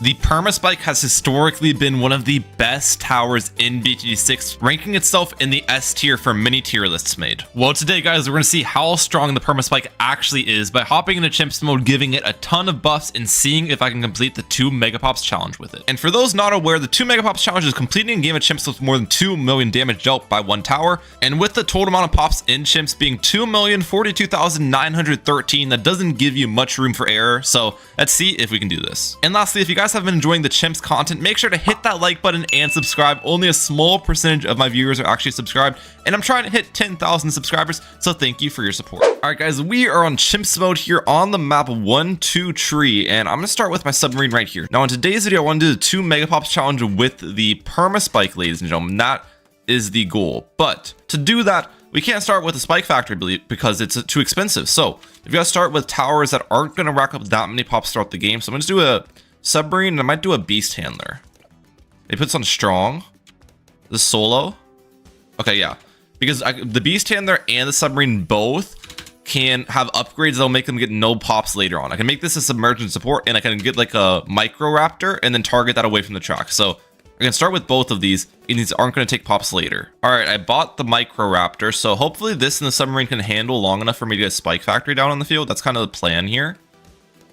The Perma Spike has historically been one of the best towers in BTD6, ranking itself in the S tier for many tier lists made. Well, today guys, we're going to see how strong the Perma Spike actually is by hopping into Chimps mode, giving it a ton of buffs, and seeing if I can complete the 2 Megapops challenge with it. And for those not aware, the 2 Megapops challenge is completing a game of Chimps with more than 2 million damage dealt by one tower, and with the total amount of pops in Chimps being 2,042,913, that doesn't give you much room for error, so let's see if we can do this. And lastly, if you guys have been enjoying the Chimps content, make sure to hit that like button and subscribe. Only a small percentage of my viewers are actually subscribed, and I'm trying to hit 10,000 subscribers, so thank you for your support. All right guys, we are on Chimps mode here on the map 1-2 tree, and I'm gonna start with my submarine right here. Now in today's video, I want to do the 2 Megapops challenge with the Perma Spike, ladies and gentlemen. That is the goal, but to do that, we can't start with a spike factory because it's too expensive. So we've got to start with towers that aren't going to rack up that many pops throughout the game. So I'm going to do a submarine, and I might do a beast handler. They put this on strong. The solo. Okay, yeah. Because the beast handler and the submarine both can have upgrades that'll make them get no pops later on. I can make this a submergent support, and I can get like a micro raptor and then target that away from the track. So I can start with both of these, and these aren't going to take pops later. All right, I bought the Micro Raptor, so hopefully this and the submarine can handle long enough for me to get a Spike Factory down on the field. That's kind of the plan here.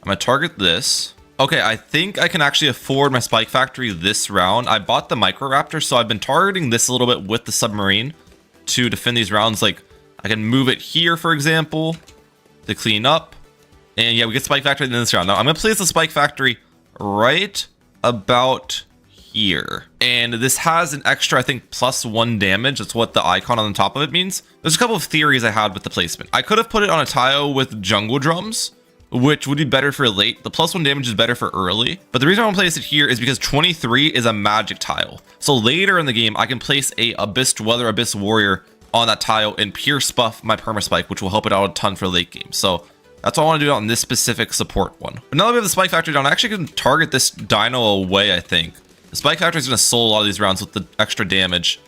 I'm going to target this. Okay, I think I can actually afford my Spike Factory this round. I bought the Micro Raptor, so I've been targeting this a little bit with the submarine to defend these rounds. Like, I can move it here, for example, to clean up. And yeah, we get Spike Factory in this round. Now, I'm going to place the Spike Factory right about here, and this has an extra, I think, +1 damage. That's what the icon on the top of it means. There's a couple of theories I had with the placement. I could have put it on a tile with jungle drums, which would be better for late. The +1 damage is better for early, but the reason I want to place it here is because 23 is a magic tile. So later in the game, I can place a Abyss Dweller, Abyss Warrior on that tile and Pierce buff my Perma Spike, which will help it out a ton for late game. So that's all I want to do on this specific support one. But now that we have the Spike Factory down, I actually can target this dino away, I think. The Spike Factory is going to soul a lot of these rounds with the extra damage.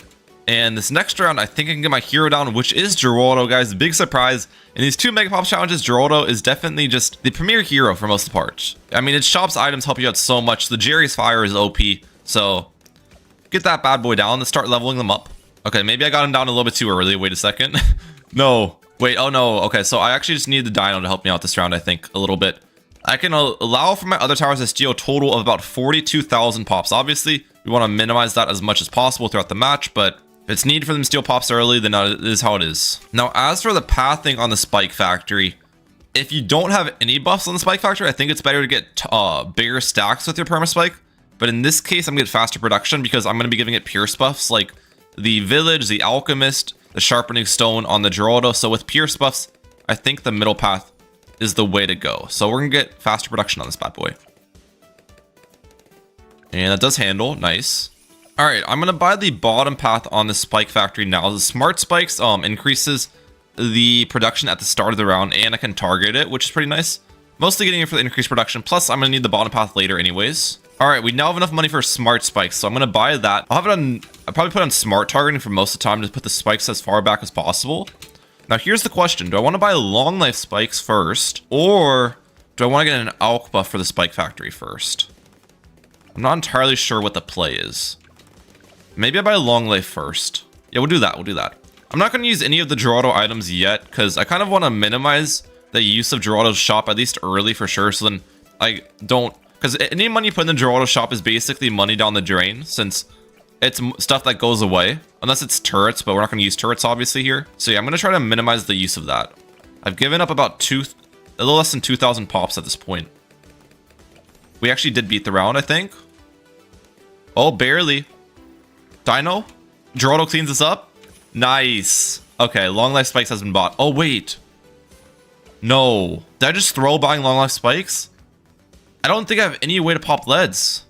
And this next round, I think I can get my hero down, which is Geraldo, guys. Big surprise. In these 2 Megapops challenges, Geraldo is definitely just the premier hero for most of the part. I mean, its shop's items help you out so much. The Jerry's Fire is OP, so get that bad boy down. Let's start leveling them up. Okay, maybe I got him down a little bit too early. Wait a second. No. Wait, oh no. Okay, so I actually just need the dino to help me out this round, I think, a little bit. I can allow for my other towers to steal a total of about 42,000 pops. Obviously, we want to minimize that as much as possible throughout the match, but if it's needed for them to steal pops early, then that is how it is. Now, as for the pathing on the Spike Factory, if you don't have any buffs on the Spike Factory, I think it's better to get bigger stacks with your Perma Spike. But in this case, I'm going to get faster production because I'm going to be giving it Pierce buffs like the Village, the Alchemist, the Sharpening Stone on the Geraldo. So with Pierce buffs, I think the middle path is the way to go. So we're gonna get faster production on this bad boy. And that does handle, nice. All right, I'm gonna buy the bottom path on the Spike Factory now. The Smart Spikes increases the production at the start of the round, and I can target it, which is pretty nice. Mostly getting it for the increased production, plus I'm gonna need the bottom path later anyways. All right, we now have enough money for Smart Spikes, so I'm gonna buy that. I'll probably put on Smart Targeting for most of the time to put the spikes as far back as possible. Now here's the question, do I want to buy long life spikes first, or do I want to get an Alch buff for the Spike Factory first? I'm not entirely sure what the play is. Maybe I buy long life first. Yeah, we'll do that, I'm not going to use any of the Geraldo items yet, because I kind of want to minimize the use of Geraldo's shop, at least early for sure, so then I don't, because any money you put in the Geraldo shop is basically money down the drain, since it's stuff that goes away, unless it's turrets, but we're not going to use turrets obviously here. So yeah, I'm going to try to minimize the use of that. I've given up about a little less than 2,000 pops at this point. We actually did beat the round, I think. Oh, barely. Dino? Geraldo cleans us up? Nice. Okay, long life spikes has been bought. Oh, wait. No. Did I just throw buying long life spikes? I don't think I have any way to pop leads.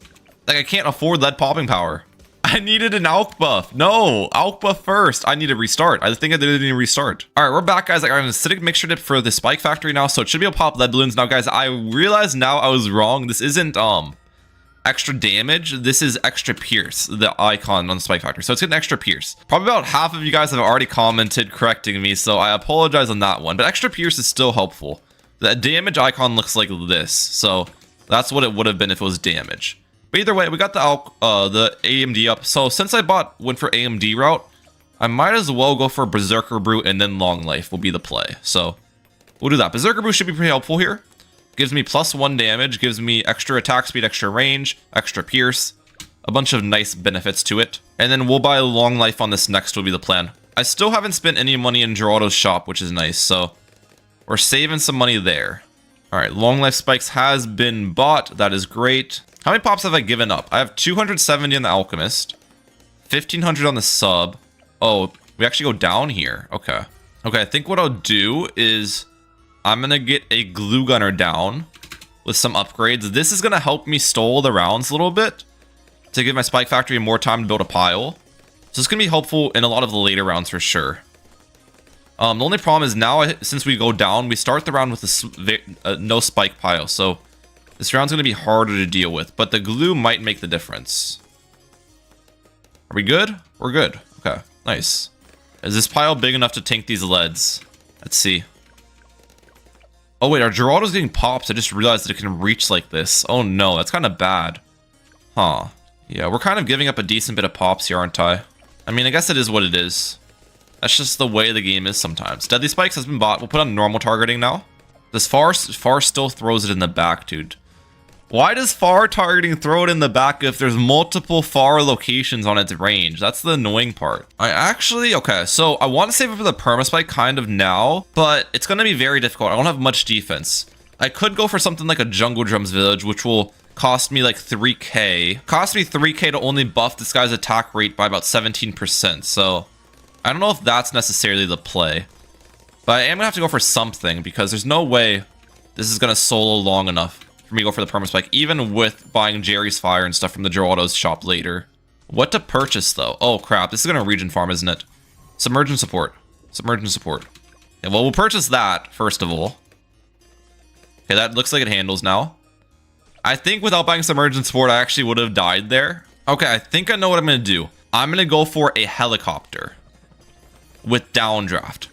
Like, I can't afford lead popping power. I needed an Alch buff. No, Alch buff first. I need to restart. I think I didn't need to restart. All right, we're back, guys. I got an acidic mixture dip for the Spike Factory now, so it should be able to pop lead balloons. Now, guys, I realize now I was wrong. This isn't extra damage. This is extra pierce, the icon on the Spike Factory. So it's getting extra pierce. Probably about half of you guys have already commented correcting me, so I apologize on that one. But extra pierce is still helpful. The damage icon looks like this, so That's what it would have been if it was damage. But either way, we got the AMD up. So since I went for AMD route, I might as well go for Berserker Brew and then Long Life will be the play. So we'll do that. Berserker Brew should be pretty helpful here. Gives me +1 damage, gives me extra attack speed, extra range, extra pierce. A bunch of nice benefits to it. And then we'll buy Long Life on this next will be the plan. I still haven't spent any money in Geraldo's shop, which is nice. So we're saving some money there. All right, Long Life Spikes has been bought. That is great. How many pops have I given up? I have 270 on the Alchemist, 1500 on the sub. Oh, we actually go down here. Okay. Okay, I think what I'll do is I'm going to get a Glue Gunner down with some upgrades. This is going to help me stall the rounds a little bit to give my Spike Factory more time to build a pile. So it's going to be helpful in a lot of the later rounds for sure. The only problem is now, since we go down, we start the round with no spike pile. So this round's going to be harder to deal with, but the glue might make the difference. Are we good? We're good. Okay, nice. Is this pile big enough to tank these leads? Let's see. Oh wait, our Geraldo's getting pops. I just realized that it can reach like this. Oh no, that's kind of bad. Huh. Yeah, we're kind of giving up a decent bit of pops here, aren't I? I mean, I guess it is what it is. That's just the way the game is sometimes. Deadly Spikes has been bought. We'll put on normal targeting now. This far still throws it in the back, dude. Why does far targeting throw it in the back if there's multiple far locations on its range? That's the annoying part. Okay, so I want to save it for the Perma Spike kind of now, but it's going to be very difficult. I don't have much defense. I could go for something like a Jungle Drums Village, which will cost me like 3k. Cost me 3k to only buff this guy's attack rate by about 17%, so I don't know if that's necessarily the play. But I am going to have to go for something because there's no way this is going to solo long enough for me to go for the Perma Spike, even with buying Jerry's Fire and stuff from the Geraldo's shop later. What to purchase, though? Oh, crap. This is going to region farm, isn't it? Submergent Support. Submergent Support. Yeah, well, we'll purchase that, first of all. Okay, that looks like it handles now. I think without buying Submergent Support, I actually would have died there. Okay, I think I know what I'm going to do. I'm going to go for a helicopter with downdraft.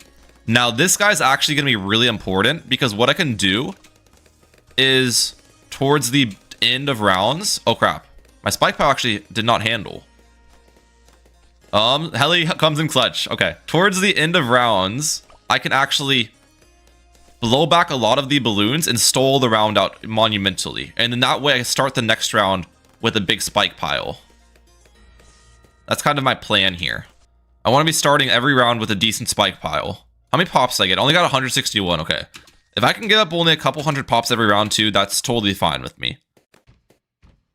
Now, this guy's actually going to be really important because what I can do is towards the end of rounds. Oh crap, my spike pile actually did not handle. Heli comes in clutch. Okay, towards the end of rounds I can actually blow back a lot of the balloons and stall the round out monumentally, and in that way I start the next round with a big spike pile. That's kind of my plan here. I want to be starting every round with a decent spike pile. How many pops did I get? I only got 161. Okay, if I can get up only a couple hundred pops every round too, that's totally fine with me.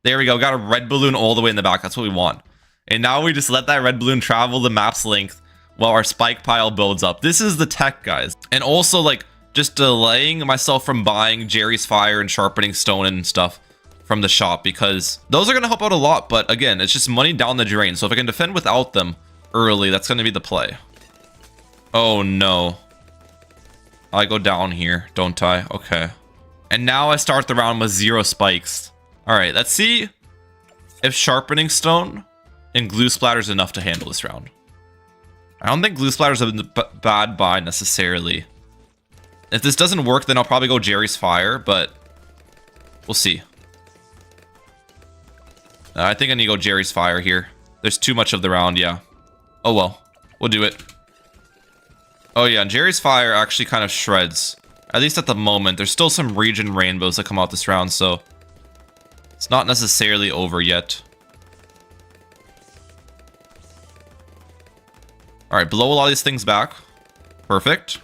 There we go. Got a red balloon all the way in the back. That's what we want. And now we just let that red balloon travel the map's length while our spike pile builds up. This is the tech, guys. And also, like, just delaying myself from buying Jerry's Fire and Sharpening Stone and stuff from the shop, because those are going to help out a lot. But again, it's just money down the drain. So if I can defend without them early, that's going to be the play. Oh, no. I go down here, don't I? Okay. And now I start the round with 0 spikes. Alright, let's see if Sharpening Stone and Glue Splatter is enough to handle this round. I don't think Glue Splatter is a bad buy necessarily. If this doesn't work, then I'll probably go Jerry's Fire, but we'll see. I think I need to go Jerry's Fire here. There's too much of the round, yeah. Oh well, we'll do it. Oh yeah, and Jerry's Fire actually kind of shreds. At least at the moment. There's still some region rainbows that come out this round, so it's not necessarily over yet. Alright, blow a lot of these things back. Perfect.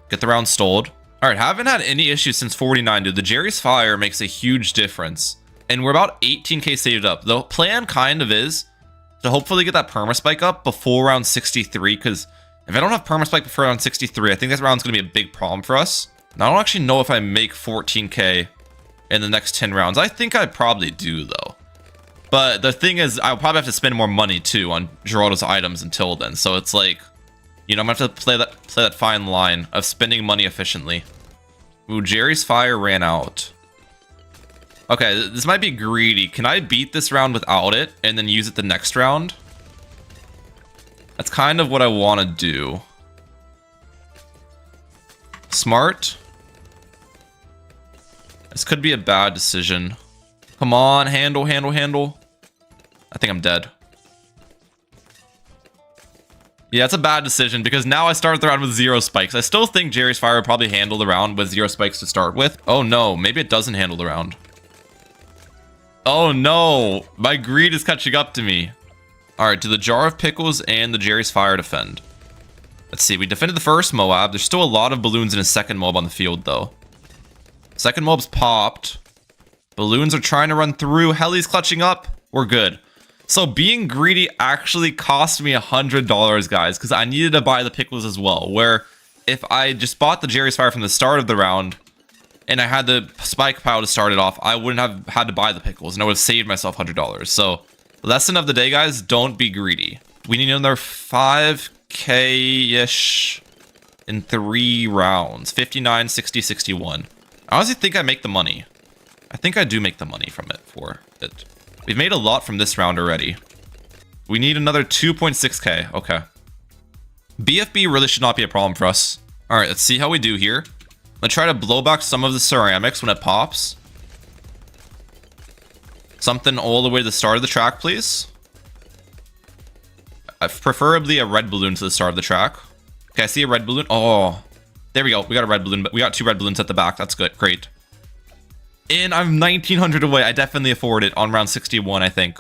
Get the round stalled. Alright, haven't had any issues since 49, dude. The Jerry's Fire makes a huge difference. And we're about 18k saved up. The plan kind of is to hopefully get that Perma Spike up before round 63, because if I don't have Perma Spike before round 63, I think this round's going to be a big problem for us. Now, I don't actually know if I make 14k in the next 10 rounds. I think I probably do, though. But the thing is, I'll probably have to spend more money, too, on Geraldo's items until then. So it's like, you know, I'm going to have to play that fine line of spending money efficiently. Ooh, Jerry's Fire ran out. Okay, this might be greedy. Can I beat this round without it and then use it the next round? That's kind of what I want to do. Smart. This could be a bad decision. Come on, handle, handle, handle. I think I'm dead. Yeah, it's a bad decision because now I started the round with 0 spikes. I still think Jerry's Fire would probably handle the round with 0 spikes to start with. Oh no, maybe it doesn't handle the round. Oh no, my greed is catching up to me. All right, do the Jar of Pickles and the Jerry's Fire defend? Let's see, we defended the first Moab. There's still a lot of balloons in a second mob on the field though. Second mob's popped. Balloons are trying to run through. Heli's clutching up. We're good. So being greedy actually cost me $100, guys, because I needed to buy the pickles as well. Where if I just bought the Jerry's Fire from the start of the round and I had the spike pile to start it off, I wouldn't have had to buy the pickles and I would have saved myself $100. So lesson of the day, guys, don't be greedy. We need another 5K-ish in 3 rounds. 59, 60, 61. I honestly think I make the money. I think I do make the money from it for it. We've made a lot from this round already. We need another 2.6K. Okay. BFB really should not be a problem for us. All right, let's see how we do here. I'm gonna try to blow back some of the ceramics when it pops. Something all the way to the start of the track, please. Preferably a red balloon to the start of the track. Okay, I see a red balloon. Oh, there we go. We got a red balloon, but we got 2 red balloons at the back. That's good. Great. And I'm 1900 away. I definitely afford it on round 61, I think.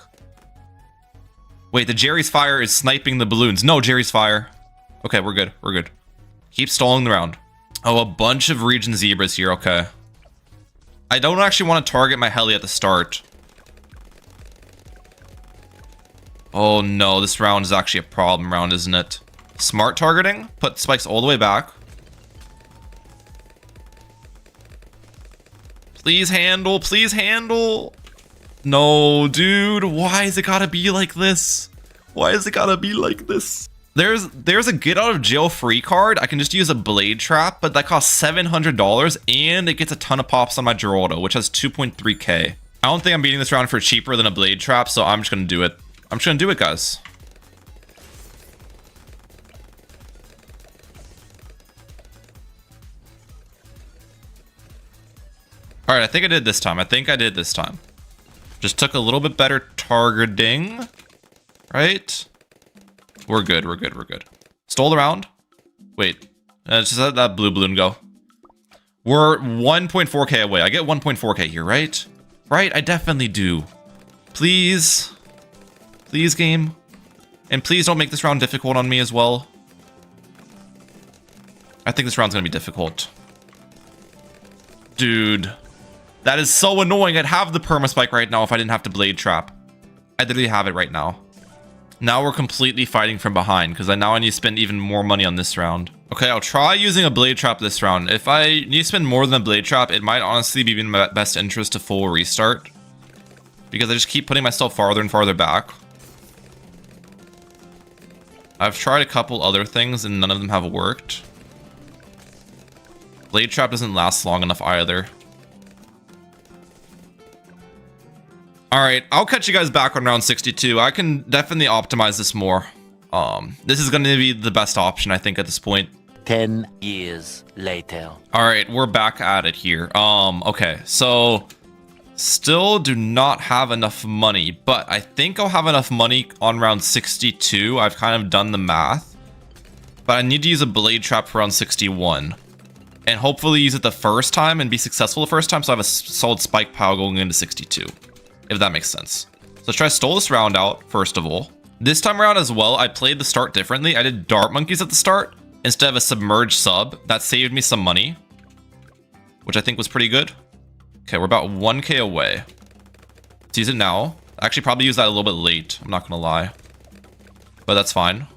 Wait, the Jerry's Fire is sniping the balloons. No, Jerry's Fire. Okay, we're good. We're good. Keep stalling the round. Oh, a bunch of region zebras here. Okay. I don't actually want to target my heli at the start. Oh no, this round is actually a problem round, isn't it? Smart targeting. Put spikes all the way back. Please handle, please handle. No, dude, why is it gotta be like this? Why is it gotta be like this? There's a get out of jail free card. I can just use a blade trap, but that costs $700 and it gets a ton of pops on my Geraldo, which has 2.3K. I don't think I'm beating this round for cheaper than a blade trap, so I'm just gonna do it. I'm just gonna do it, guys. All right, I think I did this time. I think I did this time. Just took a little bit better targeting, right? We're good, we're good, we're good. Stole the round. Wait, just let that blue balloon go. We're 1.4K away. I get 1.4K here, right? Right, I definitely do. Please. Please, game. And please don't make this round difficult on me as well. I think this round's gonna be difficult. Dude. That is so annoying. I'd have the perma spike right now if I didn't have to blade trap. I literally have it right now. Now we're completely fighting from behind because now I need to spend even more money on this round. Okay, I'll try using a blade trap this round. If I need to spend more than a blade trap, it might honestly be in my best interest to full restart. Because I just keep putting myself farther and farther back. I've tried a couple other things and none of them have worked. Blade trap doesn't last long enough either. Alright, I'll catch you guys back on round 62. I can definitely optimize this more. This is going to be the best option, I think, at this point. 10 years later. Alright, we're back at it here. Okay, so still do not have enough money, but I think I'll have enough money on round 62. I've kind of done the math. But I need to use a blade trap for round 61. And hopefully use it the first time and be successful the first time, so I have a solid spike pile going into 62. If that makes sense. So let's try to stall this round out, first of all. This time around as well, I played the start differently. I did dart monkeys at the start instead of a submerged sub. That saved me some money, which I think was pretty good. Okay, we're about 1K away. Let's use it now. I actually probably use that a little bit late, I'm not gonna lie. But that's fine.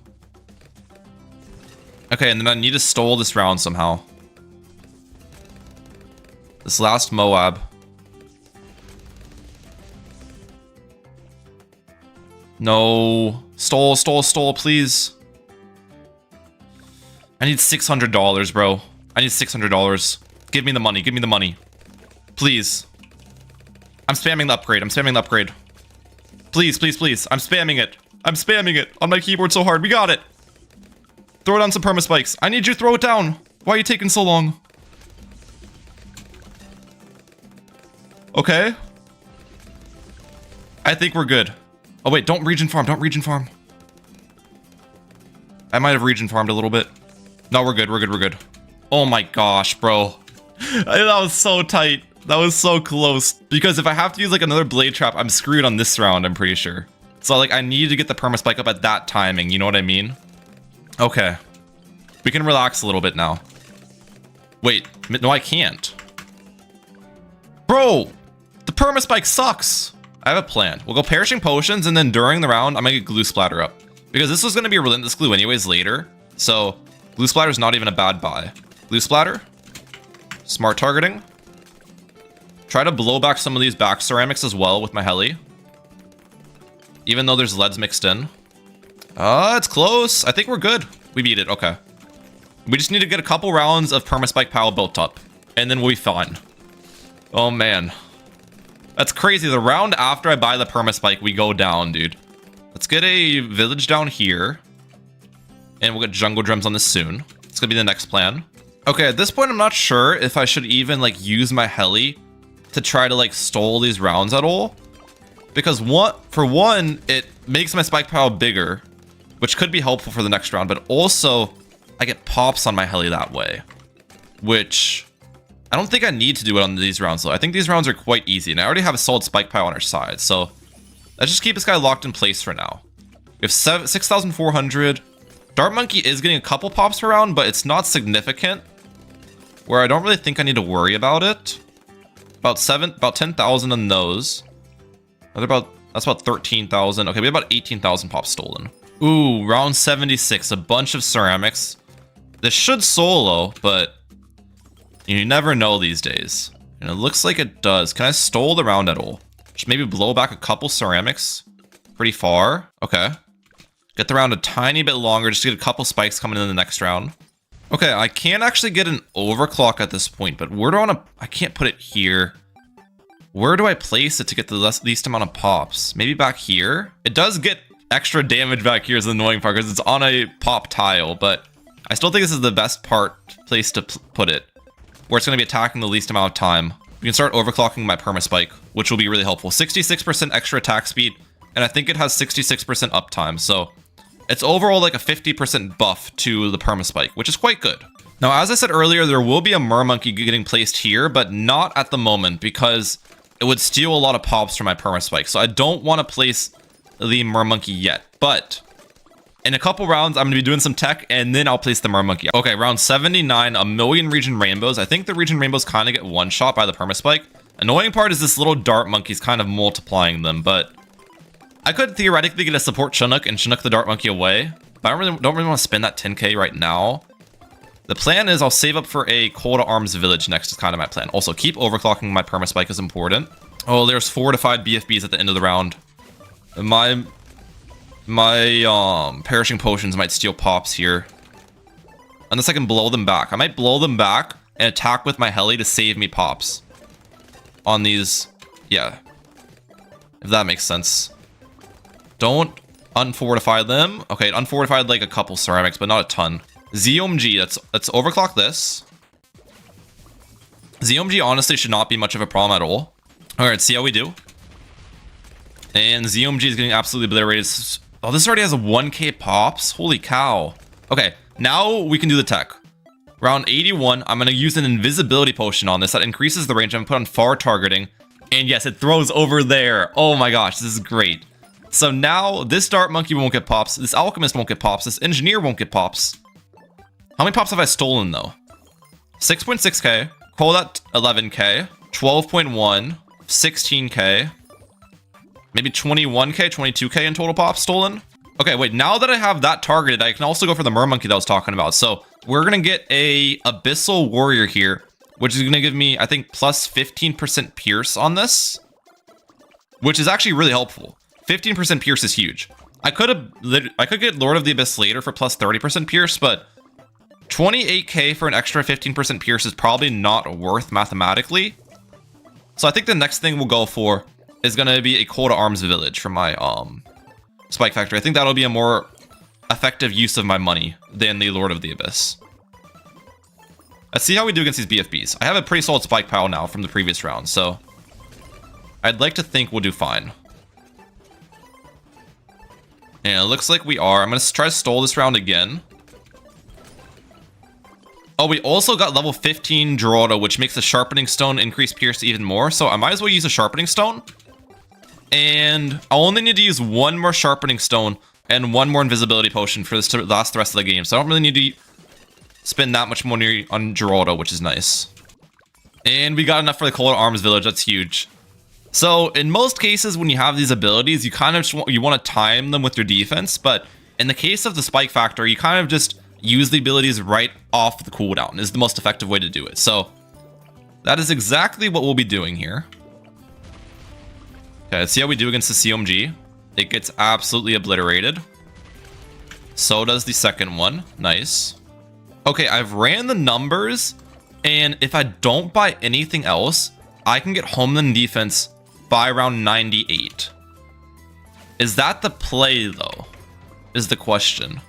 Okay, and then I need to stall this round somehow. This last Moab. No. Stall, stall, stall, please. I need $600, bro. I need $600. Give me the money. Give me the money. Please. I'm spamming the upgrade. I'm spamming the upgrade. Please, please, please. I'm spamming it. I'm spamming it on my keyboard so hard. We got it. Throw down some perma spikes. I need you to throw it down. Why are you taking so long? Okay. I think we're good. Oh wait, don't region farm, don't region farm. I might have region farmed a little bit. No, we're good, we're good, we're good. Oh my gosh, bro. That was so tight. That was so close. Because if I have to use like another blade trap, I'm screwed on this round, I'm pretty sure. So like I need to get the perma spike up at that timing, you know what I mean? Okay. We can relax a little bit now. Wait, no I can't. Bro, the perma spike sucks. I have a plan. We'll go perishing potions and then during the round, I'm gonna get glue splatter up. Because this was gonna be a relentless glue anyways later. So glue splatter is not even a bad buy. Glue splatter. Smart targeting. Try to blow back some of these back ceramics as well with my heli. Even though there's leads mixed in. It's close. I think we're good. We beat it. Okay. We just need to get a couple rounds of permaspike pile built up. And then we'll be fine. Oh, man. That's crazy. The round after I buy the permaspike, we go down, dude. Let's get a village down here. And we'll get jungle drums on this soon. It's gonna be the next plan. Okay, at this point, I'm not sure if I should even, like, use my heli to try to, like, stall these rounds at all. Because, for one, it makes my spike pile bigger, which could be helpful for the next round. But also, I get pops on my heli that way. Which, I don't think I need to do it on these rounds, though. I think these rounds are quite easy. And I already have a solid spike pile on our side. So, let's just keep this guy locked in place for now. We have 6,400. Dart Monkey is getting a couple pops per round, but it's not significant. Where I don't really think I need to worry about it. About 10,000 on those. That's about 13,000. Okay, we have about 18,000 pops stolen. Ooh, round 76, a bunch of ceramics. This should solo, but you never know these days. And it looks like it does. Can I stall the round at all? Just maybe blow back a couple ceramics pretty far. Okay. Get the round a tiny bit longer just to get a couple spikes coming in the next round. Okay, I can actually get an overclock at this point, but where do I want to... I can't put it here. Where do I place it to get the least amount of pops? Maybe back here? It does get extra damage back here is the annoying part because it's on a pop tile, but I still think this is the best place to put it. Where it's going to be attacking the least amount of time. We can start overclocking my perma spike, which will be really helpful. 66% extra attack speed, and I think it has 66% uptime, so... It's overall like a 50% buff to the permaspike, which is quite good. Now, as I said earlier, there will be a mermonkey getting placed here, but not at the moment because it would steal a lot of pops from my permaspike. So I don't want to place the mermonkey yet, but in a couple rounds, I'm going to be doing some tech and then I'll place the mermonkey. Okay, round 79, a million region rainbows. I think the region rainbows kind of get one shot by the permaspike. Annoying part is this little dart monkey's kind of multiplying them, but I could theoretically get a support Chinook and Chinook the Dart Monkey away, but I don't really want to spend that 10k right now. The plan is I'll save up for a Call to Arms village next is kind of my plan. Also, keep overclocking my permaspike is important. Oh, there's 4 to 5 BFBs at the end of the round. My perishing potions might steal pops here. Unless I can blow them back. I might blow them back and attack with my heli to save me pops. On these, yeah. If that makes sense. Don't unfortify them. Okay, it unfortified like a couple ceramics, but not a ton. ZOMG, let's overclock this. ZOMG honestly should not be much of a problem at all. Alright, see how we do. And ZOMG is getting absolutely obliterated. Oh, this already has a 1k pops? Holy cow. Okay, now we can do the tech. Round 81, I'm going to use an invisibility potion on this. That increases the range. I'm going to put on far targeting. And yes, it throws over there. Oh my gosh, this is great. So now, this Dart Monkey won't get pops, this Alchemist won't get pops, this Engineer won't get pops. How many pops have I stolen, though? 6.6k, call that 11k, 12.1, 16k, maybe 21k, 22k in total pops stolen? Okay, wait, now that I have that targeted, I can also go for the Mermonkey that I was talking about. So, we're gonna get a Abyssal Warrior here, which is gonna give me, I think, plus 15% Pierce on this, which is actually really helpful. 15% Pierce is huge. I could get Lord of the Abyss later for plus 30% Pierce, but 28k for an extra 15% Pierce is probably not worth mathematically. So I think the next thing we'll go for is going to be a Call to Arms village for my Spike Factory. I think that'll be a more effective use of my money than the Lord of the Abyss. Let's see how we do against these BFBs. I have a pretty solid spike pile now from the previous round, so I'd like to think we'll do fine. And it looks like we are. I'm going to try to stall this round again. Oh, we also got level 15 Geraldo, which makes the Sharpening Stone increase Pierce even more. So I might as well use a Sharpening Stone. And I'll only need to use one more Sharpening Stone and one more Invisibility Potion for this to last the rest of the game. So I don't really need to spend that much money on Geraldo, which is nice. And we got enough for the Cold Arms Village. That's huge. So in most cases, when you have these abilities, you kind of just want to time them with your defense. But in the case of the Spike Factor, you kind of just use the abilities right off the cooldown is the most effective way to do it. So that is exactly what we'll be doing here. Okay, let's see how we do against the CMG. It gets absolutely obliterated. So does the second one. Nice. Okay, I've ran the numbers, and if I don't buy anything else, I can get Homeland defense by around 98. Is that the play, though? Is the question.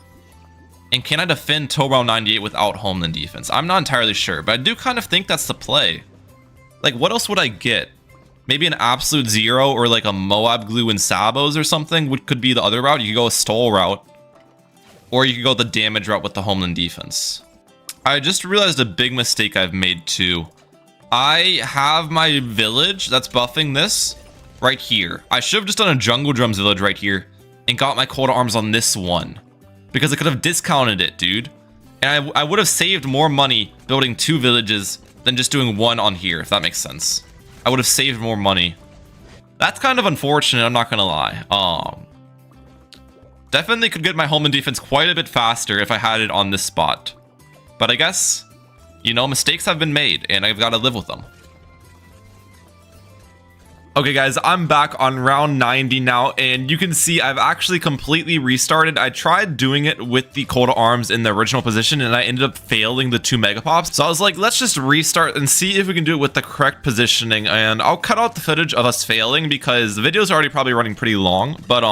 And can I defend till around 98 without Homeland defense? I'm not entirely sure, but I do kind of think that's the play. Like, what else would I get? Maybe an Absolute Zero or like a Moab Glue and Sabos or something could be the other route. You could go a Stole route. Or you could go the damage route with the Homeland defense. I just realized a big mistake I've made too. I have my village that's buffing this right here. I should have just done a Jungle Drums village right here and got my Cold Arms on this one. Because I could have discounted it, dude. And I would have saved more money building 2 villages than just doing 1 on here, if that makes sense. I would have saved more money. That's kind of unfortunate, I'm not gonna lie. Definitely could get my Homeland defense quite a bit faster if I had it on this spot. But I guess, you know, mistakes have been made, and I've got to live with them. Okay guys, I'm back on round 90 now, and you can see I've actually completely restarted. I tried doing it with the Cold Arms in the original position, and I ended up failing the 2 Megapops. So I was like, let's just restart and see if we can do it with the correct positioning, and I'll cut out the footage of us failing because the video's already probably running pretty long, but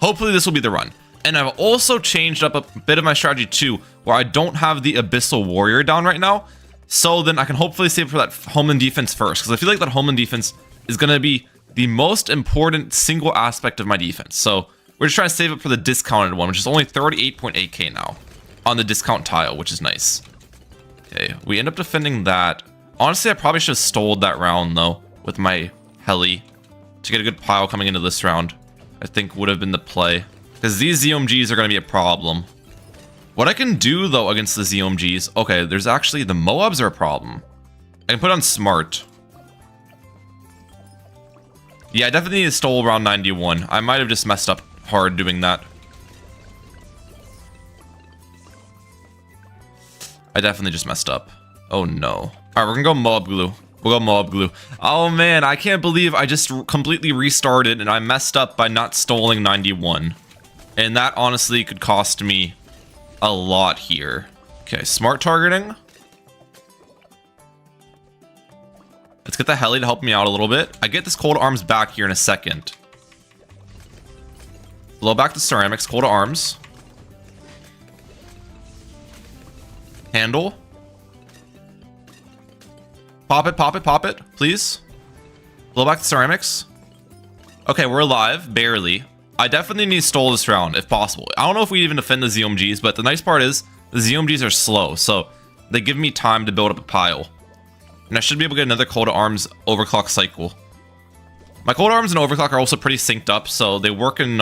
hopefully this will be the run. And I've also changed up a bit of my strategy too, where I don't have the Abyssal Warrior down right now, so then I can hopefully save for that Homeland defense first, because I feel like that Homeland defense is going to be the most important single aspect of my defense. So we're just trying to save it for the discounted one, which is only 38.8k now on the discount tile, which is nice. Okay, we end up defending that. Honestly, I probably should have stole that round though with my heli to get a good pile coming into this round. I think would have been the play, because these ZOMGs are going to be a problem. What I can do though against the ZOMGs, okay, there's actually the Moabs are a problem. I can put on Smart. Yeah, I definitely need to stole around 91. I might have just messed up hard doing that. I definitely just messed up. Oh no. Alright, we're gonna go Moab Glue. We'll go Moab Glue. Oh man, I can't believe I just completely restarted and I messed up by not stoling 91. And that honestly could cost me a lot here. Okay, smart targeting. Let's get the heli to help me out a little bit. I get this Cold Arms back here in a second. Blow back the ceramics, Cold Arms. Handle. Pop it, pop it, pop it, please. Blow back the ceramics. Okay, we're alive, barely. I definitely need to stall this round, if possible. I don't know if we even defend the ZOMGs, but the nice part is, the ZOMGs are slow, so they give me time to build up a pile. And I should be able to get another Cold Arms overclock cycle. My Cold Arms and overclock are also pretty synced up, so they work in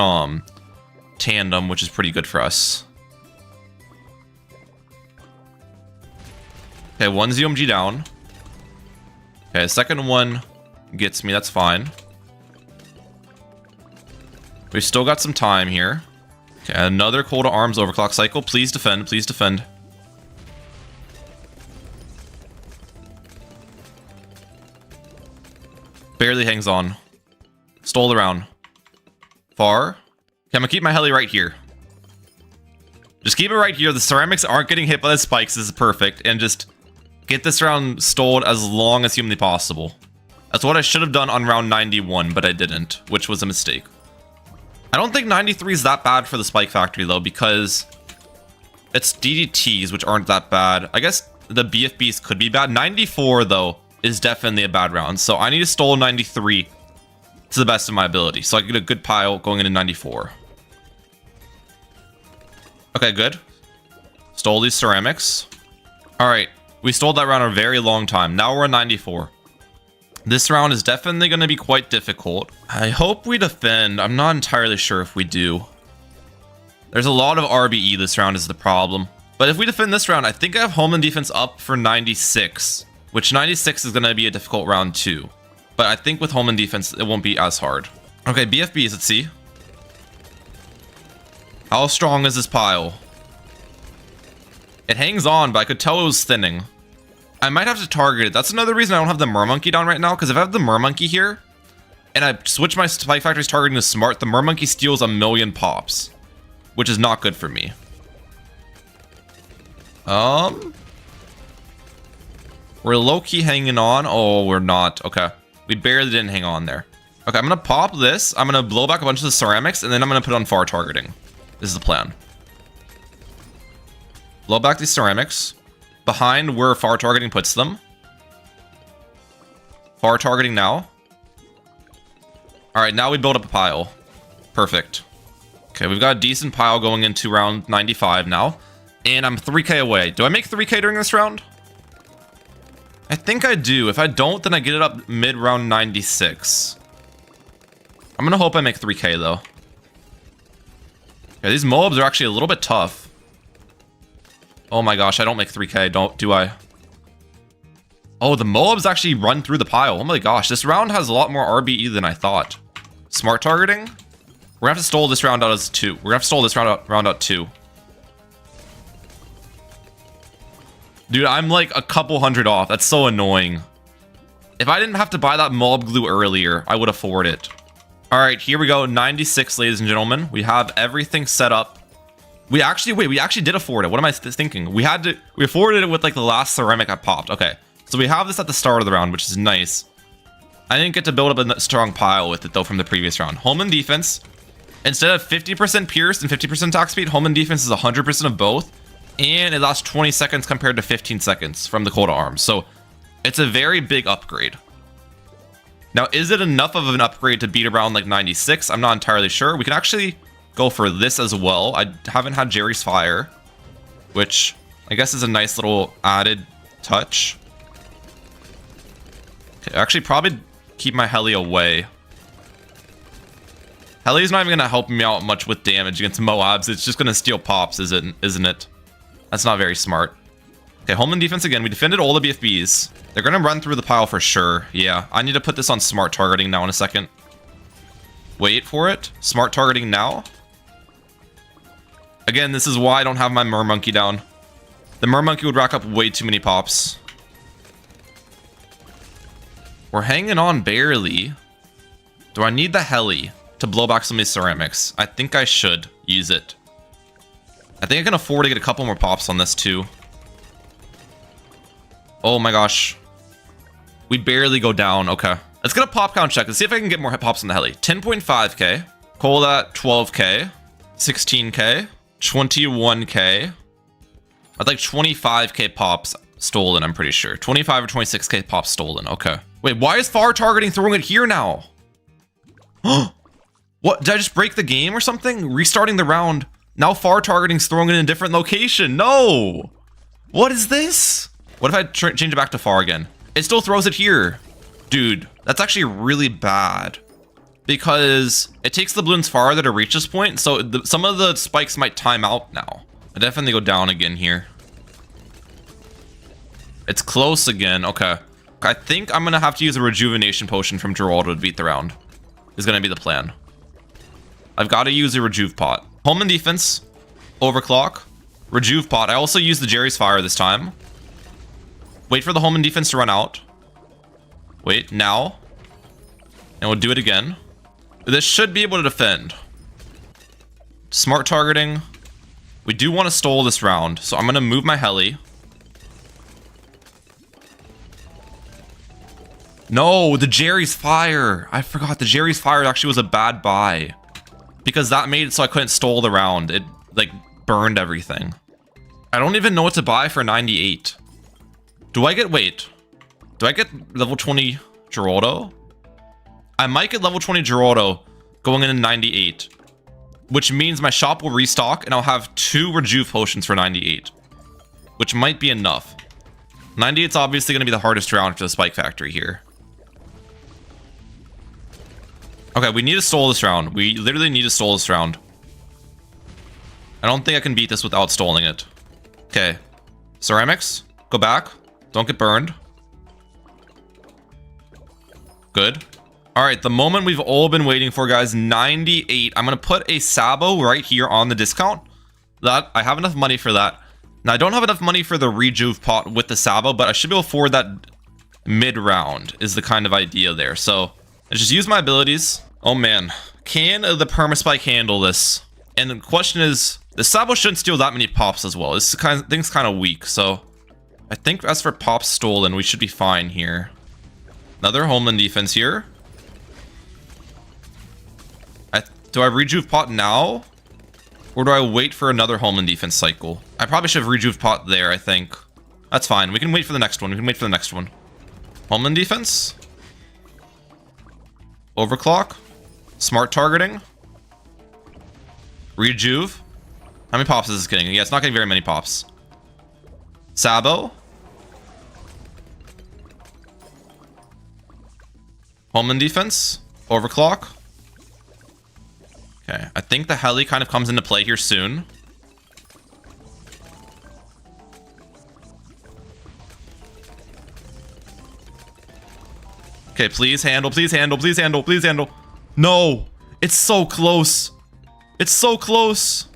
tandem, which is pretty good for us. Okay, one ZOMG down. Okay, second one gets me, that's fine. We've still got some time here. Okay, another Cold Arms overclock cycle. Please defend, please defend. Barely hangs on. Stole the round. Far. Okay, I'm gonna keep my heli right here. Just keep it right here. The ceramics aren't getting hit by the spikes. This is perfect. And just get this round stalled as long as humanly possible. That's what I should have done on round 91, but I didn't, which was a mistake. I don't think 93 is that bad for the Spike Factory, though, because it's DDTs, which aren't that bad. I guess the BFBs could be bad. 94, though, is definitely a bad round. So I need to stall 93 to the best of my ability. So I can get a good pile going into 94. Okay, good. Stole these ceramics. All right, we stole that round a very long time. Now we're at 94. This round is definitely going to be quite difficult. I hope we defend. I'm not entirely sure if we do. There's a lot of RBE this round is the problem. But if we defend this round, I think I have home and defense up for 96, which 96 is going to be a difficult round too. But I think with home and defense, it won't be as hard. Okay, BFBs, let's see. How strong is this pile? It hangs on, but I could tell it was thinning. I might have to target it. That's another reason I don't have the Mermonkey down right now, because if I have the Mermonkey here, and I switch my Spike Factory's targeting to Smart, the Mermonkey steals a million pops, which is not good for me. We're low-key hanging on. Oh, we're not. Okay. We barely didn't hang on there. Okay, I'm going to pop this. I'm going to blow back a bunch of the ceramics, and then I'm going to put on far targeting. This is the plan. Blow back these ceramics. Behind where far targeting puts them. Far targeting now. Alright, now we build up a pile. Perfect. Okay, we've got a decent pile going into round 95 now. And I'm 3k away. Do I make 3k during this round? I think I do. If I don't, then I get it up mid-round 96. I'm gonna hope I make 3k though. Okay, these mobs are actually a little bit tough. Oh my gosh, I don't make 3k, do I? Oh, the mobs actually run through the pile. Oh my gosh, this round has a lot more RBE than I thought. Smart targeting? We're gonna have to stall this round out as 2. We're gonna have to stall this round out 2. Dude, I'm like a couple hundred off. That's so annoying. If I didn't have to buy that mob glue earlier, I would afford it. All right, here we go. 96, ladies and gentlemen. We have everything set up. We actually did afford it. What am I thinking? We afforded it with like the last ceramic I popped. Okay, so we have this at the start of the round, which is nice. I didn't get to build up a strong pile with it though from the previous round. Home and defense. Instead of 50% pierced and 50% attack speed, home and defense is 100% of both. And it lasts 20 seconds compared to 15 seconds from the cold arms. So it's a very big upgrade. Now, is it enough of an upgrade to beat around like 96? I'm not entirely sure. We can actually go for this as well. I haven't had Jerry's Fire, which I guess is a nice little added touch. Okay, actually probably keep my Heli away. Heli's not even going to help me out much with damage against Moabs. It's just going to steal pops, isn't it? That's not very smart. Okay, home and defense again. We defended all the BFBs. They're going to run through the pile for sure. Yeah, I need to put this on smart targeting now in a second. Wait for it. Smart targeting now. Again, this is why I don't have my Mermonkey down. The Mermonkey would rack up way too many pops. We're hanging on barely. Do I need the Heli to blow back some of these ceramics? I think I should use it. I think I can afford to get a couple more pops on this too. Oh my gosh. We barely go down. Okay. Let's get a pop count check. Let's see if I can get more pops on the Heli. 10.5k. Call that 12k. 16k. 21k. I'd like 25k pops stolen, I'm pretty sure. 25 or 26k pops stolen. Okay. Wait, why is far targeting throwing it here now? What? Did I just break the game or something? Restarting the round. Now far targeting's throwing it in a different location. No! What is this? What if I change it back to far again? It still throws it here. Dude, that's actually really bad. Because it takes the balloons farther to reach this point, so some of the spikes might time out now. I definitely go down again here. It's close again. Okay. I think I'm going to have to use a rejuvenation potion from Geraldo to beat the round. Is going to be the plan. I've got to use a rejuve pot. Home and defense. Overclock. Rejuve pot. I also use the Jerry's Fire this time. Wait for the home and defense to run out. Wait, now. And we'll do it again. This should be able to defend. Smart targeting. We do want to stall this round, so I'm going to move my Heli. No, the Jerry's Fire. I forgot the Jerry's Fire actually was a bad buy. Because that made it so I couldn't stall the round. It, like, burned everything. I don't even know what to buy for 98. Do I get, wait. Do I get level 20 Geraldo? I might get level 20 Geraldo going into 98, which means my shop will restock and I'll have 2 Rejuve potions for 98, which might be enough. 98 is obviously going to be the hardest round for the Spike Factory here. Okay, we need to stall this round. We literally need to stall this round. I don't think I can beat this without stalling it. Okay. Ceramics, go back. Don't get burned. Good. All right, the moment we've all been waiting for, guys, 98. I'm going to put a Sabo right here on the discount. That I have enough money for that. Now, I don't have enough money for the Rejuve pot with the Sabo, but I should be able to afford that mid-round is the kind of idea there. So, I just use my abilities. Oh, man. Can the Perma Spike handle this? And the question is, the Sabo shouldn't steal that many pops as well. This thing's kind of weak, so I think as for pops stolen, we should be fine here. Another Homeland defense here. Do I Rejuve pot now? Or do I wait for another Homeland defense cycle? I probably should have Rejuve pot there, I think. That's fine. We can wait for the next one. We can wait for the next one. Homeland defense. Overclock. Smart targeting. Rejuve. How many pops is this getting? Yeah, it's not getting very many pops. Sabo. Homeland defense. Overclock. Okay, I think the heli kind of comes into play here soon. Okay, please handle, please handle, please handle, please handle. No, it's so close. It's so close.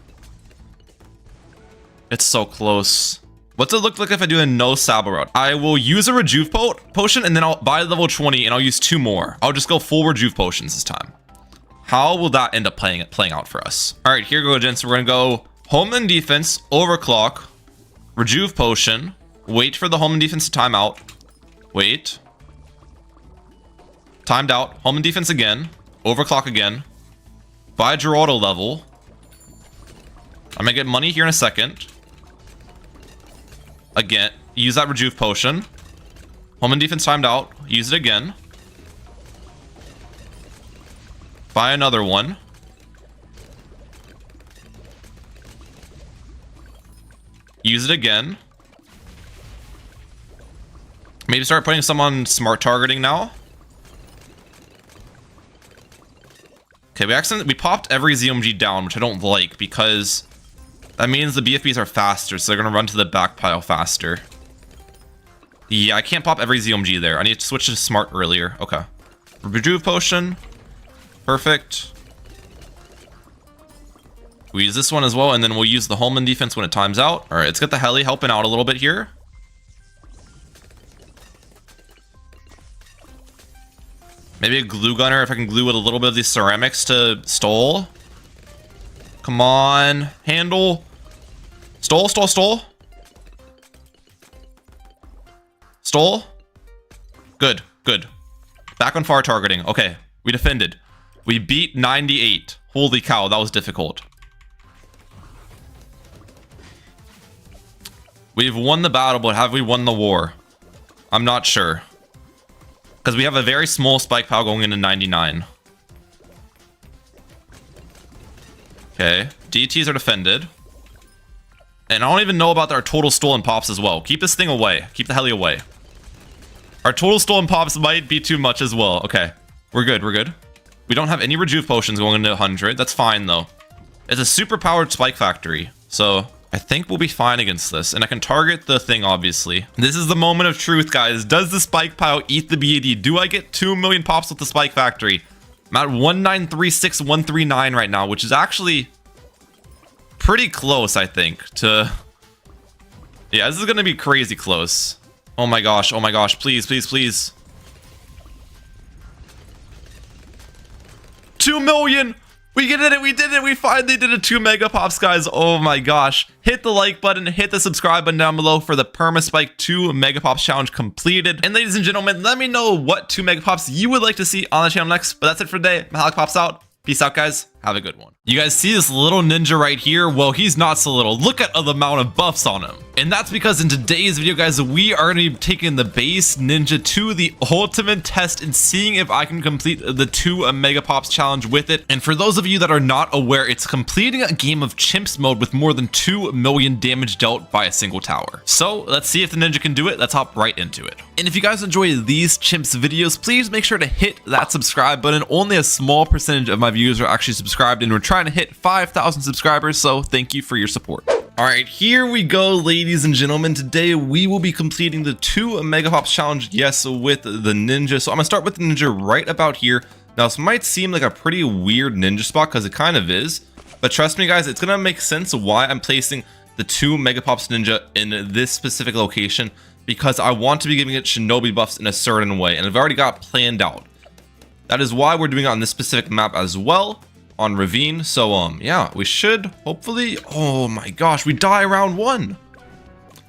It's so close. What's it look like if I do a no Sabo route? I will use a Rejuve potion and then I'll buy level 20 and I'll use 2 more. I'll just go full Rejuve potions this time. How will that end up playing out for us? All right, here we go, gents. We're gonna go Homeland defense, overclock, Rejuve potion, wait for the Homeland defense to time out. Wait. Timed out. Homeland defense again. Overclock again. Buy Geraldo level. I'm gonna get money here in a second. Again, use that Rejuve potion. Homeland defense timed out. Use it again. Buy another one. Use it again. Maybe start putting some on smart targeting now. Okay, we popped every ZMG down, which I don't like because that means the BFBs are faster, so they're gonna run to the back pile faster. Yeah, I can't pop every ZMG there. I need to switch to smart earlier. Okay. Rejuve potion. Perfect. We use this one as well, and then we'll use the Homeland defense when it times out. All right, let's get the heli helping out a little bit here. Maybe a glue gunner if I can glue with a little bit of these ceramics to stall. Come on, handle. Stall, stall, stall. Stall. Good, good. Back on far targeting. Okay, we defended. We beat 98. Holy cow, that was difficult. We've won the battle, but have we won the war? I'm not sure. Because we have a very small spike pile going into 99. Okay, DTs are defended. And I don't even know about our total stolen pops as well. Keep this thing away. Keep the heli away. Our total stolen pops might be too much as well. Okay, we're good, we're good. We don't have any Rejuve potions going into 100. That's fine, though. It's a super powered Spike Factory, so I think we'll be fine against this. And I can target the thing, obviously. This is the moment of truth, guys. Does the Spike Pile eat the BAD? Do I get 2 million pops with the Spike Factory? I'm at 1936139 right now, which is actually pretty close, I think, to... Yeah, this is going to be crazy close. Oh my gosh, please, please, please. 2 million! We did it, we did it, we finally did it. 2 Megapops, guys. Oh my gosh. Hit the like button, hit the subscribe button down below for the Perma Spike 2 Megapops challenge completed. And ladies and gentlemen, let me know what 2 Megapops you would like to see on the channel next. But that's it for today. Mehalic pops out. Peace out, guys. Have a good one. You guys see this little ninja right here? Well, he's not so little. Look at the amount of buffs on him. And that's because in today's video, guys, we are going to be taking the base ninja to the ultimate test and seeing if I can complete the 2 Megapops challenge with it. And for those of you that are not aware, it's completing a game of chimps mode with more than 2 million damage dealt by a single tower. So let's see if the ninja can do it. Let's hop right into it. And if you guys enjoy these chimps videos, please make sure to hit that subscribe button. Only a small percentage of my viewers are actually subscribed, and we're trying to hit 5,000 subscribers, so thank you for your support. All right, here we go, ladies and gentlemen. Today we will be completing the 2 Megapops challenge, yes, with the ninja. So I'm gonna start with the ninja right about here. Now this might seem like a pretty weird ninja spot because it kind of is, but trust me guys, it's gonna make sense why I'm placing the 2 Megapops ninja in this specific location, because I want to be giving it shinobi buffs in a certain way, and I've already got it planned out. That is why we're doing it on this specific map as well, on Ravine. So yeah, we should hopefully, oh my gosh, we die round 1.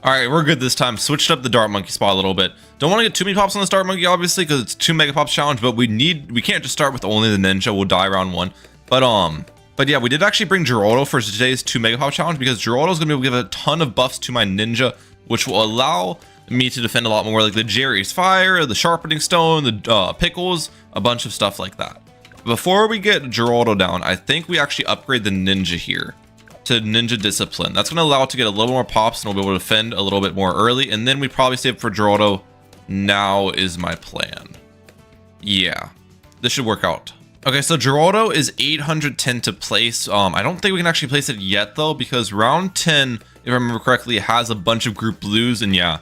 All right, we're good this time. Switched up the dart monkey spot a little bit. Don't want to get too many pops on the dart monkey obviously because it's 2 Megapops challenge, but we can't just start with only the ninja. We'll die round 1. But yeah, we did actually bring Geraldo for today's 2 Megapops challenge because Geraldo is going to be able to give a ton of buffs to my ninja, which will allow me to defend a lot more, like the Jerry's Fire, the Sharpening Stone, the Pickles, a bunch of stuff like that. Before we get Geraldo down, I think we actually upgrade the ninja here to Ninja Discipline. That's going to allow it to get a little more pops, and we'll be able to defend a little bit more early, and then we probably save for Geraldo. Now is my plan. Yeah, this should work out. Okay, so Geraldo is 810 to place. I don't think we can actually place it yet though, because round 10, if I remember correctly, has a bunch of group blues, and yeah,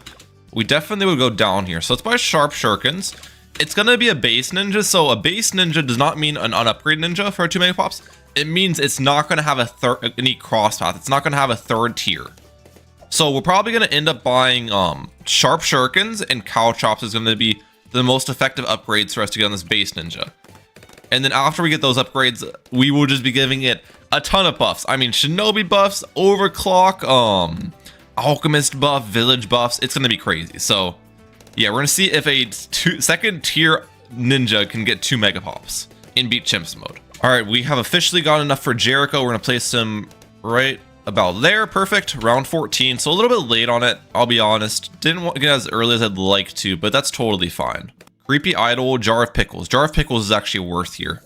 we definitely would go down here. So it's by Sharp Shurikens. It's gonna be a base ninja, so a base ninja does not mean an unupgraded ninja for 2 Megapops. It means it's not gonna have any cross path. It's not gonna have a 3rd tier. So we're probably gonna end up buying Sharp Shurikens, and Cow Chops is gonna be the most effective upgrades for us to get on this base ninja. And then after we get those upgrades, we will just be giving it a ton of buffs. I mean, Shinobi buffs, Overclock, Alchemist buff, Village buffs. It's gonna be crazy. So yeah, we're gonna see if a 2nd tier ninja can get 2 Megapops in beat chimps mode. All right, we have officially got enough for Jericho. We're gonna place him right about there. Perfect. Round 14, so a little bit late on it, I'll be honest. Didn't want to get as early as I'd like to, but that's totally fine. Creepy Idol, Jar of Pickles. Jar of Pickles is actually worth here,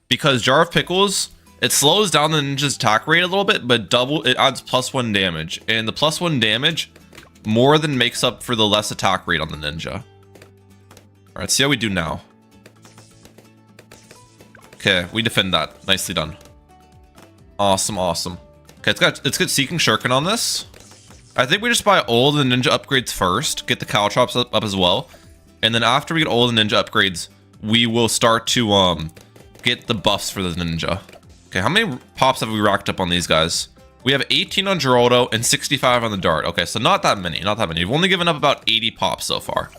because Jar of Pickles, it slows down the ninja's attack rate a little bit, but it adds +1 damage, and the +1 damage more than makes up for the less attack rate on the ninja. All right, see how we do now. Okay, we defend that. Nicely done. Awesome, awesome. Okay, it's good Seeking Shuriken on this. I think we just buy all the ninja upgrades first, get the Cow Chops up as well, and then after we get all the ninja upgrades, we will start to get the buffs for the ninja. Okay, how many pops have we racked up on these guys? We have 18 on Geraldo and 65 on the dart. Okay, so not that many, not that many. We've only given up about 80 pops so far,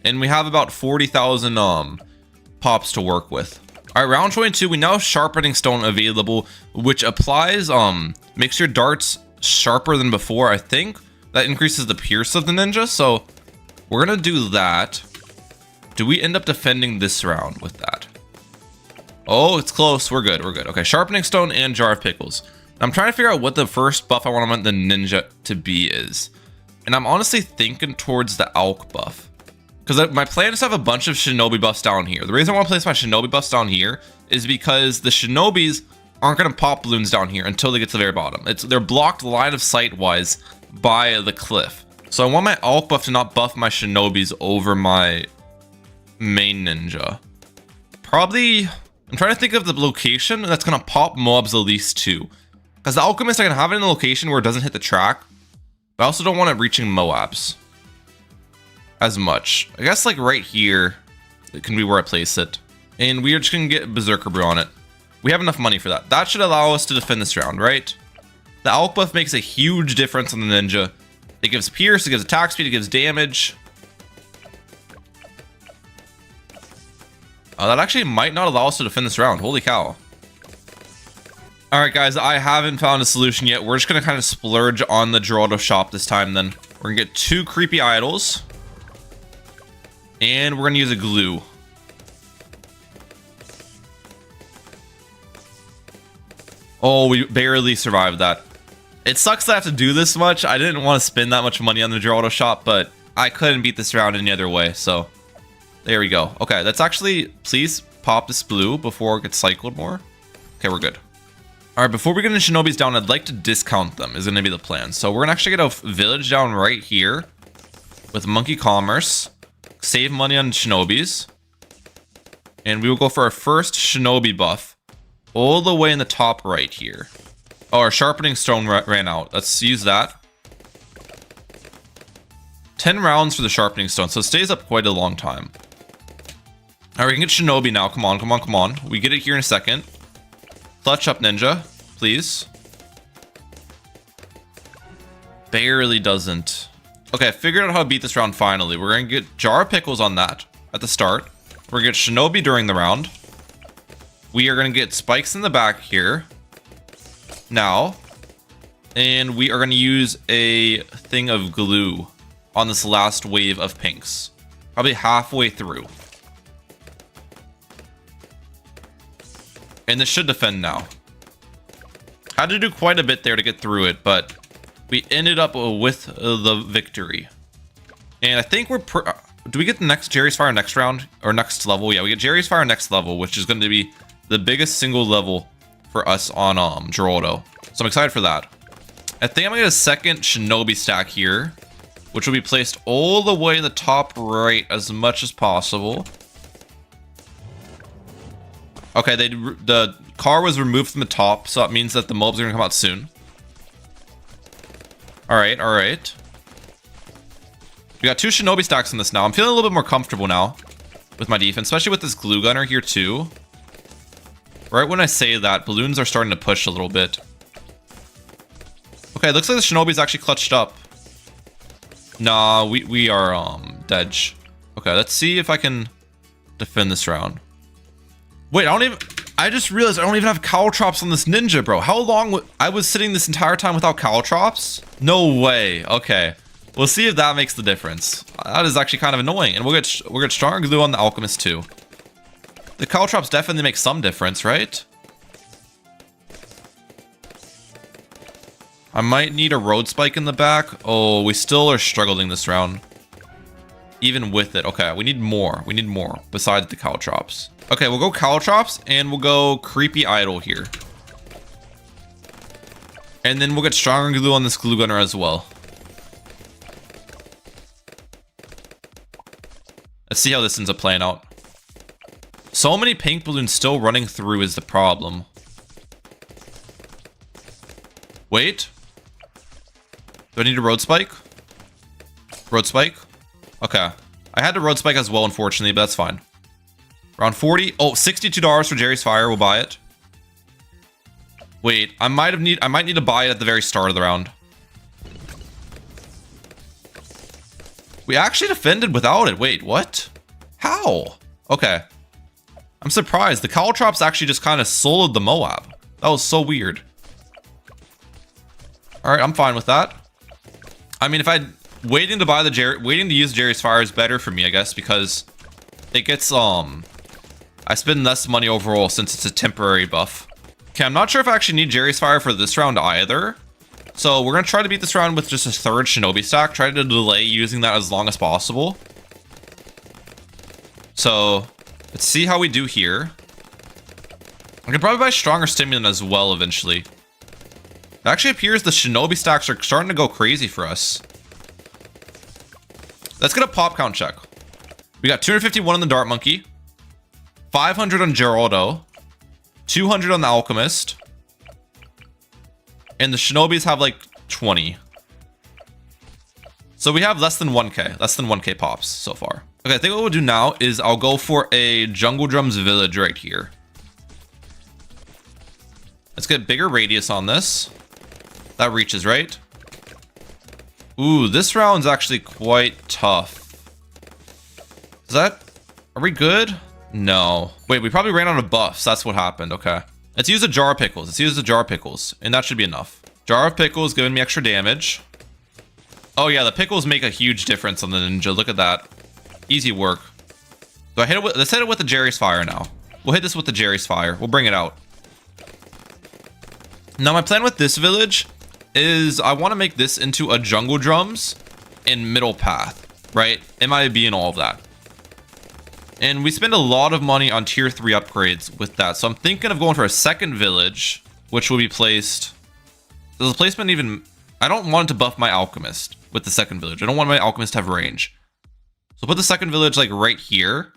and we have about 40,000 pops to work with. All right, round 22, we now have Sharpening Stone available, which applies makes your darts sharper than before. I think that increases the pierce of the ninja, so we're gonna do that. Do we end up defending this round with that? Oh, it's close. We're good. We're good. Okay, Sharpening Stone and Jar of Pickles. I'm trying to figure out what the first buff I want the ninja to be is. And I'm honestly thinking towards the Alk buff, because my plan is to have a bunch of Shinobi buffs down here. The reason I want to place my Shinobi buffs down here is because the Shinobis aren't going to pop balloons down here until they get to the very bottom. They're blocked line of sight wise by the cliff. So I want my Alk buff to not buff my Shinobis over my main ninja. Probably, I'm trying to think of the location that's going to pop mobs at least 2. Because the Alchemist, I can have it in a location where it doesn't hit the track, but I also don't want it reaching Moabs as much. I guess like right here, it can be where I place it. And we are just going to get Berserker Brew on it. We have enough money for that. That should allow us to defend this round, right? The Alk buff makes a huge difference on the ninja. It gives pierce, it gives attack speed, it gives damage. That actually might not allow us to defend this round. Holy cow. All right, guys, I haven't found a solution yet. We're just going to kind of splurge on the Geraldo shop this time then. We're going to get 2 Creepy Idols. And we're going to use a glue. Oh, we barely survived that. It sucks that I have to do this much. I didn't want to spend that much money on the Geraldo shop, but I couldn't beat this round any other way, so there we go. Okay, let's actually please pop this blue before it gets cycled more. Okay, we're good. All right, before we get into Shinobis down, I'd like to discount them is going to be the plan. So we're going to actually get a village down right here with Monkey Commerce, save money on Shinobis, and we will go for our first Shinobi buff all the way in the top right here. Oh, our Sharpening Stone ran out. Let's use that. 10 rounds for the Sharpening Stone, so it stays up quite a long time. All right, we can get Shinobi now. Come on, come on, come on. We get it here in a second. Clutch up, Ninja, please. Barely doesn't. Okay, I figured out how to beat this round finally. We're going to get Jar of Pickles on that at the start. We're going to get Shinobi during the round. We are going to get spikes in the back here. Now. And we are going to use a thing of glue on this last wave of pinks. Probably halfway through. And this should defend now. Had to do quite a bit there to get through it, but we ended up with the victory. And I think we're... do we get the next Jerry's Fire next round? Or next level? Yeah, we get Jerry's Fire next level, which is going to be the biggest single level for us on Geraldo. So I'm excited for that. I think I'm going to get a second Shinobi stack here, which will be placed all the way in the top right as much as possible. Okay, the car was removed from the top, so that means that the mobs are going to come out soon. Alright, alright. We got 2 Shinobi stacks in this now. I'm feeling a little bit more comfortable now with my defense, especially with this glue gunner here too. Right when I say that, balloons are starting to push a little bit. Okay, looks like the Shinobi's actually clutched up. Nah, we are dead. Okay, let's see if I can defend this round. Wait, I just realized I don't even have caltrops on this ninja, bro. How long I was sitting this entire time without caltrops? No way. Okay. We'll see if that makes the difference. That is actually kind of annoying. And we'll get stronger glue on the alchemist too. The caltrops definitely make some difference, right? I might need a road spike in the back. Oh, we still are struggling this round. Even with it. Okay, we need more. We need more besides the caltrops. Okay, we'll go caltrops and we'll go creepy idol here. And then we'll get stronger glue on this glue gunner as well. Let's see how this ends up playing out. So many pink balloons still running through is the problem. Wait. Do I need a road spike? Road spike? Okay. I had to road spike as well, unfortunately, but that's fine. Around 40. Oh, $62 for Jerry's Fire. We'll buy it. Wait, I might need to buy it at the very start of the round. We actually defended without it. Wait, what? How? Okay. I'm surprised. The caltrops actually just kind of soloed the Moab. That was so weird. All right, I'm fine with that. I mean, if waiting to use Jerry's Fire is better for me, I guess, because it gets I spend less money overall since it's a temporary buff. Okay, I'm not sure if I actually need Jerry's Fire for this round either. So we're going to try to beat this round with just a third Shinobi stack. Try to delay using that as long as possible. So let's see how we do here. I could probably buy Stronger Stimulant as well eventually. It actually appears the Shinobi stacks are starting to go crazy for us. Let's get a pop count check. We got 251 on the Dart Monkey. 500 on Geraldo, 200 on the Alchemist, and the Shinobis have like 20. So we have less than 1k pops so far. Okay, I think what we'll do now is I'll go for a Jungle Drums Village right here. Let's get bigger radius on this. That reaches, right? Ooh, this round's actually quite tough. Are we good? No. Wait, we probably ran out of buffs. That's what happened. Okay. Let's use a Jar of Pickles. Let's use the Jar of Pickles. And that should be enough. Jar of Pickles giving me extra damage. Oh yeah, the pickles make a huge difference on the ninja. Look at that. Easy work. So I hit it with, let's hit it with the Jerry's Fire now. We'll hit this with the Jerry's Fire. We'll bring it out. Now my plan with this village is I want to make this into a jungle drums and middle path, right? MIB and all of that. And we spend a lot of money on tier 3 upgrades with that. So I'm thinking of going for a second village, which will be placed. Does the placement even... I don't want it to buff my alchemist with the second village. I don't want my alchemist to have range. So put the second village like right here.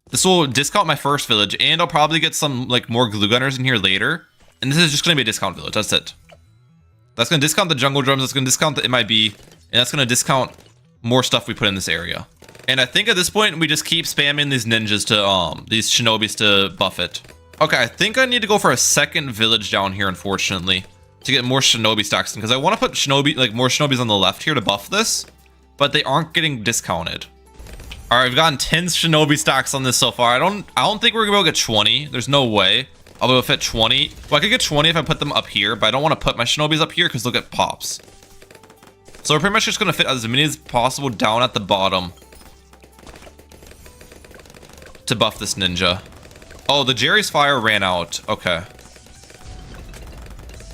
This will discount my first village, and I'll probably get some like more glue gunners in here later. And this is just going to be a discount village. That's it. That's going to discount the jungle drums. That's going to discount the MIB. And that's going to discount more stuff we put in this area. And I think at this point, we just keep spamming these ninjas to, these shinobis to buff it. Okay, I think I need to go for a second village down here, unfortunately, to get more shinobi stacks in. Because I want to put shinobi, like more shinobis on the left here to buff this, but they aren't getting discounted. All right, we've gotten 10 shinobi stacks on this so far. I don't think we're gonna be able to get 20. There's no way I'll be able to fit 20. Well, I could get 20 if I put them up here, but I don't want to put my shinobis up here because they'll get pops. So we're pretty much just gonna fit as many as possible down at the bottom to buff this ninja. Oh, the Jerry's fire ran out. Okay.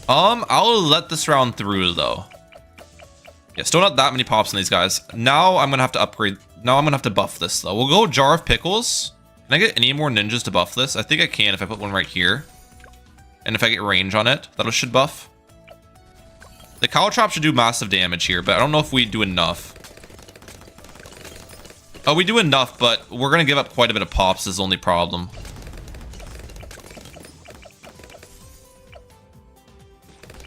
I'll let this round through though. Yeah, still not that many pops on these guys. Now I'm gonna have to upgrade. Now I'm gonna have to buff this though. We'll go jar of pickles. Can I get any more ninjas to buff this? I think I can if I put one right here. And if I get range on it, that should buff. The cow trap should do massive damage here, but I don't know if we do enough. Oh, we do enough, but we're gonna give up quite a bit of pops is the only problem.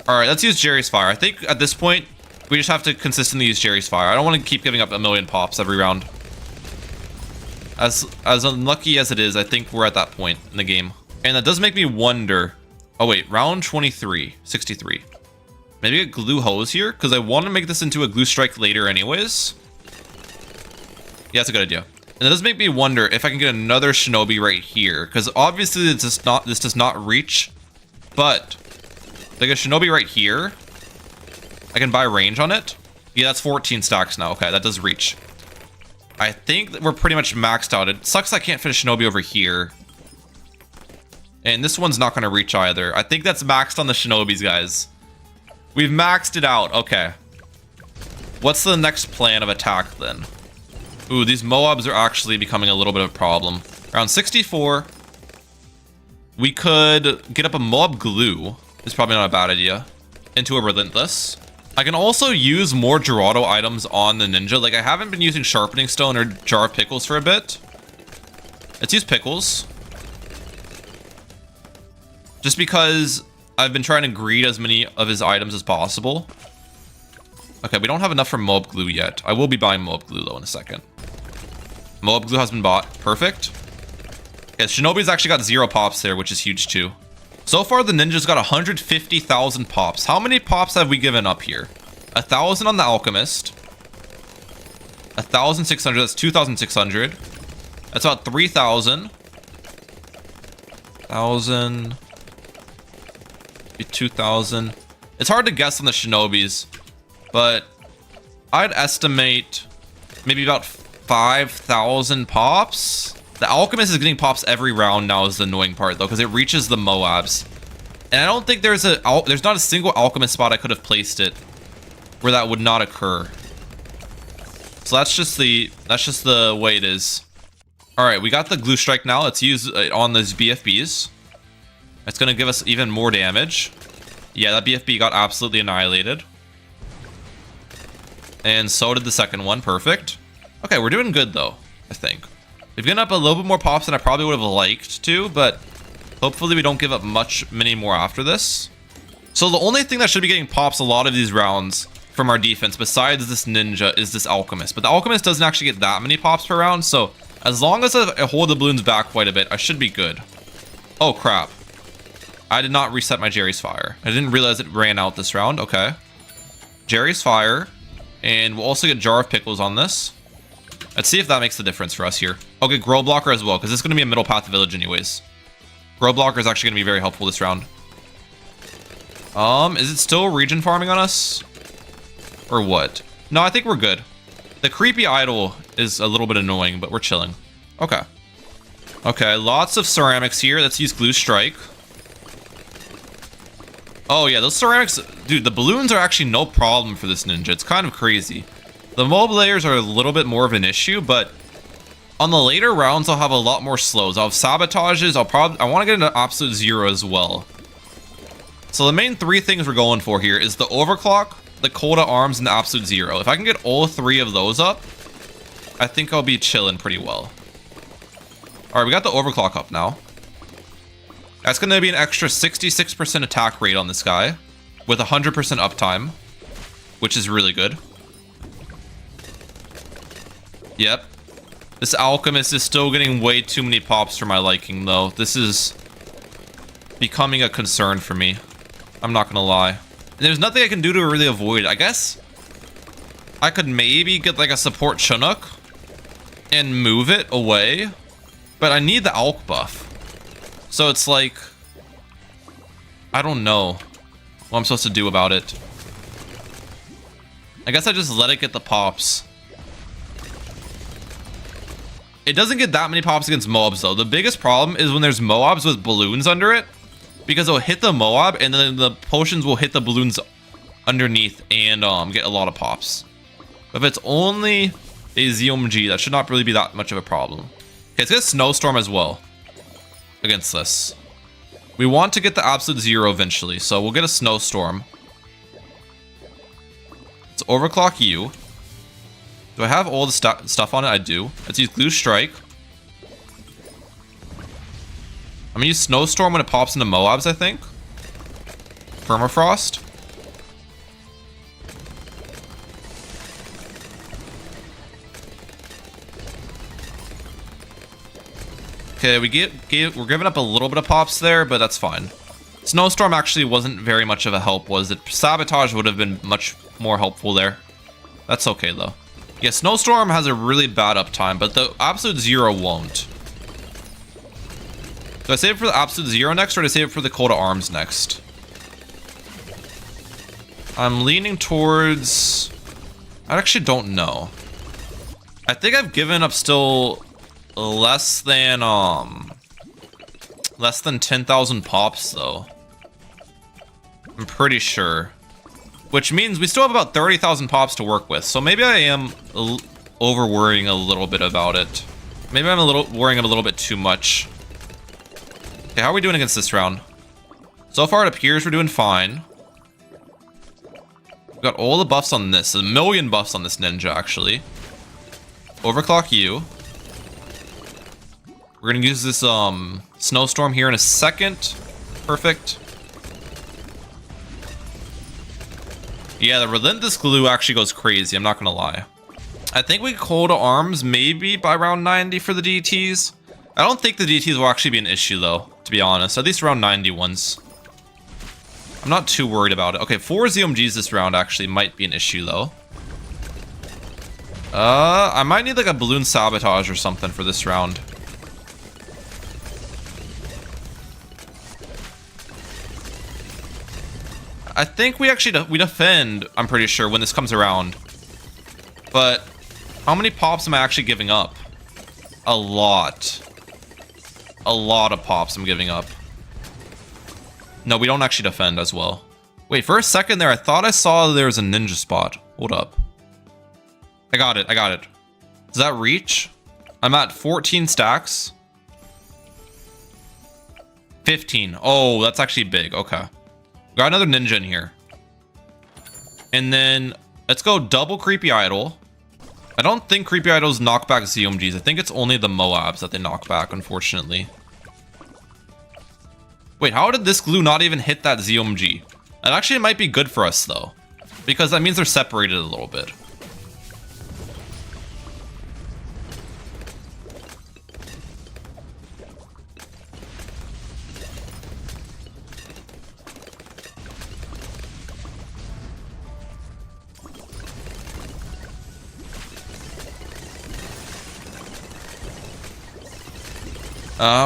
Alright, let's use Jerry's fire. I think at this point, we just have to consistently use Jerry's fire. I don't want to keep giving up a million pops every round. As unlucky as it is, I think we're at that point in the game. And that does make me wonder. Oh wait, round 23, 63. Maybe a glue hose here? Because I want to make this into a glue strike later anyways. Yeah, that's a good idea. And it does make me wonder if I can get another shinobi right here. Because obviously this does not reach. But like a shinobi right here, I can buy range on it. Yeah, that's 14 stacks now. Okay, that does reach. I think that we're pretty much maxed out. It sucks I can't fit a shinobi over here. And this one's not going to reach either. I think that's maxed on the shinobis, guys. We've maxed it out. Okay. What's the next plan of attack then? Ooh, these Moabs are actually becoming a little bit of a problem. Around 64. We could get up a Moab glue. It's probably not a bad idea. Into a relentless. I can also use more Gerardo items on the ninja. Like, I haven't been using sharpening stone or jar of pickles for a bit. Let's use pickles. Just because I've been trying to greed as many of his items as possible. Okay, we don't have enough for Moab glue yet. I will be buying Moab glue though in a second. Moab glue has been bought. Perfect. Yeah, Shinobi's actually got 0 pops there, which is huge too. So far, the ninja's got 150,000 pops. How many pops have we given up here? 1,000 on the alchemist. 1,600. That's 2,600. That's about 3,000. 1,000. 2,000. It's hard to guess on the shinobis, but I'd estimate maybe about 5,000 pops. The alchemist is getting pops every round now is the annoying part though, because it reaches the Moabs. And I don't think there's not a single alchemist spot I could have placed it where that would not occur. So that's just the way it is. All right, we got the glue strike now. Let's use it on those BFBs. It's gonna give us even more damage. Yeah, that BFB got absolutely annihilated. And so did the second one. Perfect. Okay, we're doing good though, I think. We've given up a little bit more pops than I probably would have liked to, but hopefully we don't give up many more after this. So the only thing that should be getting pops a lot of these rounds from our defense, besides this ninja, is this alchemist. But the alchemist doesn't actually get that many pops per round, so as long as I hold the balloons back quite a bit, I should be good. Oh crap. I did not reset my Jerry's fire. I didn't realize it ran out this round. Okay. Jerry's fire. And we'll also get jar of pickles on this. Let's see if that makes the difference for us here. Okay, grow blocker as well, because this is going to be a middle path village anyways. Grow blocker is actually going to be very helpful this round. Is it still region farming on us? Or what? No, I think we're good. The creepy idol is a little bit annoying, but we're chilling. Okay. Okay, lots of ceramics here. Let's use glue strike. Oh yeah, those ceramics, dude, the balloons are actually no problem for this ninja. It's kind of crazy. The mob layers are a little bit more of an issue, but on the later rounds, I'll have a lot more slows. I'll have sabotages. I want to get into absolute zero as well. So the main three things we're going for here is the overclock, the coda arms, and the absolute zero. If I can get all three of those up, I think I'll be chilling pretty well. All right, we got the overclock up now. That's going to be an extra 66% attack rate on this guy with 100% uptime, which is really good. Yep. This alchemist is still getting way too many pops for my liking, though. This is becoming a concern for me. I'm not going to lie. And there's nothing I can do to really avoid it. I guess I could maybe get like a support Chinook and move it away, but I need the alch buff. So it's like, I don't know what I'm supposed to do about it. I guess I just let it get the pops. It doesn't get that many pops against Moabs though. The biggest problem is when there's Moabs with balloons under it, because it'll hit the Moab and then the potions will hit the balloons underneath and get a lot of pops. But if it's only a ZOMG, that should not really be that much of a problem. Okay, let's get a snowstorm as well against this. We want to get the absolute zero eventually, so we'll get a snowstorm. Let's overclock you. Do I have all the stuff on it? I do. Let's use glue strike. I'm gonna use snowstorm when it pops into Moabs, I think. Permafrost. Okay, we're giving up a little bit of pops there, but that's fine. Snowstorm actually wasn't very much of a help, was it? Sabotage would have been much more helpful there. That's okay though. Yeah, Snowstorm has a really bad uptime, but the absolute zero won't. Do I save it for the absolute zero next, or do I save it for the coda arms next? I'm leaning towards... I actually don't know. I think I've given up still less than 10,000 pops though. I'm pretty sure. Which means we still have about 30,000 pops to work with. So maybe I am over worrying a little bit about it. Maybe I'm worrying a little bit too much. Okay, how are we doing against this round? So far it appears we're doing fine. We've got all the buffs on this. A million buffs on this ninja, actually. Overclock you. We're gonna use this snowstorm here in a second. Perfect. Yeah, the relentless glue actually goes crazy, I'm not gonna lie. I think we cold arms maybe by round 90 for the DTs. I don't think the DTs will actually be an issue though, to be honest. At least around 90 ones. I'm not too worried about it. Okay, 4 ZOMGs this round actually might be an issue though. I might need like a balloon sabotage or something for this round. I think we actually we defend, I'm pretty sure, when this comes around. But how many pops am I actually giving up? A lot. A lot of pops I'm giving up. No, we don't actually defend as well. Wait, for a second there, I thought I saw there was a ninja spot. Hold up. I got it, I got it. Does that reach? I'm at 14 stacks. 15. Oh, that's actually big. Okay. Got another ninja in here. And then let's go double Creepy Idol. I don't think Creepy Idols knock back ZOMGs. I think it's only the Moabs that they knock back, unfortunately. Wait, how did this glue not even hit that ZOMG? That actually might be good for us, though. Because that means they're separated a little bit.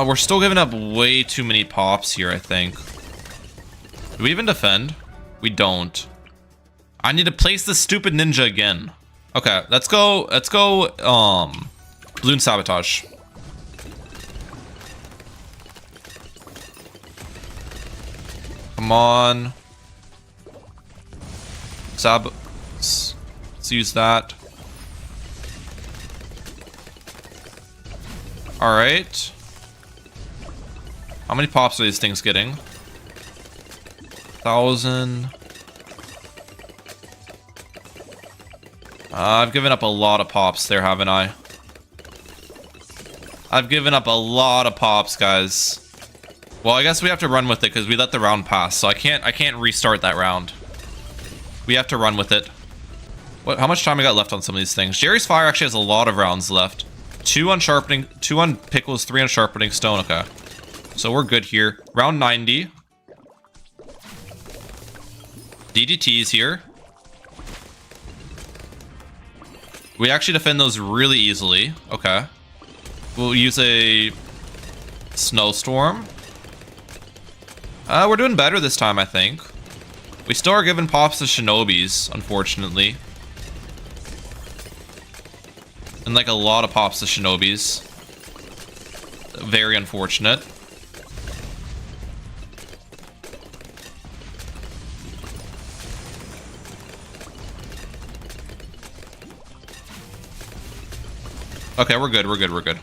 We're still giving up way too many pops here, I think. Do we even defend? We don't. I need to place this stupid ninja again. Okay, let's go, balloon sabotage. Come on. Let's use that. All right. How many pops are these things getting? 1,000. I've given up a lot of pops there, haven't I? I've given up a lot of pops, guys. Well, I guess we have to run with it because we let the round pass, so I can't restart that round. We have to run with it. What? How much time I got left on some of these things? Jerry's Fire actually has a lot of rounds left. 2 on sharpening, 2 on pickles, 3 on sharpening stone. Okay, so we're good here. Round 90. DDTs here. We actually defend those really easily. Okay. We'll use a snowstorm. We're doing better this time, I think. We still are giving pops to shinobis, unfortunately. And like a lot of pops to shinobis. Very unfortunate. Okay, we're good.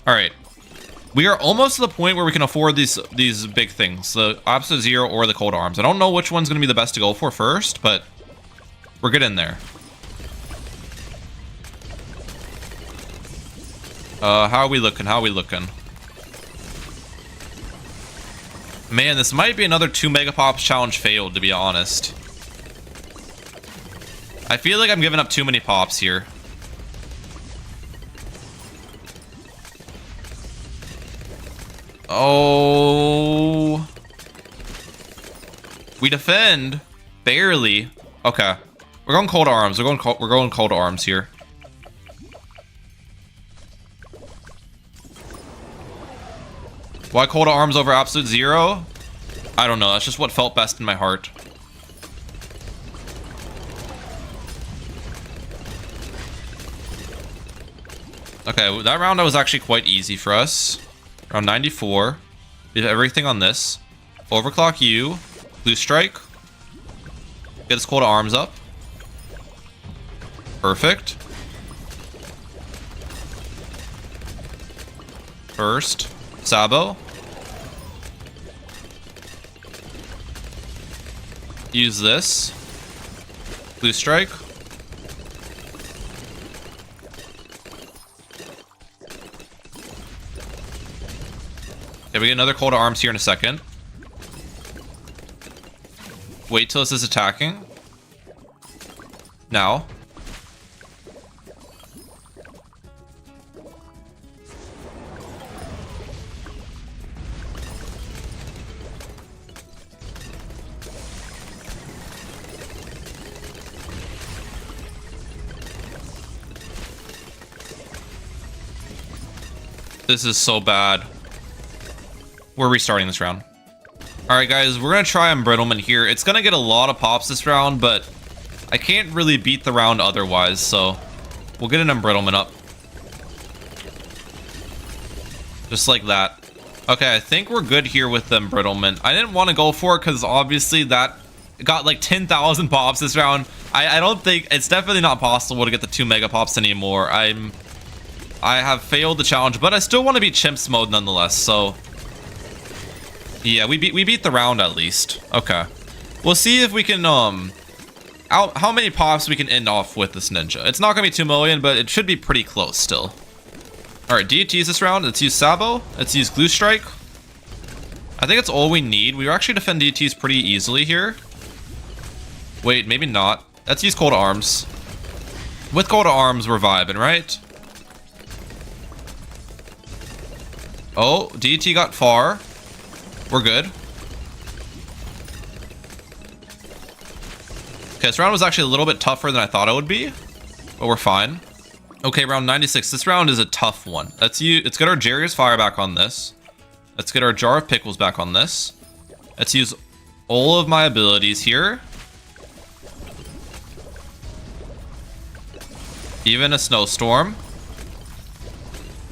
All right. We are almost to the point where we can afford these big things. The Absolute Zero or the Cold Arms. I don't know which one's going to be the best to go for first, but we're getting there. How are we looking? Man, this might be another 2 Megapops challenge failed, to be honest. I feel like I'm giving up too many pops here. Oh, we defend barely. Okay, we're going Cold Arms. We're going Cold Arms here. Why Cold Arms over Absolute Zero? I don't know. That's just what felt best in my heart. Okay, that round was actually quite easy for us. Round 94. We have everything on this. Overclock U. Blue Strike. Get this Cold Arms up. Perfect. First. Sabo. Use this. Blue Strike. Okay, we get another Cold Arms here in a second. Wait till this is attacking. Now. This is so bad. We're restarting this round. Alright guys, we're gonna try Embrittlement here. It's gonna get a lot of pops this round, but I can't really beat the round otherwise, so we'll get an Embrittlement up. Just like that. Okay, I think we're good here with the Embrittlement. I didn't want to go for it because obviously that got like 10,000 pops this round. I don't think, it's definitely not possible to get the 2 Megapops anymore. I have failed the challenge, but I still want to beat Chimps mode nonetheless, so yeah, we beat the round at least. Okay. We'll see if we can how many pops we can end off with this ninja. It's not gonna be 2 million, but it should be pretty close still. Alright, DTs this round. Let's use Sabo. Let's use Glue Strike. I think that's all we need. We actually defend DTs pretty easily here. Wait, maybe not. Let's use Cold Arms. With Cold Arms, we're vibing, right? Oh, DT got far. We're good. Okay, this round was actually a little bit tougher than I thought it would be, but we're fine. Okay, round 96. This round is a tough one. Let's get our Jerry's Fire back on this. Let's get our Jar of Pickles back on this. Let's use all of my abilities here. Even a Snowstorm.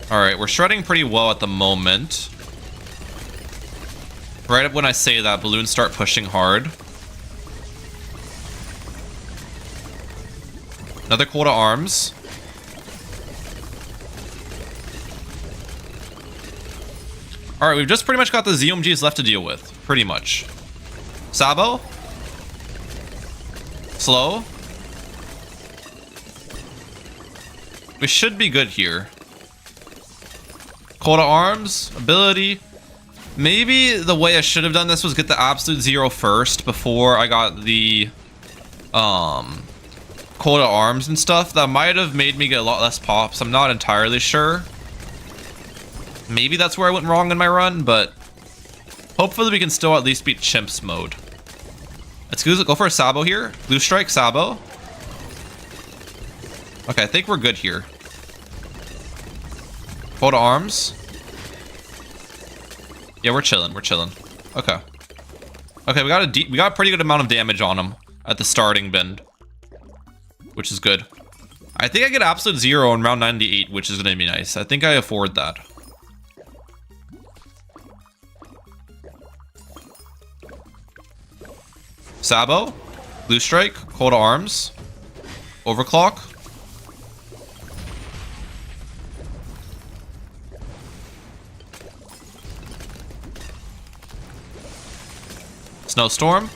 Alright, we're shredding pretty well at the moment. Right when I say that, balloons start pushing hard. Another call to arms. Alright, we've just pretty much got the ZOMGs left to deal with. Pretty much. Sabo. Slow. We should be good here. Call to arms. Ability. Maybe the way I should have done this was get the absolute 0 first before I got the call to arms and stuff. That might have made me get a lot less pops. I'm not entirely sure. Maybe that's where I went wrong in my run, but hopefully we can still at least beat Chimps mode. Let's go for a Sabo here. Blue Strike, Sabo. Okay, I think we're good here. Call to arms. Yeah, we're chilling. We're chilling. Okay. Okay, we got a pretty good amount of damage on him at the starting bend, which is good. I think I get absolute 0 in round 98, which is gonna be nice. I think I afford that. Sabo, Blue Strike, Call to Arms, Overclock. Snowstorm.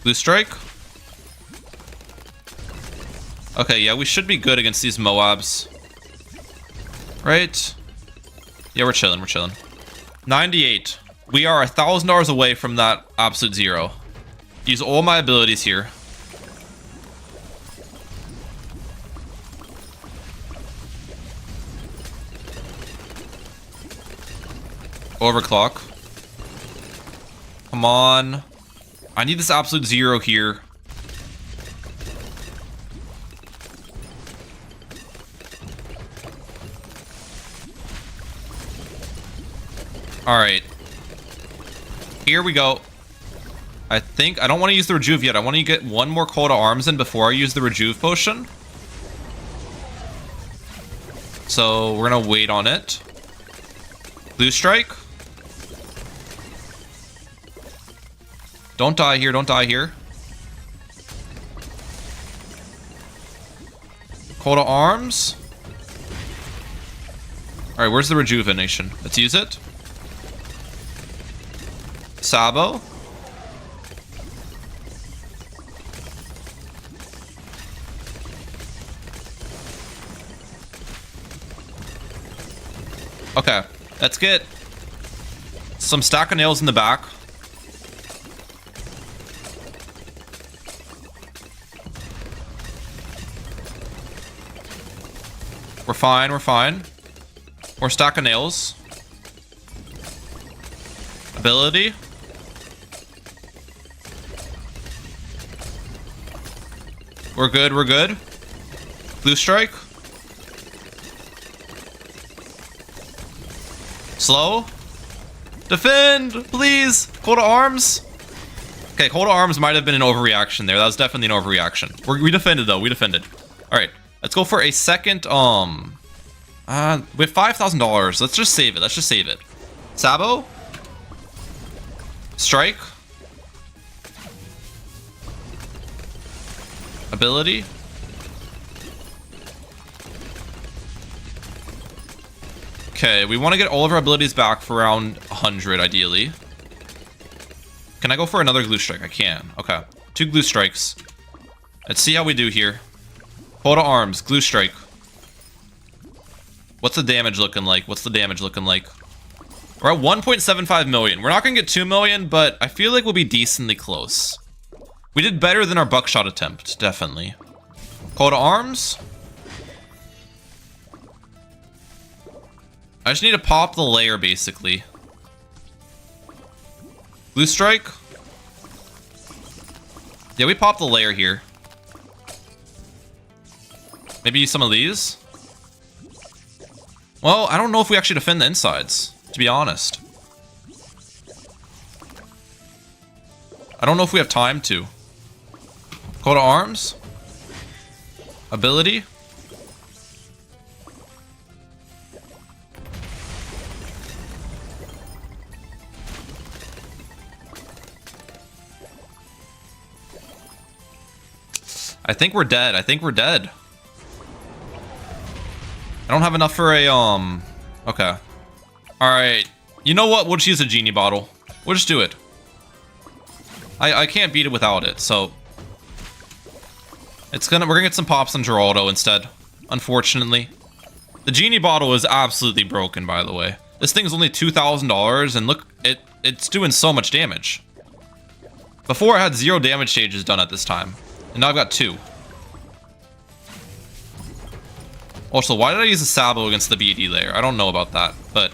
Blue Strike. Okay, yeah, we should be good against these Moabs. Right? Yeah, we're chilling, we're chilling. 98. We are $1,000 away from that absolute 0. Use all my abilities here. Overclock. Come on. I need this absolute 0 here. Alright. Here we go. I think I don't want to use the Rejuve yet. I want to get one more call to arms in before I use the Rejuve potion. So we're gonna wait on it. Blue Strike. Don't die here, don't die here. Call to arms. Alright, where's the rejuvenation? Let's use it. Sabo. Okay, let's get some stack of nails in the back. We're fine, we're fine. More stack of nails. Ability. We're good, we're good. Blue Strike. Slow. Defend, please. Call to arms. Okay, call to arms might have been an overreaction there. That was definitely an overreaction. We defended though, we defended. All right, let's go for a second, with $5,000. Let's just save it, let's just save it. Sabo. Strike. Ability. Okay, we want to get all of our abilities back for around 100, ideally. Can I go for another glue strike? I can. Okay. 2 glue strikes. Let's see how we do here. Call to arms. Glue strike. What's the damage looking like? What's the damage looking like? We're at 1.75 million. We're not going to get 2 million, but I feel like we'll be decently close. We did better than our buckshot attempt, definitely. Call to arms. I just need to pop the layer, basically. Blue strike. Yeah, we popped the layer here. Maybe use some of these. Well, I don't know if we actually defend the insides, to be honest. I don't know if we have time to. Call to arms. Ability. I think we're dead. I think we're dead. I don't have enough for a, okay. All right. You know what? We'll just use a genie bottle. We'll just do it. I can't beat it without it, so. We're gonna get some pops on Geraldo instead, unfortunately. The genie bottle is absolutely broken, by the way. This thing's only $2,000, and look, it's doing so much damage. Before I had 0 damage stages done at this time, and now I've got 2. Also, why did I use a Sabo against the BD layer? I don't know about that, but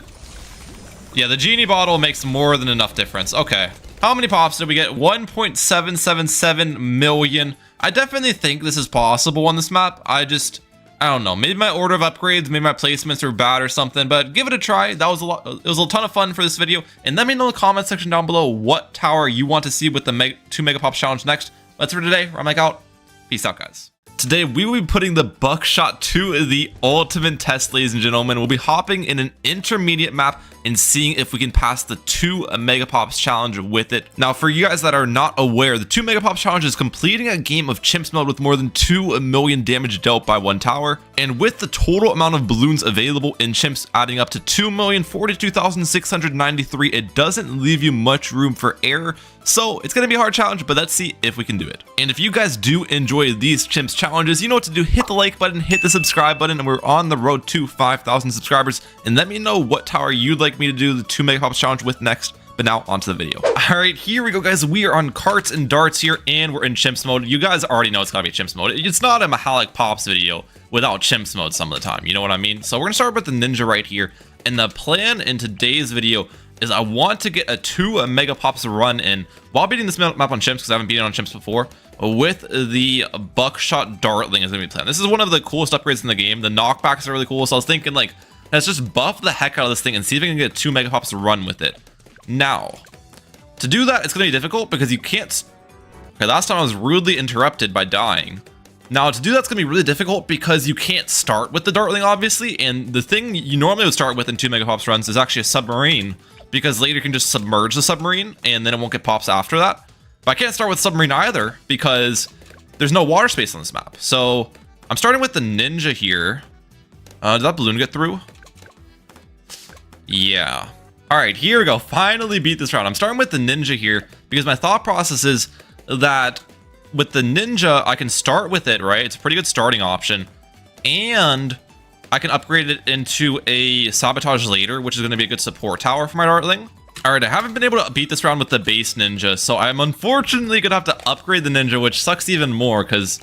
yeah, the genie bottle makes more than enough difference. Okay, how many pops did we get? 1.777 million. I definitely think this is possible on this map. I don't know. Maybe my order of upgrades, maybe my placements are bad or something, but give it a try. That was a lot. It was a ton of fun for this video. And let me know in the comment section down below what tower you want to see with the 2 Megapops challenge next. That's for today. I'm out. Peace out, guys. Today, we will be putting the Buckshot to the ultimate test, ladies and gentlemen. We'll be hopping in an intermediate map and seeing if we can pass the 2 Megapops challenge with it. Now, for you guys that are not aware, the 2 Megapops challenge is completing a game of Chimps mode with more than 2 million damage dealt by 1 tower. And with the total amount of balloons available in Chimps adding up to 2,042,693, it doesn't leave you much room for error. So it's going to be a hard challenge, but let's see if we can do it. And if you guys do enjoy these Chimps challenges, you know what to do. Hit the like button, hit the subscribe button, and we're on the road to 5,000 subscribers. And let me know what tower you'd like me to do the 2 Megapops challenge with next. But now onto the video. All right, here we go, guys. We are on carts and darts here, and we're in Chimps mode. You guys already know it's gotta be Chimps mode. It's not a Mehalic Pops video without Chimps mode some of the time. You know what I mean? So we're gonna start with the ninja right here. And the plan in today's video is I want to get a 2 Megapops run in while beating this map on Chimps, because I haven't beaten on Chimps before, with the Buckshot Dartling is gonna be the plan. This is one of the coolest upgrades in the game. The knockbacks are really cool, so I was thinking, like, let's just buff the heck out of this thing and see if we can get 2 Megapops to run with it. Now, to do that, it's gonna be difficult because you can't. Okay, last time I was rudely interrupted by dying. Now, to do that's gonna be really difficult because you can't start with the Dartling, obviously, and the thing you normally would start with in 2 Megapops runs is actually a submarine, because later you can just submerge the submarine and then it won't get pops after that. But I can't start with submarine either because there's no water space on this map. So I'm starting with the ninja here. Did that balloon get through? Yeah. All right, here we go. Finally beat this round. I'm starting with the ninja here because my thought process is that with the ninja, I can start with it, right? It's a pretty good starting option. And I can upgrade it into a sabotage later, which is going to be a good support tower for my Dartling. All right, I haven't been able to beat this round with the base ninja, so I'm unfortunately going to have to upgrade the ninja, which sucks even more because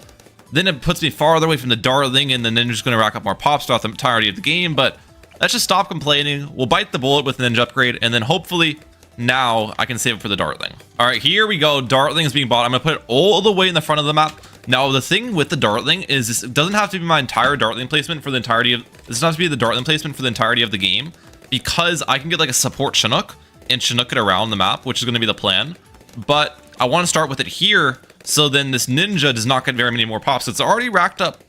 then it puts me farther away from the Dartling, and the ninja's going to rack up more pops throughout the entirety of the game. But let's just stop complaining. We'll bite the bullet with the ninja upgrade, and then hopefully now I can save it for the Dartling. All right, here we go. Dartling is being bought. I'm going to put it all the way in the front of the map. Now, the thing with the Dartling is this doesn't have to be my entire Dartling placement for the entirety of... This doesn't have to be the Dartling placement for the entirety of the game, because I can get like a support Chinook and Chinook it around the map, which is going to be the plan. But I want to start with it here, so then this ninja does not get very many more pops. It's already racked up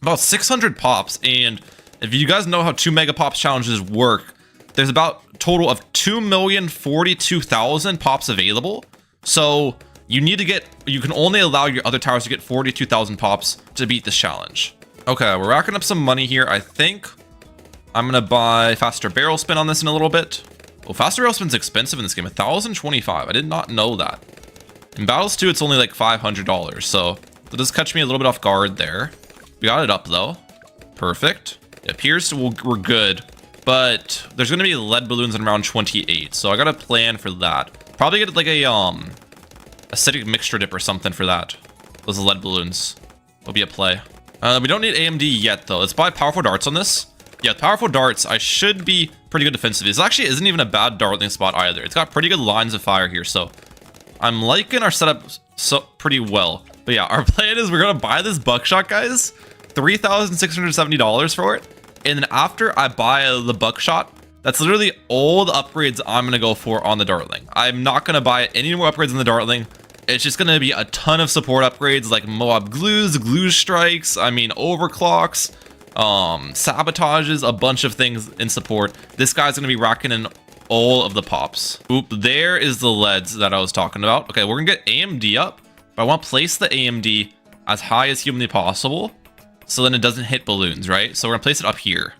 about 600 pops, and if you guys know how 2 Megapops challenges work, there's about a total of 2,042,000 pops available. So you need to get, you can only allow your other towers to get 42,000 pops to beat this challenge. Okay, we're racking up some money here. I think I'm gonna buy faster barrel spin on this in a little bit. Oh, faster barrel spin's expensive in this game, 1,025. I did not know that. In Battles 2, it's only like $500, so that does catch me a little bit off guard there. We got it up though. Perfect. It appears we're good, but there's gonna be lead balloons in round 28, so I got a plan for that. Probably get like a acidic mixture dip or something for that. Those lead balloons will be a play. We don't need AMD yet though. Let's buy powerful darts on this. Yeah, powerful darts, I should be pretty good defensively. This actually isn't even a bad Dartling spot either. It's got pretty good lines of fire here, so I'm liking our setup pretty well. But yeah, our plan is we're gonna buy this Buckshot, guys. $3,670 for it. And then after I buy the Buckshot, that's literally all the upgrades I'm gonna go for on the Dartling. I'm not gonna buy any more upgrades on the Dartling. It's just gonna be a ton of support upgrades like Moab glues, glue strikes, I mean overclocks, sabotages, a bunch of things in support. This guy's gonna be racking in all of the pops. Oop, there is the leads that I was talking about. Okay, we're gonna get AMD up, but I want to place the AMD as high as humanly possible, so then it doesn't hit balloons, right? So we're gonna place it up here.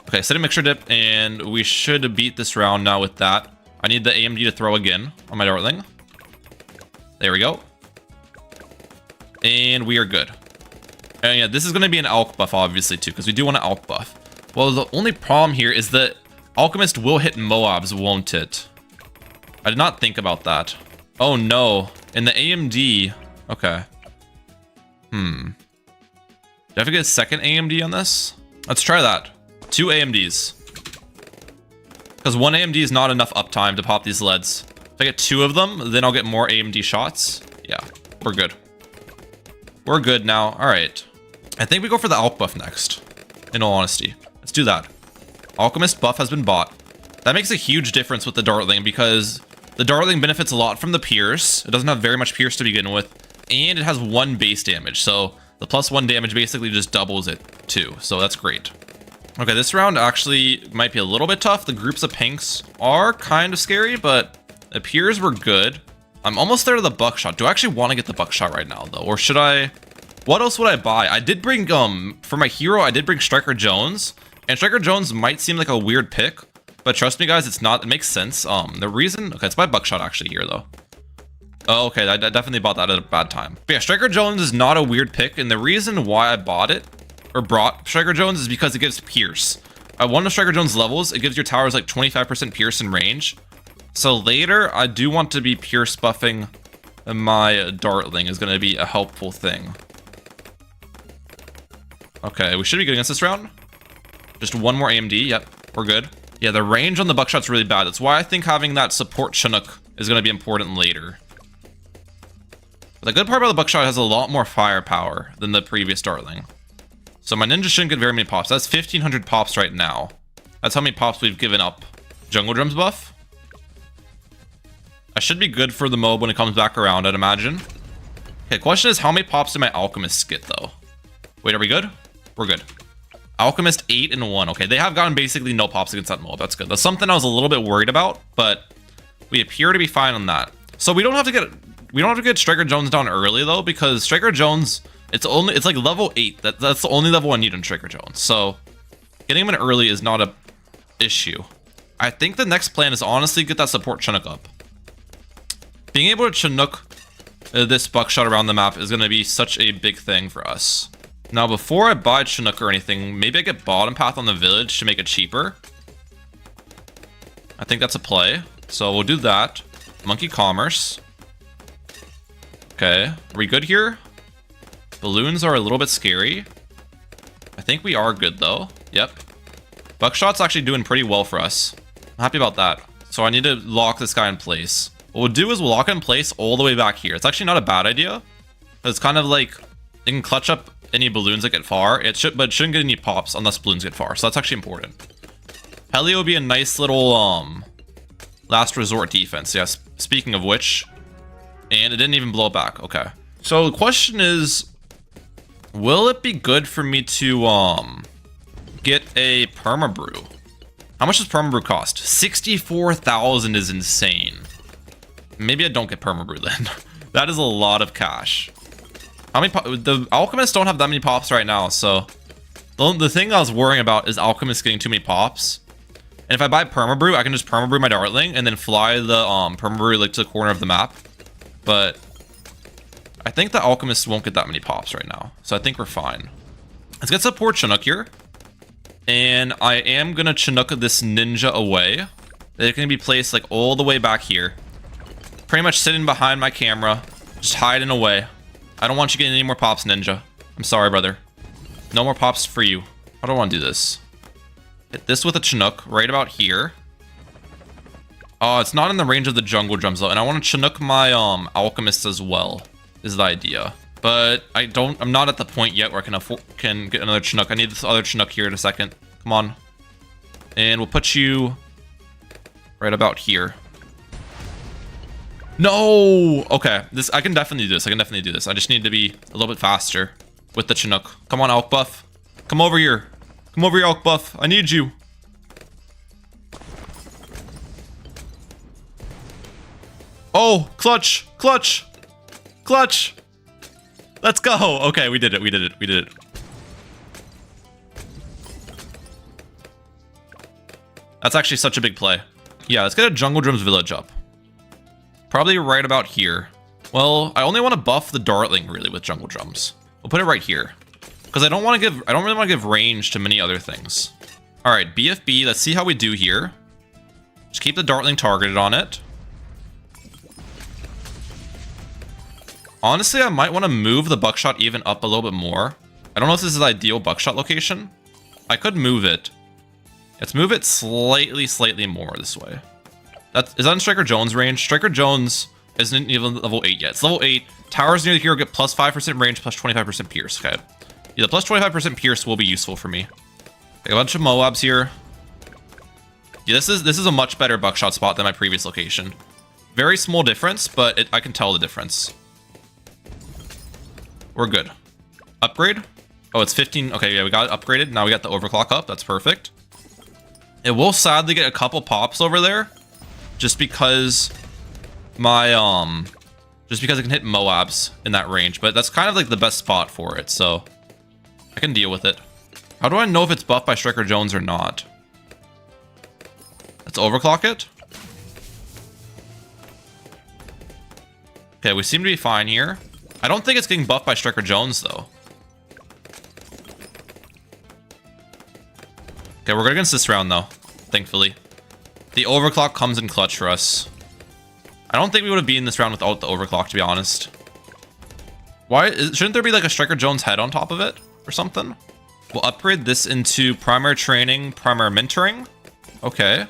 Okay, setting mixture dip, and we should beat this round now with that. I need the AMD to throw again on my dartling. There we go. And we are good. And yeah, this is gonna be an alch buff, obviously, too, because we do want an alch buff. Well, the only problem here is that Alchemist will hit Moabs, won't it? I did not think about that. Oh no, in the AMD, okay. Do I have to get a second AMD on this? Let's try that. 2 AMDs. Because 1 AMD is not enough uptime to pop these leads. If I get 2 of them, then I'll get more AMD shots. Yeah, we're good. We're good now. All right. I think we go for the Alch buff next, in all honesty. Let's do that. Alchemist buff has been bought. That makes a huge difference with the Dartling because the Dartling benefits a lot from the Pierce. It doesn't have very much Pierce to begin with, and it has 1 base damage. So the +1 damage basically just doubles it too. So that's great. Okay, this round actually might be a little bit tough. The groups of pinks are kind of scary, but the Piers were good. I'm almost there to the Buckshot. Do I actually want to get the Buckshot right now though? Or should I? What else would I buy? I did bring, for my hero, I did bring Striker Jones. And Striker Jones might seem like a weird pick, but trust me guys, it's not. It makes sense. The reason, okay, it's my Buckshot actually here though. Oh, okay, I definitely bought that at a bad time. But yeah, Striker Jones is not a weird pick, and the reason why I bought it, or brought Striker Jones, is because it gives Pierce. At one of Striker Jones levels, it gives your towers like 25% Pierce in range. So later, I do want to be Pierce buffing my Dartling is going to be a helpful thing. Okay, we should be good against this round. Just 1 more AMD. Yep, we're good. Yeah, the range on the Buckshot's really bad. That's why I think having that support Chinook is going to be important later. But the good part about the Buckshot has a lot more firepower than the previous Dartling. So my ninja shouldn't get very many pops. That's 1,500 pops right now. That's how many pops we've given up. Jungle Drums buff. I should be good for the mob when it comes back around, I'd imagine. Okay, question is how many pops do my Alchemists get though? Wait, are we good? We're good. Alchemist 8 and 1. Okay, they have gotten basically no pops against that mob. That's good. That's something I was a little bit worried about, but we appear to be fine on that. So we don't have to get Striker Jones down early though, because Striker Jones, it's like level 8. That's the only level I need on Striker Jones. So getting him in early is not a issue. I think the next plan is honestly get that support Chinook up. Being able to Chinook this Buckshot around the map is going to be such a big thing for us. Now, before I buy Chinook or anything, maybe I get bottom path on the village to make it cheaper. I think that's a play. So we'll do that. Monkey Commerce. Okay, are we good here? Balloons are a little bit scary. I think we are good though. Yep. Buckshot's actually doing pretty well for us. I'm happy about that. So I need to lock this guy in place. What we'll do is we'll lock it in place all the way back here. It's actually not a bad idea. It's kind of like it can clutch up any balloons that get far. But it shouldn't get any pops unless balloons get far. So that's actually important. Heli will be a nice little last resort defense. Yes. Speaking of which, and it didn't even blow back. Okay. So the question is, will it be good for me to get a Perma Brew? How much does Perma Brew cost? 64,000 is insane. Maybe I don't get Perma Brew then. That is a lot of cash. How many the Alchemists don't have that many pops right now, so the thing I was worrying about is Alchemists getting too many pops. And if I buy Perma Brew, I can just Perma Brew my Dartling and then fly the Perma Brew like to the corner of the map. But I think the Alchemists won't get that many pops right now, so I think we're fine. Let's get support Chinook here. And I am gonna Chinook this ninja away. They're gonna be placed like all the way back here. Pretty much sitting behind my camera, just hiding away. I don't want you getting any more pops, ninja. I'm sorry, brother. No more pops for you. How do I want to do this? Hit this with a Chinook right about here. Oh, it's not in the range of the jungle drums though, and I want to Chinook my Alchemist as well. Is the idea. But I'm not at the point yet where I can get another Chinook. I need this other Chinook here in a second. Come on. And we'll put you right about here. No! Okay, I can definitely do this. I just need to be a little bit faster with the Chinook. Come on, Alch Buff. Come over here. Come over here, Alch Buff. I need you. Oh, clutch. Clutch. Clutch. Let's go. Okay, we did it. We did it. We did it. That's actually such a big play. Yeah, let's get a Jungle Drums village up. Probably right about here. Well, I only want to buff the Dartling really with Jungle Drums. We'll put it right here. Because I don't really want to give range to many other things. Alright, BFB, let's see how we do here. Just keep the Dartling targeted on it. Honestly, I might want to move the Buckshot even up a little bit more. I don't know if this is the ideal Buckshot location. I could move it. Let's move it slightly more this way. Is that in Striker Jones range? Striker Jones isn't even level 8 yet. It's level 8. Towers near the hero get plus 5% range, plus 25% pierce. Okay. Yeah, the plus 25% pierce will be useful for me. Okay, a bunch of Moabs here. Yeah, this is a much better Buckshot spot than my previous location. Very small difference, but I can tell the difference. We're good. Upgrade? Oh, it's 15. Okay, yeah, we got it upgraded. Now we got the overclock up. That's perfect. It will sadly get a couple pops over there. Just because my, just because I can hit Moabs in that range. But that's kind of like the best spot for it, so I can deal with it. How do I know if it's buffed by Striker Jones or not? Let's overclock it. Okay, we seem to be fine here. I don't think it's getting buffed by Striker Jones, though. Okay, we're good against this round, though, thankfully. The overclock comes in clutch for us. I don't think we would have beaten this round without the overclock, to be honest. Shouldn't there be like a Striker Jones head on top of it or something? We'll upgrade this into primary training, primary mentoring. Okay.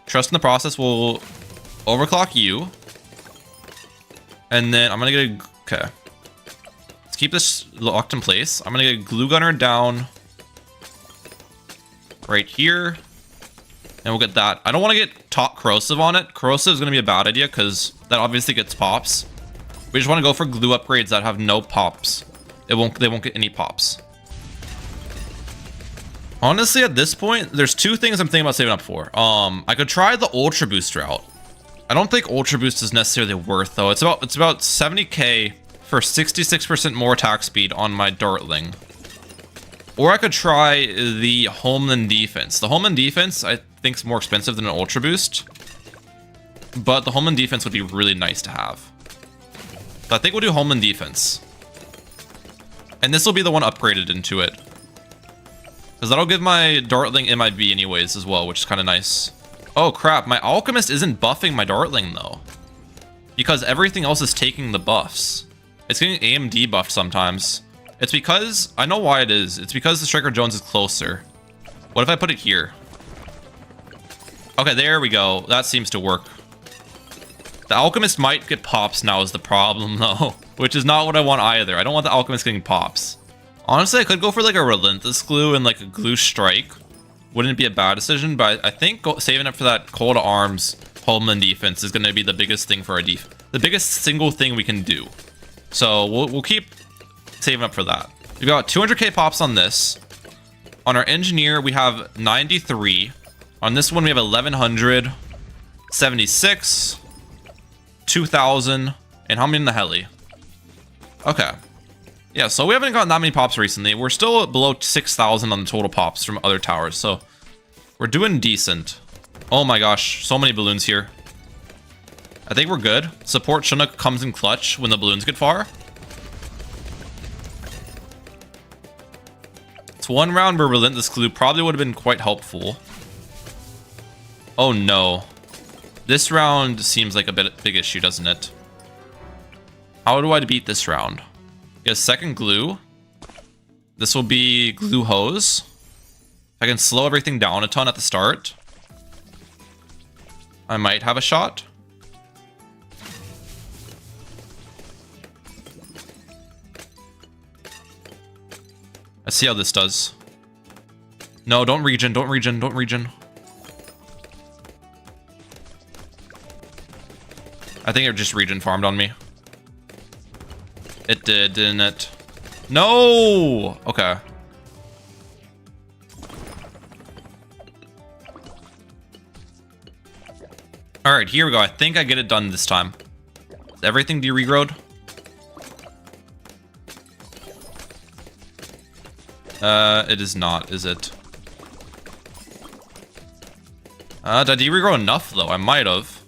Trust in the process. We'll overclock you. And then I'm going to get a... Okay. Let's keep this locked in place. I'm going to get a glue gunner down right here. And we'll get that. I don't want to get top corrosive on it. Corrosive is going to be a bad idea because that obviously gets pops. We just want to go for glue upgrades that have no pops. They won't get any pops. Honestly, at this point, there's two things I'm thinking about saving up for. I could try the Ultra Boost route. I don't think Ultra Boost is necessarily worth, though. It's about 70k for 66% more attack speed on my Dartling. Or I could try the Homeland Defense. The Homeland Defense, I think, is more expensive than an Ultra Boost. But the Homeland Defense would be really nice to have. So I think we'll do Homeland Defense. And this will be the one upgraded into it. Because that'll give my Dartling MIB anyways as well, which is kind of nice. Oh crap, my Alchemist isn't buffing my Dartling though. Because everything else is taking the buffs. It's getting AMD buffed sometimes. It's because, I know why it is. It's because the Striker Jones is closer. What if I put it here? Okay, there we go. That seems to work. The Alchemist might get pops now is the problem though. Which is not what I want either. I don't want the Alchemist getting pops. Honestly, I could go for like a Relentless Glue and like a Glue Strike. Wouldn't be a bad decision, but I think saving up for that Call to Arms Homeland Defense is going to be the biggest thing for our defense. The biggest single thing we can do. So we'll keep saving up for that. We've got 200k pops on this. On our Engineer, we have 93. On this one, we have 1100, 76, 2000, and how many in the heli? Okay. Yeah, so we haven't gotten that many pops recently. We're still below 6,000 on the total pops from other towers, so we're doing decent. Oh my gosh, so many balloons here. I think we're good. Support Chinook comes in clutch when the balloons get far. It's one round where Relentless Glue probably would have been quite helpful. Oh no. This round seems like a big issue, doesn't it? How do I beat this round? Get a second glue. This will be glue hose. I can slow everything down a ton at the start. I might have a shot. Let's see how this does. No, don't regen, don't regen, don't regen. I think it just regen farmed on me. It did, didn't it? No! Okay. Alright, here we go. I think I get it done this time. Is everything de-regrowed? It is not, is it? Did I de-regrow enough, though? I might have.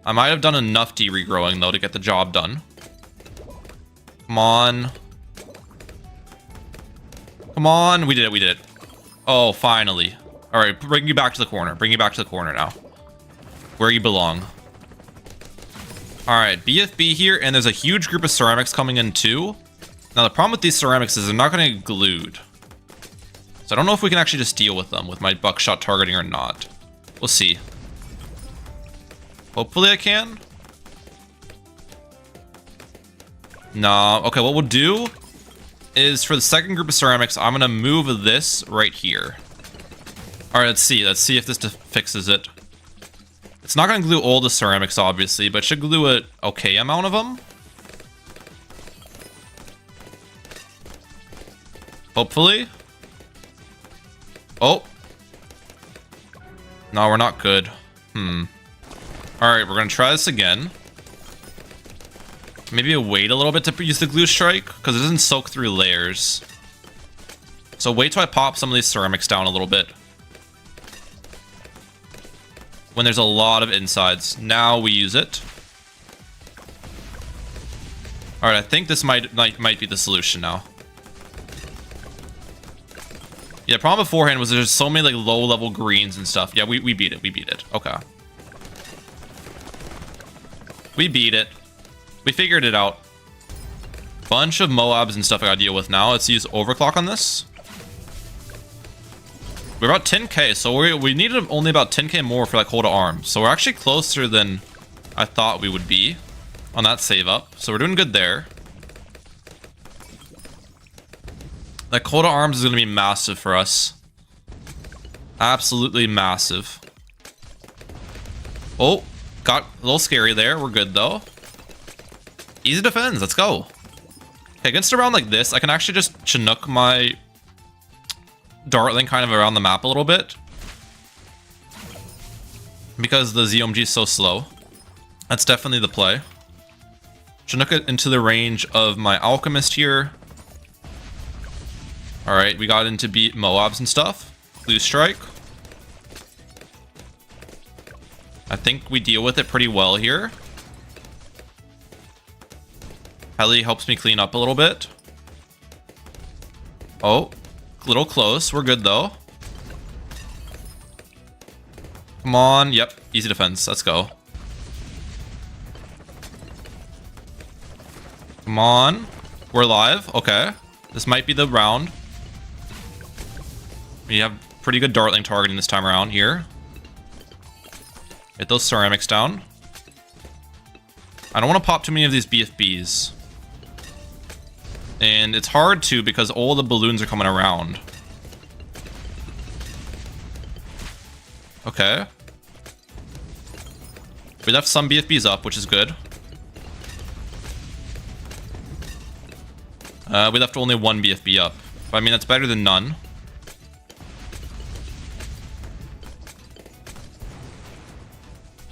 I might have done enough de-regrowing, though, to get the job done. Come on. Come on. We did it, we did it. Oh, finally. Alright, bring you back to the corner. Bring you back to the corner now. Where you belong. Alright, BFB here, and there's a huge group of ceramics coming in, too. Now, the problem with these ceramics is they're not going to get glued. So I don't know if we can actually just deal with them with my buckshot targeting or not. We'll see. Hopefully I can. No. Okay, what we'll do is for the second group of ceramics, I'm going to move this right here. Alright, let's see. Let's see if this fixes it. It's not going to glue all the ceramics, obviously, but it should glue an okay amount of them. Hopefully. Oh. No, we're not good. Alright, we're going to try this again. Maybe wait a little bit to use the glue strike, because it doesn't soak through layers. So wait till I pop some of these ceramics down a little bit. When there's a lot of insides. Now we use it. Alright, I think this might be the solution now. Yeah, the problem beforehand was there's so many like low-level greens and stuff. Yeah, we beat it. We beat it. Okay. We beat it. We figured it out. Bunch of Moabs and stuff I gotta deal with now. Let's use overclock on this. We're about 10k, so we needed only about 10k more for like hold of arms. So we're actually closer than I thought we would be on that save up. So we're doing good there. That coat of arms is going to be massive for us. Absolutely massive. Oh, got a little scary there. We're good, though. Easy defense. Let's go. Okay, against a round like this, I can actually just Chinook my Dartling kind of around the map a little bit. Because the ZOMG is so slow. That's definitely the play. Chinook it into the range of my Alchemist here. Alright, we got into beat Moabs and stuff. Blue strike. I think we deal with it pretty well here. Heli helps me clean up a little bit. Oh, a little close. We're good though. Come on. Yep, easy defense. Let's go. Come on. We're live. Okay. This might be the round. We have pretty good Dartling targeting this time around here. Get those ceramics down. I don't want to pop too many of these BFBs. And it's hard to because all the balloons are coming around. Okay. We left some BFBs up, which is good. We left only one BFB up. But I mean, that's better than none.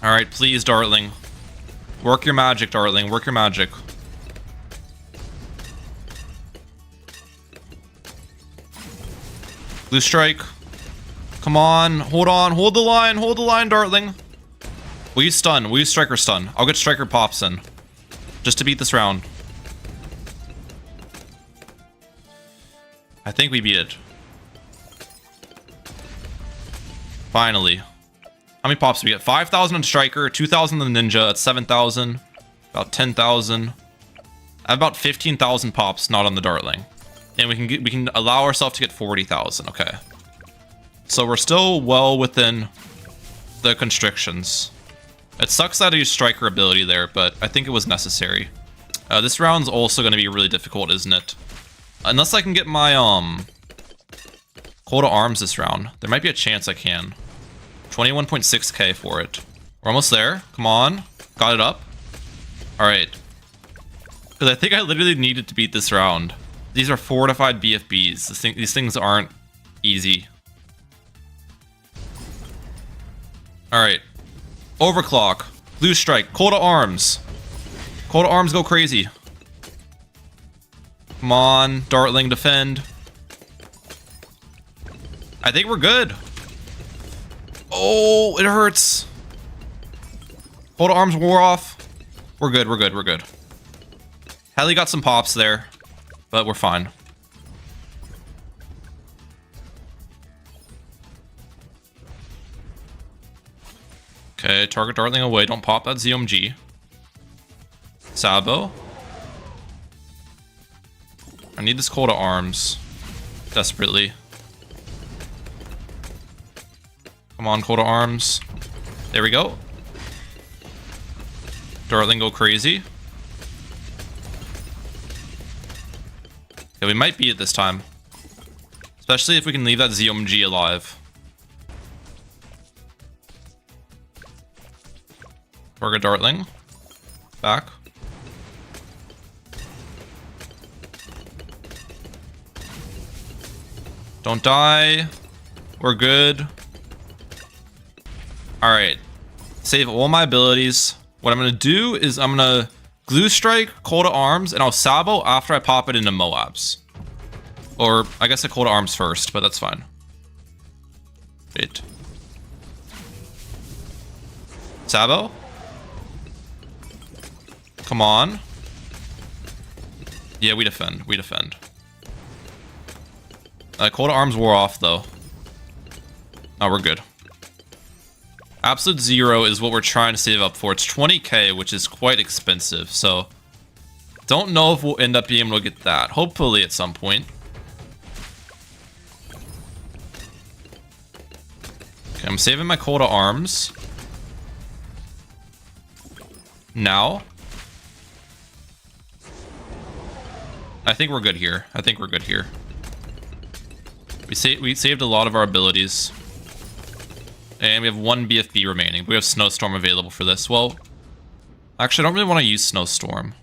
Alright, please, Dartling. Work your magic, Dartling. Work your magic. Blue strike. Come on. Hold on. Hold the line. Hold the line, Dartling. Will you stun? Will you striker stun? I'll get striker pops in. Just to beat this round. I think we beat it. Finally. How many pops do we get? 5,000 on striker, 2,000 on the ninja. That's 7,000. About 10,000. I have about 15,000 pops, not on the Dartling. And we can allow ourselves to get 40,000. Okay. So we're still well within the constrictions. It sucks that I used striker ability there, but I think it was necessary. This round's also going to be really difficult, isn't it? Unless I can get my coat of arms this round. There might be a chance I can. 21.6k for it. We're almost there. Come on. Got it up. Alright. Because I think I literally needed to beat this round. These are fortified BFBs. These things aren't easy. Alright. Overclock. Blue strike. Coat of arms. Coat of arms go crazy. Come on. Dartling defend. I think we're good. Oh, it hurts. Hold arms wore off. We're good, we're good, we're good. Helly got some pops there, but we're fine. Okay, target dartling away. Don't pop that ZMG. Sabo. I need this call to arms. Desperately. Come on, call to arms. There we go. Dartling go crazy. Okay, we might beat it this time. Especially if we can leave that ZMG alive. Target dartling. Back. Don't die. We're good. Alright. Save all my abilities. What I'm going to do is I'm going to glue strike, call to arms, and I'll Sabo after I pop it into Moabs. Or I guess I call to arms first, but that's fine. Wait. Sabo? Come on. Yeah, we defend. We defend. Call to arms wore off, though. Oh, we're good. Absolute zero is what we're trying to save up for. It's 20k, which is quite expensive, so... Don't know if we'll end up being able to get that. Hopefully at some point. Okay, I'm saving my call to arms. Now. I think we're good here. I think we're good here. We saved a lot of our abilities. And we have one BFB remaining. We have Snowstorm available for this. Well, actually, I don't really want to use Snowstorm.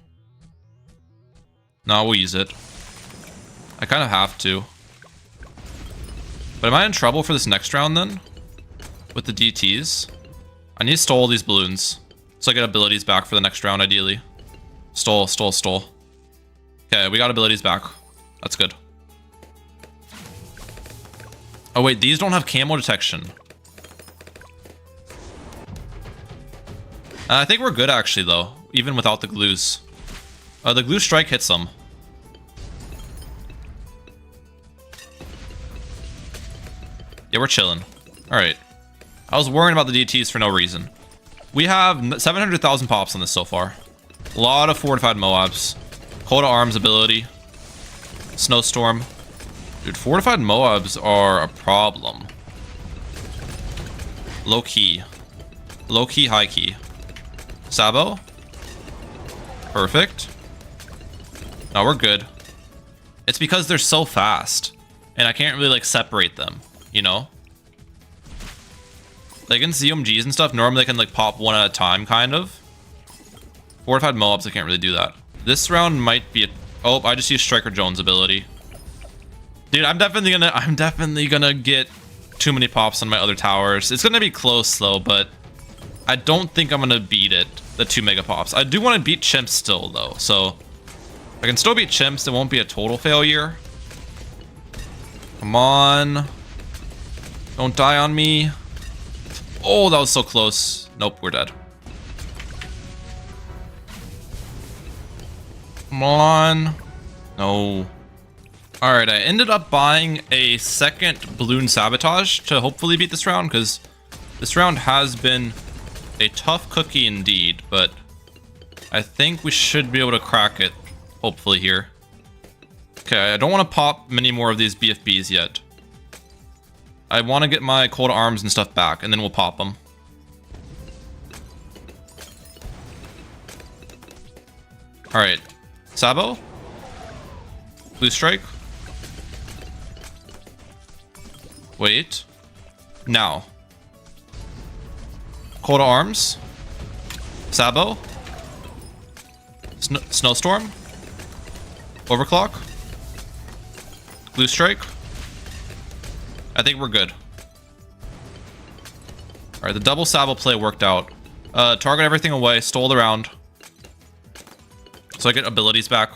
No, we'll use it. I kind of have to. But am I in trouble for this next round then? With the DTs? I need to stall these balloons. So I get abilities back for the next round, ideally. Stall, stall, stall. Okay, we got abilities back. That's good. Oh wait, these don't have camo detection. I think we're good actually though, even without the glues. The glue strike hits them. Yeah, we're chilling. Alright. I was worrying about the DTs for no reason. We have 700,000 pops on this so far. A lot of fortified Moabs. Call to arms ability. Snowstorm. Dude, fortified Moabs are a problem. Low key. Low key, high key. Sabo. Perfect. No, we're good. It's because they're so fast. And I can't really, like, separate them. You know? Like, against ZMGs and stuff, normally they can, like, pop one at a time, kind of. Fortified Moabs, I can't really do that. This round might be a... Oh, I just used Striker Jones' ability. Dude, I'm definitely gonna get too many pops on my other towers. It's gonna be close though, but I don't think I'm gonna beat it. The 2 Megapops. I do want to beat Chimps still though, so I can still beat Chimps. It won't be a total failure. Come on. Don't die on me. Oh, that was so close. Nope, we're dead. Come on. No. Alright, I ended up buying a second Balloon Sabotage to hopefully beat this round, because this round has been a tough cookie indeed, but I think we should be able to crack it, hopefully here. Okay, I don't want to pop many more of these BFBs yet. I want to get my Call to Arms and stuff back, and then we'll pop them. Alright, Sabo? Blue Strike? Wait. Now. Call to arms. Sabo. Snowstorm. Overclock. Blue Strike. I think we're good. Alright, the double Sabo play worked out. Target everything away. Stole the round. So I get abilities back.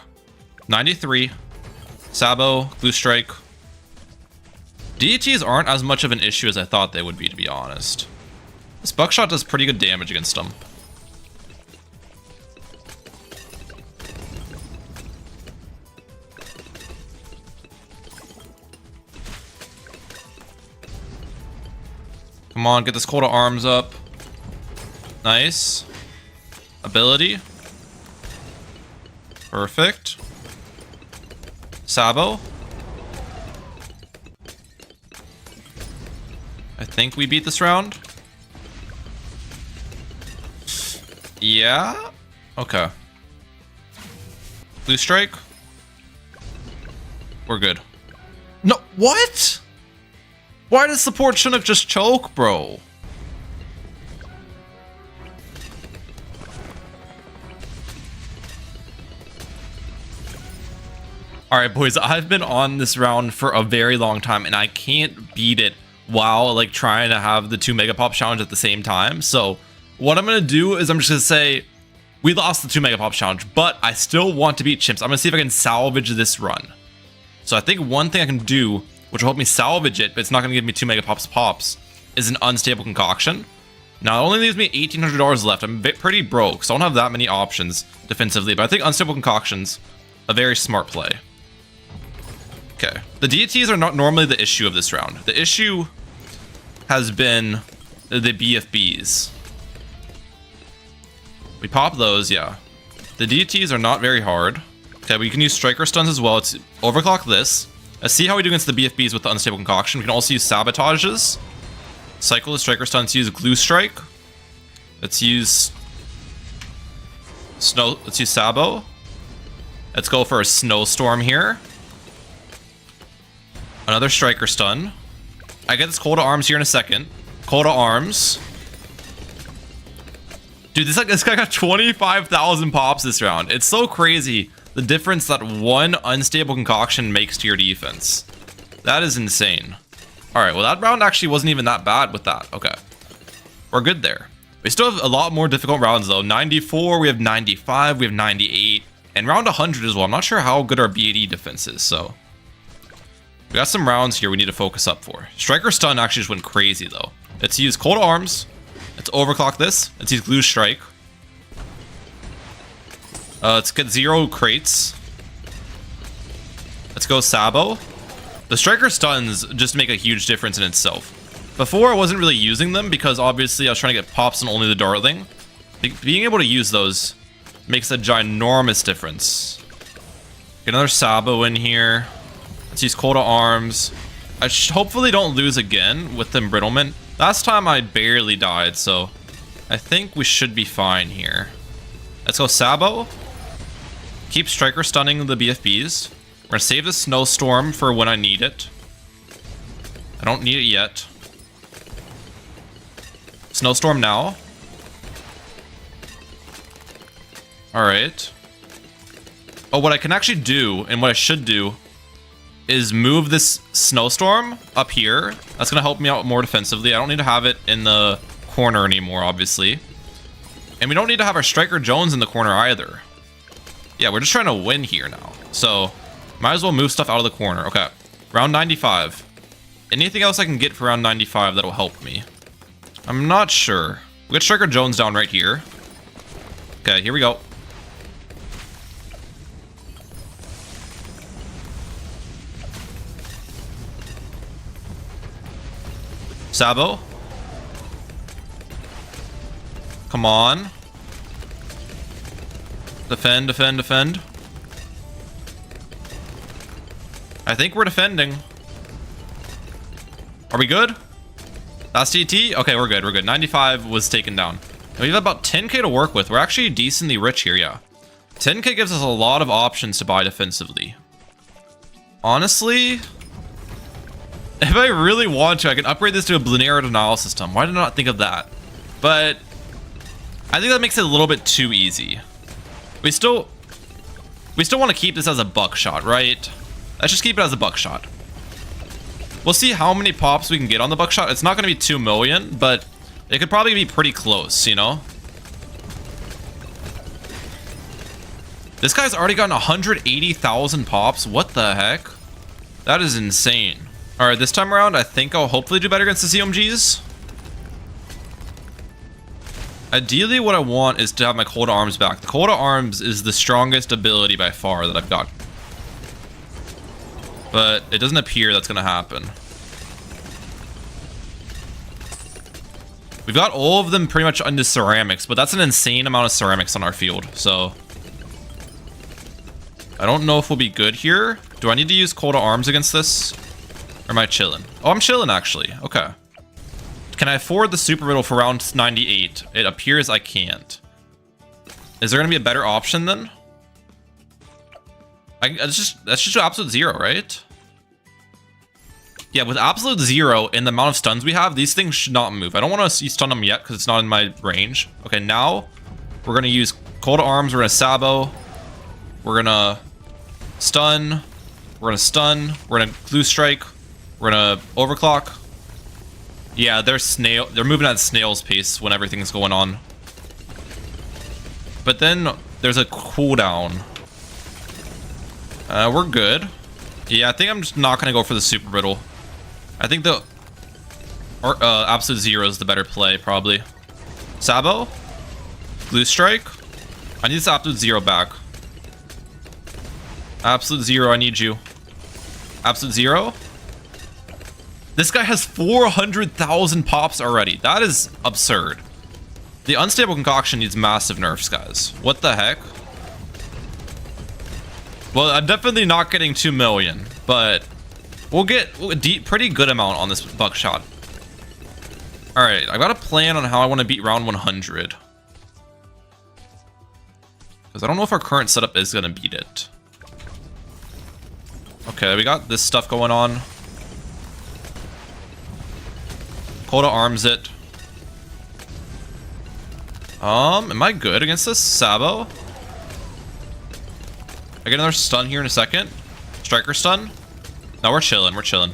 93. Sabo. Blue Strike. DETs aren't as much of an issue as I thought they would be, to be honest. This Buckshot does pretty good damage against them. Come on, get this coat of arms up. Nice. Ability. Perfect. Sabo. I think we beat this round. Yeah? Okay. Blue strike. We're good. No, what? Why does support Chinook just choke, bro? Alright, boys, I've been on this round for a very long time, and I can't beat it while, like, trying to have the 2 Megapop challenge at the same time. So, what I'm going to do is I'm just going to say, we lost the 2 Megapop challenge, but I still want to beat Chimps. I'm going to see if I can salvage this run. So, I think one thing I can do, which will help me salvage it, but it's not going to give me 2 Megapops pops, is an unstable concoction. Now, it only leaves me $1,800 left. I'm pretty broke, so I don't have that many options defensively, but I think unstable concoction's a very smart play. Okay, the DETs are not normally the issue of this round. The issue has been the BFBs. We pop those, yeah. The DETs are not very hard. Okay, we can use striker stuns as well. Let's overclock this. Let's see how we do against the BFBs with the unstable concoction. We can also use sabotages. Cycle the striker stun. Let's use glue strike. Let's use snow. Let's use Sabo. Let's go for a snowstorm here. Another striker stun. I get this Cold Arms here in a second. Cold Arms. Dude, this guy got 25,000 pops this round. It's so crazy the difference that one unstable concoction makes to your defense. That is insane. Alright, well that round actually wasn't even that bad with that. Okay. We're good there. We still have a lot more difficult rounds though. 94, we have 95, we have 98. And round 100 as well. I'm not sure how good our BAD defense is, so... We got some rounds here we need to focus up for. Striker stun actually just went crazy though. Let's use Cold Arms. Let's overclock this. Let's use Glue Strike. Let's get 0 crates. Let's go Sabo. The striker stuns just make a huge difference in itself. Before I wasn't really using them because obviously I was trying to get pops on only the Dartling. Being able to use those makes a ginormous difference. Get another Sabo in here. Let's use Cold Arms. I hopefully don't lose again with embrittlement. Last time I barely died, so I think we should be fine here. Let's go Sabo. Keep striker stunning the BFBs. We're gonna save the snowstorm for when I need it. I don't need it yet. Snowstorm now. Alright. Oh, what I can actually do, and what I should do, is move this snowstorm up here. That's gonna help me out more defensively. I don't need to have it in the corner anymore, obviously. And we don't need to have our Striker Jones in the corner either. Yeah, we're just trying to win here now. So, might as well move stuff out of the corner. Okay, round 95. Anything else I can get for round 95 that'll help me? I'm not sure. We got Striker Jones down right here. Okay, here we go. Sabo. Come on. Defend, defend, defend. I think we're defending. Are we good? Last TT? Okay, we're good, we're good. 95 was taken down. And we have about 10k to work with. We're actually decently rich here, yeah. 10k gives us a lot of options to buy defensively. Honestly... if I really want to, I can upgrade this to a Lunar Denial system. Why did I not think of that? But I think that makes it a little bit too easy. We still want to keep this as a Buckshot, right? Let's just keep it as a Buckshot. We'll see how many pops we can get on the Buckshot. It's not going to be 2 million, but it could probably be pretty close, you know? This guy's already gotten 180,000 pops. What the heck? That is insane. All right, this time around, I think I'll hopefully do better against the CMGs. Ideally, what I want is to have my Cold Arms back. The Cold Arms is the strongest ability by far that I've got. But it doesn't appear that's going to happen. We've got all of them pretty much into ceramics, but that's an insane amount of ceramics on our field, so... I don't know if we'll be good here. Do I need to use Cold Arms against this? Or am I chilling? Oh, I'm chilling, actually. Okay. Can I afford the Super Riddle for round 98? It appears I can't. Is there going to be a better option, then? That's just absolute zero, right? Yeah, with absolute zero and the amount of stuns we have, these things should not move. I don't want to see stun them yet because it's not in my range. Okay, now we're going to use Cold Arms. We're going to Sabo. We're going to stun. We're going to stun. We're going to Glue Strike. We're going to Overclock. Yeah, they're moving at snail's pace when everything's going on. But then there's a cooldown. We're good. Yeah, I think I'm just not going to go for the Super Riddle. I think the Absolute Zero is the better play, probably. Sabo? Glue Strike? I need this Absolute Zero back. Absolute Zero, I need you. Absolute Zero? This guy has 400,000 pops already. That is absurd. The Unstable Concoction needs massive nerfs, guys. What the heck? Well, I'm definitely not getting 2 million, but we'll get a pretty good amount on this Buckshot. Alright, I've got a plan on how I want to beat round 100. Because I don't know if our current setup is going to beat it. Okay, we got this stuff going on. Coda arms it. Am I good against this? Sabo? I get another stun here in a second. Striker stun. No, we're chilling. We're chilling.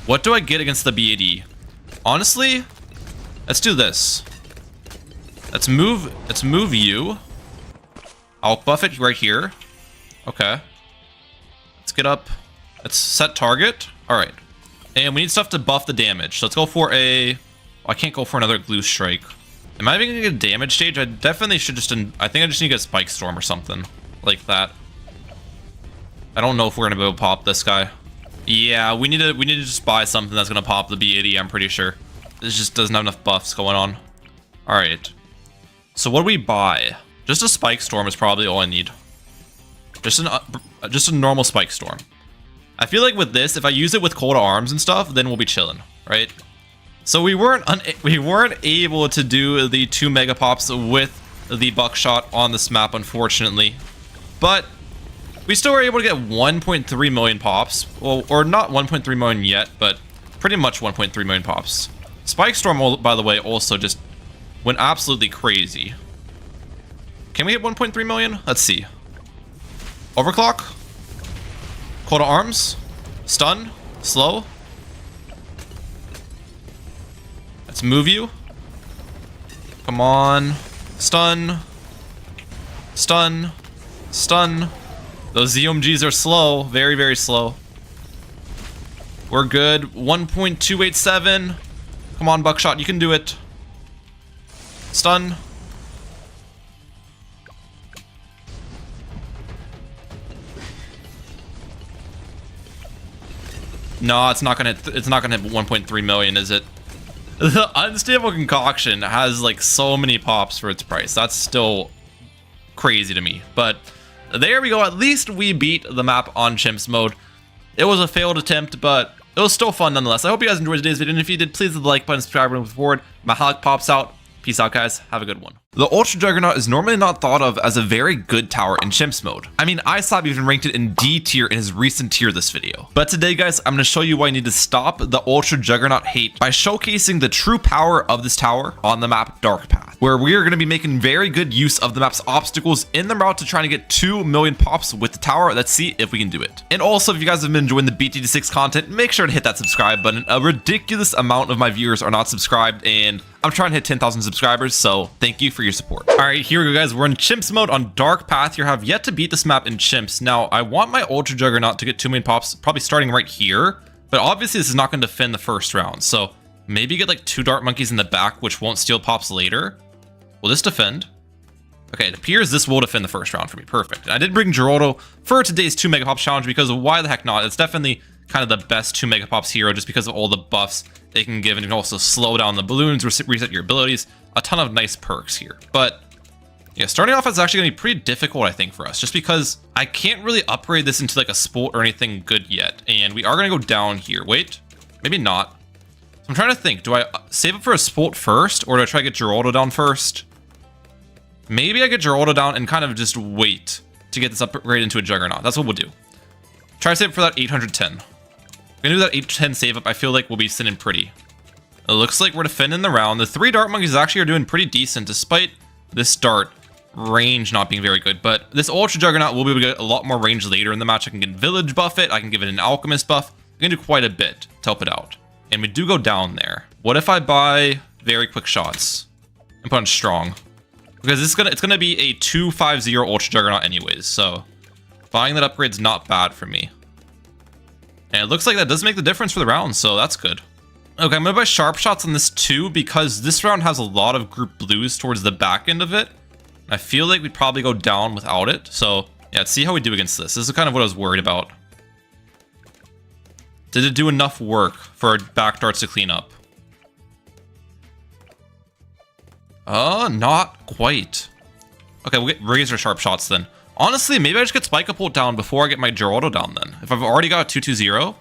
What do I get against the BAD? Honestly, let's do this. Let's move you. I'll buff it right here. Okay. Let's get up. Let's set target. All right. And we need stuff to buff the damage. So let's go for a... I can't go for another Glue Strike. Am I even going to get a damage stage? I definitely should just... I think I just need to get Spike Storm or something like that. I don't know if we're going to be able to pop this guy. Yeah, we need to just buy something that's going to pop the B80, I'm pretty sure. This just doesn't have enough buffs going on. All right. So what do we buy? Just a Spike Storm is probably all I need. Just a normal Spike Storm. I feel like with this, if I use it with Cold Arms and stuff, then we'll be chilling, right? So we weren't able to do the 2 Megapops with the Buckshot on this map, unfortunately. But we still were able to get 1.3 million pops. Well, or not 1.3 million yet, but pretty much 1.3 million pops. Spike Storm, by the way, also just went absolutely crazy. Can we hit 1.3 million? Let's see. Overclock. Cold Arms. Stun. Slow. Let's move you. Come on. Stun. Stun. Stun. Those ZOMGs are slow. Very, very slow. We're good. 1.287. Come on, Buckshot. You can do it. Stun. No, it's not gonna hit 1.3 million, is it? The Unstable Concoction has like so many pops for its price. That's still crazy to me. But there we go. At least we beat the map on Chimps mode. It was a failed attempt, but it was still fun nonetheless. I hope you guys enjoyed today's video, and if you did, please hit the like button, subscribe, and move forward. Mehalic pops out. Peace out, guys. Have a good one. The Ultra Juggernaut is normally not thought of as a very good tower in Chimps mode. I mean, Islab even ranked it in D tier in his recent tier this video. But today, guys, I'm going to show you why you need to stop the Ultra Juggernaut hate by showcasing the true power of this tower on the map Dark Path, where we are going to be making very good use of the map's obstacles in the route to trying to get 2 million pops with the tower. Let's see if we can do it. And also, if you guys have been enjoying the BT6 content, make sure to hit that subscribe button. A ridiculous amount of my viewers are not subscribed, and I'm trying to hit 10,000 subscribers, so thank you for your support. All right, here we go, guys. We're in Chimps mode on Dark Path. You have yet to beat this map in Chimps. Now, I want my Ultra Juggernaut to get 2 million pops, probably starting right here. But obviously this is not going to defend the first round. So maybe get like 2 dart monkeys in the back, which won't steal pops later. Will this defend? Okay, it appears this will defend the first round for me. Perfect. And I did bring Geraldo for today's 2 Megapops challenge because why the heck not? It's definitely kind of the best 2 Megapops hero just because of all the buffs they can give, and you can also slow down the balloons, reset your abilities. A ton of nice perks here. But yeah, starting off is actually going to be pretty difficult, I think, for us, just because I can't really upgrade this into like a sport or anything good yet. And we are going to go down here. Wait, maybe not. So I'm trying to think, do I save up for a sport first, or do I try to get Geraldo down first? Maybe I get Geraldo down and kind of just wait to get this upgrade into a Juggernaut. That's what we'll do. Try to save up for that 810. We're going to do that 810 save up. I feel like we'll be sitting pretty. It looks like we're defending the round. The 3 dart monkeys actually are doing pretty decent despite this dart range not being very good. But this Ultra Juggernaut will be able to get a lot more range later in the match. I can get Village buff it. I can give it an Alchemist buff. I can do quite a bit to help it out. And we do go down there. What if I buy very quick shots and put on strong? Because it's gonna be a 250 Ultra Juggernaut anyways. So buying that upgrade's not bad for me. And it looks like that does make the difference for the round, so that's good. Okay, I'm gonna buy sharp shots on this too because this round has a lot of group blues towards the back end of it. I feel like we'd probably go down without it. So yeah, let's see how we do against this. This is kind of what I was worried about. Did it do enough work for our back darts to clean up? Not quite. Okay, we'll get razor sharp shots then. Honestly, maybe I just get Spike Up Ult down before I get my Geraldo down then. If I've already got a 220,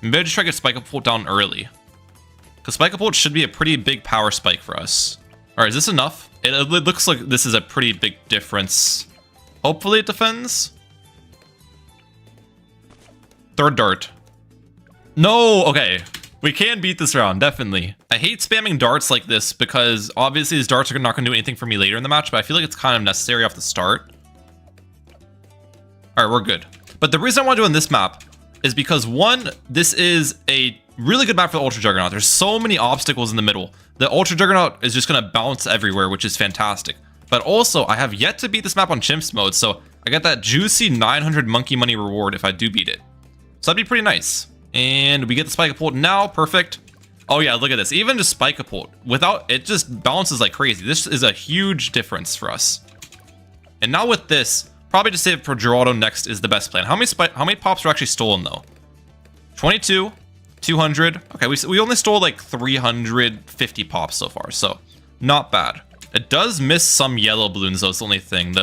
maybe I just try to get Spike Up Ult down early. Because Spike Up Ult should be a pretty big power spike for us. Alright, is this enough? It looks like this is a pretty big difference. Hopefully it defends. 3rd dart. No, okay. We can beat this round, definitely. I hate spamming darts like this because obviously these darts are not going to do anything for me later in the match, but I feel like it's kind of necessary off the start. Alright, we're good. But the reason I want to do on this map is because, one, this is a really good map for the Ultra Juggernaut. There's so many obstacles in the middle. The Ultra Juggernaut is just going to bounce everywhere, which is fantastic. But also, I have yet to beat this map on Chimps mode, so I get that juicy 900 monkey money reward if I do beat it. So that'd be pretty nice. And we get the Spike Up Ult now, perfect. Oh yeah, look at this. Even just Spike Up Ult, without, it just bounces like crazy. This is a huge difference for us. And now with this, probably just save it for Geraldo next is the best plan. How many pops were actually stolen though? 22, 200. Okay, we only stole like 350 pops so far, so not bad. It does miss some yellow balloons though, it's the only thing.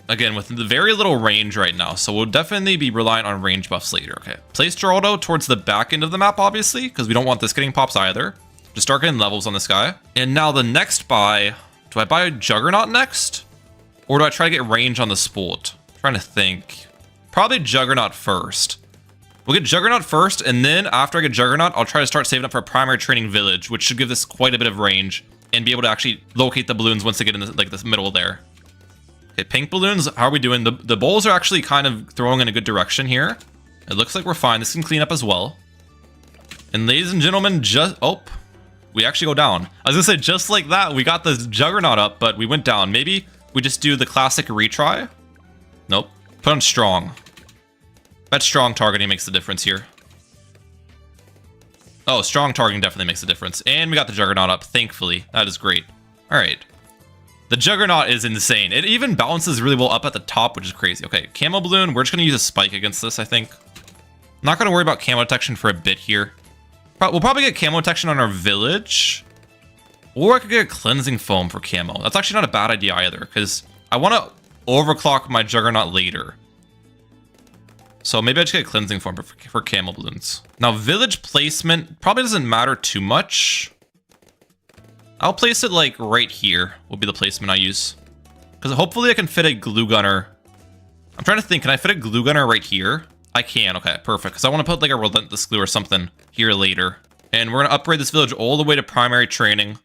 Again, with the very little range right now, so we'll definitely be reliant on range buffs later. Okay, place Geraldo towards the back end of the map, obviously, because we don't want this getting pops either. Just start getting levels on this guy. And now the next buy, do I buy a Juggernaut next? Or do I try to get range on the Spolt? I'm trying to think. Probably Juggernaut first. We'll get Juggernaut first, and then after I get Juggernaut, I'll try to start saving up for a primary training village, which should give us quite a bit of range and be able to actually locate the balloons once they get in the middle there. Okay, pink balloons, how are we doing? The bowls are actually kind of throwing in a good direction here. It looks like we're fine. This can clean up as well. And ladies and gentlemen, we actually go down. I was gonna say, just like that, we got the Juggernaut up, but we went down. Maybe we just do the classic retry? Nope. Put on strong. That strong targeting makes the difference here. Oh, strong targeting definitely makes a difference. And we got the Juggernaut up, thankfully. That is great. All right. The Juggernaut is insane. It even balances really well up at the top, which is crazy. Okay, Camo Balloon. We're just going to use a spike against this, I think. I'm not going to worry about camo detection for a bit here. We'll probably get camo detection on our village. Or I could get a cleansing foam for camo. That's actually not a bad idea either, because I want to overclock my Juggernaut later. So maybe I just get a cleansing foam for camo balloons. Now, village placement probably doesn't matter too much. I'll place it like right here will be the placement I use. Because hopefully I can fit a glue gunner. I'm trying to think, can I fit a glue gunner right here? I can, okay, perfect. Because I want to put like a relentless glue or something here later. And we're going to upgrade this village all the way to primary training.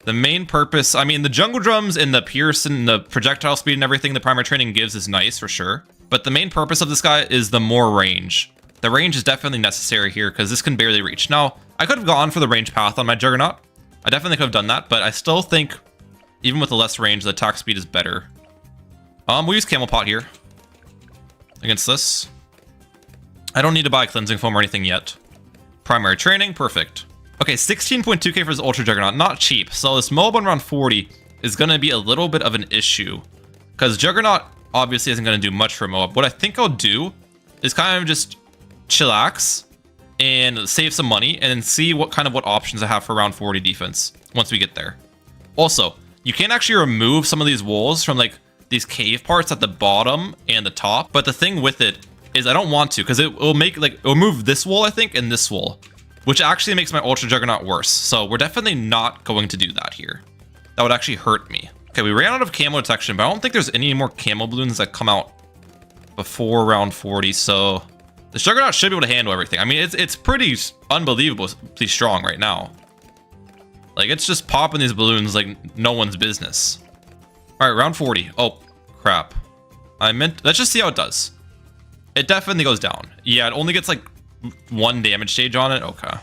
The main purpose, I mean, the jungle drums and the pierce and the projectile speed and everything the primary training gives is nice for sure. But the main purpose of this guy is the more range. The range is definitely necessary here because this can barely reach. Now, I could have gone for the range path on my Juggernaut. I definitely could have done that, but I still think, even with the less range, the attack speed is better. We'll use Camel Pot here against this. I don't need to buy cleansing foam or anything yet. Primary training, perfect. Okay, 16.2k for this Ultra Juggernaut, not cheap. So this Moab on round 40 is going to be a little bit of an issue. Because Juggernaut obviously isn't going to do much for Moab. What I think I'll do is kind of just chillax and save some money and then see what options I have for round 40 defense once we get there. Also, you can actually remove some of these walls from like these cave parts at the bottom and the top. But the thing with it is I don't want to, because it'll move this wall, I think, and this wall, which actually makes my Ultra Juggernaut worse. So we're definitely not going to do that here. That would actually hurt me. Okay, we ran out of camo detection, but I don't think there's any more camo balloons that come out before round 40. So the Juggernaut should be able to handle everything. I mean, it's pretty unbelievably strong right now. Like, it's just popping these balloons like no one's business. All right, round 40. Oh, crap. Let's just see how it does. It definitely goes down. Yeah, it only gets like 1 damage stage on it. Okay.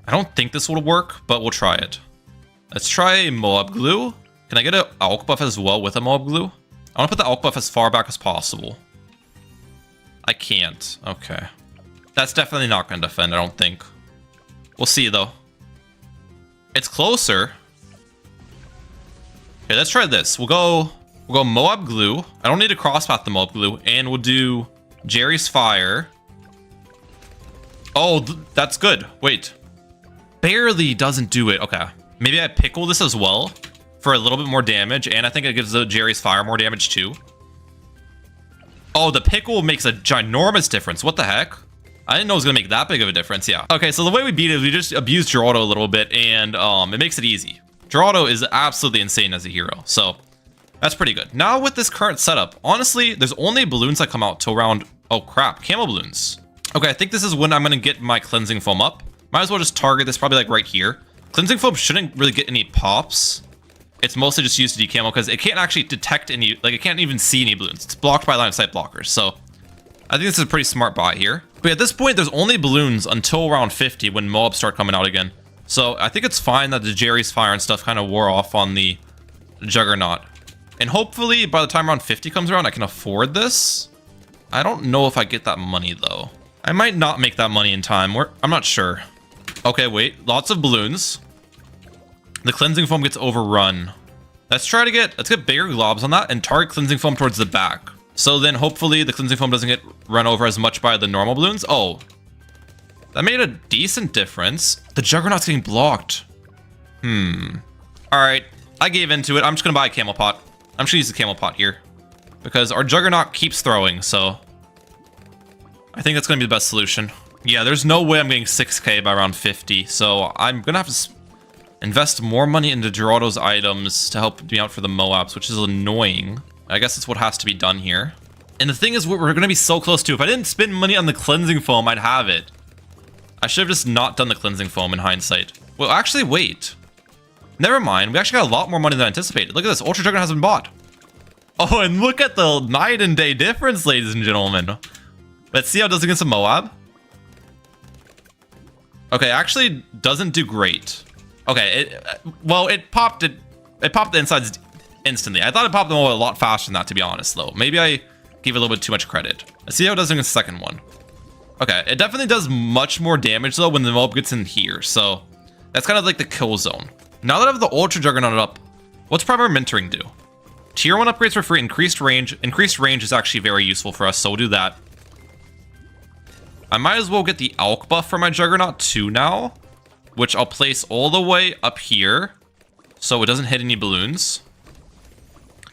I don't think this will work, but we'll try it. Let's try Moab Glue. Can I get an Alk buff as well with a Moab Glue? I want to put the Alk buff as far back as possible. I can't. Okay. That's definitely not going to defend, I don't think. We'll see, though. It's closer. Okay, let's try this. We'll go Moab Glue. I don't need to crosspath the Moab Glue. And we'll do Jerry's Fire. Oh, that's good. Wait. Barely doesn't do it. Okay. Maybe I pickle this as well for a little bit more damage. And I think it gives the Jerry's Fire more damage too. Oh, the pickle makes a ginormous difference. What the heck? I didn't know it was going to make that big of a difference. Yeah. Okay, so the way we beat it is we just abuse Geraldo a little bit. And it makes it easy. Geraldo is absolutely insane as a hero. So that's pretty good. Now with this current setup, honestly, there's only balloons that come out till round... Oh, crap. Camo balloons. Okay, I think this is when I'm going to get my cleansing foam up. Might as well just target this probably like right here. Cleansing foam shouldn't really get any pops. It's mostly just used to decamo because it can't actually detect any, like it can't even see any balloons. It's blocked by line of sight blockers. So I think this is a pretty smart buy here. But at this point, there's only balloons until round 50 when Moabs start coming out again. So I think it's fine that the Jerry's Fire and stuff kind of wore off on the Juggernaut. And hopefully by the time round 50 comes around, I can afford this. I don't know if I get that money though. I might not make that money in time. I'm not sure. Okay, wait. Lots of balloons. The cleansing foam gets overrun. Let's get bigger globs on that and target cleansing foam towards the back. So then hopefully the cleansing foam doesn't get run over as much by the normal balloons. Oh, that made a decent difference. The Juggernaut's getting blocked. All right, I gave into it. I'm just gonna buy a camel pot. I'm just gonna use the camel pot here because our Juggernaut keeps throwing. So I think that's gonna be the best solution. Yeah, there's no way I'm getting 6k by round 50. So I'm gonna have to invest more money into Geraldo's items to help me out for the Moabs, which is annoying. I guess that's what has to be done here. And the thing is, what we're going to be so close to. If I didn't spend money on the cleansing foam, I'd have it. I should have just not done the cleansing foam in hindsight. Well, actually, wait. Never mind. We actually got a lot more money than anticipated. Look at this. Ultra Juggernaut has been bought. Oh, and look at the night and day difference, ladies and gentlemen. Let's see how it does against a Moab. Okay, actually doesn't do great. Okay, it popped the insides instantly. I thought it popped them all a lot faster than that, to be honest, though. Maybe I gave it a little bit too much credit. Let's see how it does against the second one. Okay, it definitely does much more damage, though, when the mob gets in here. So that's kind of like the kill zone. Now that I have the Ultra Juggernaut up, what's Primary Mentoring do? Tier 1 upgrades for free, increased range. Increased range is actually very useful for us, so we'll do that. I might as well get the Alk buff for my Juggernaut too now, which I'll place all the way up here so it doesn't hit any balloons.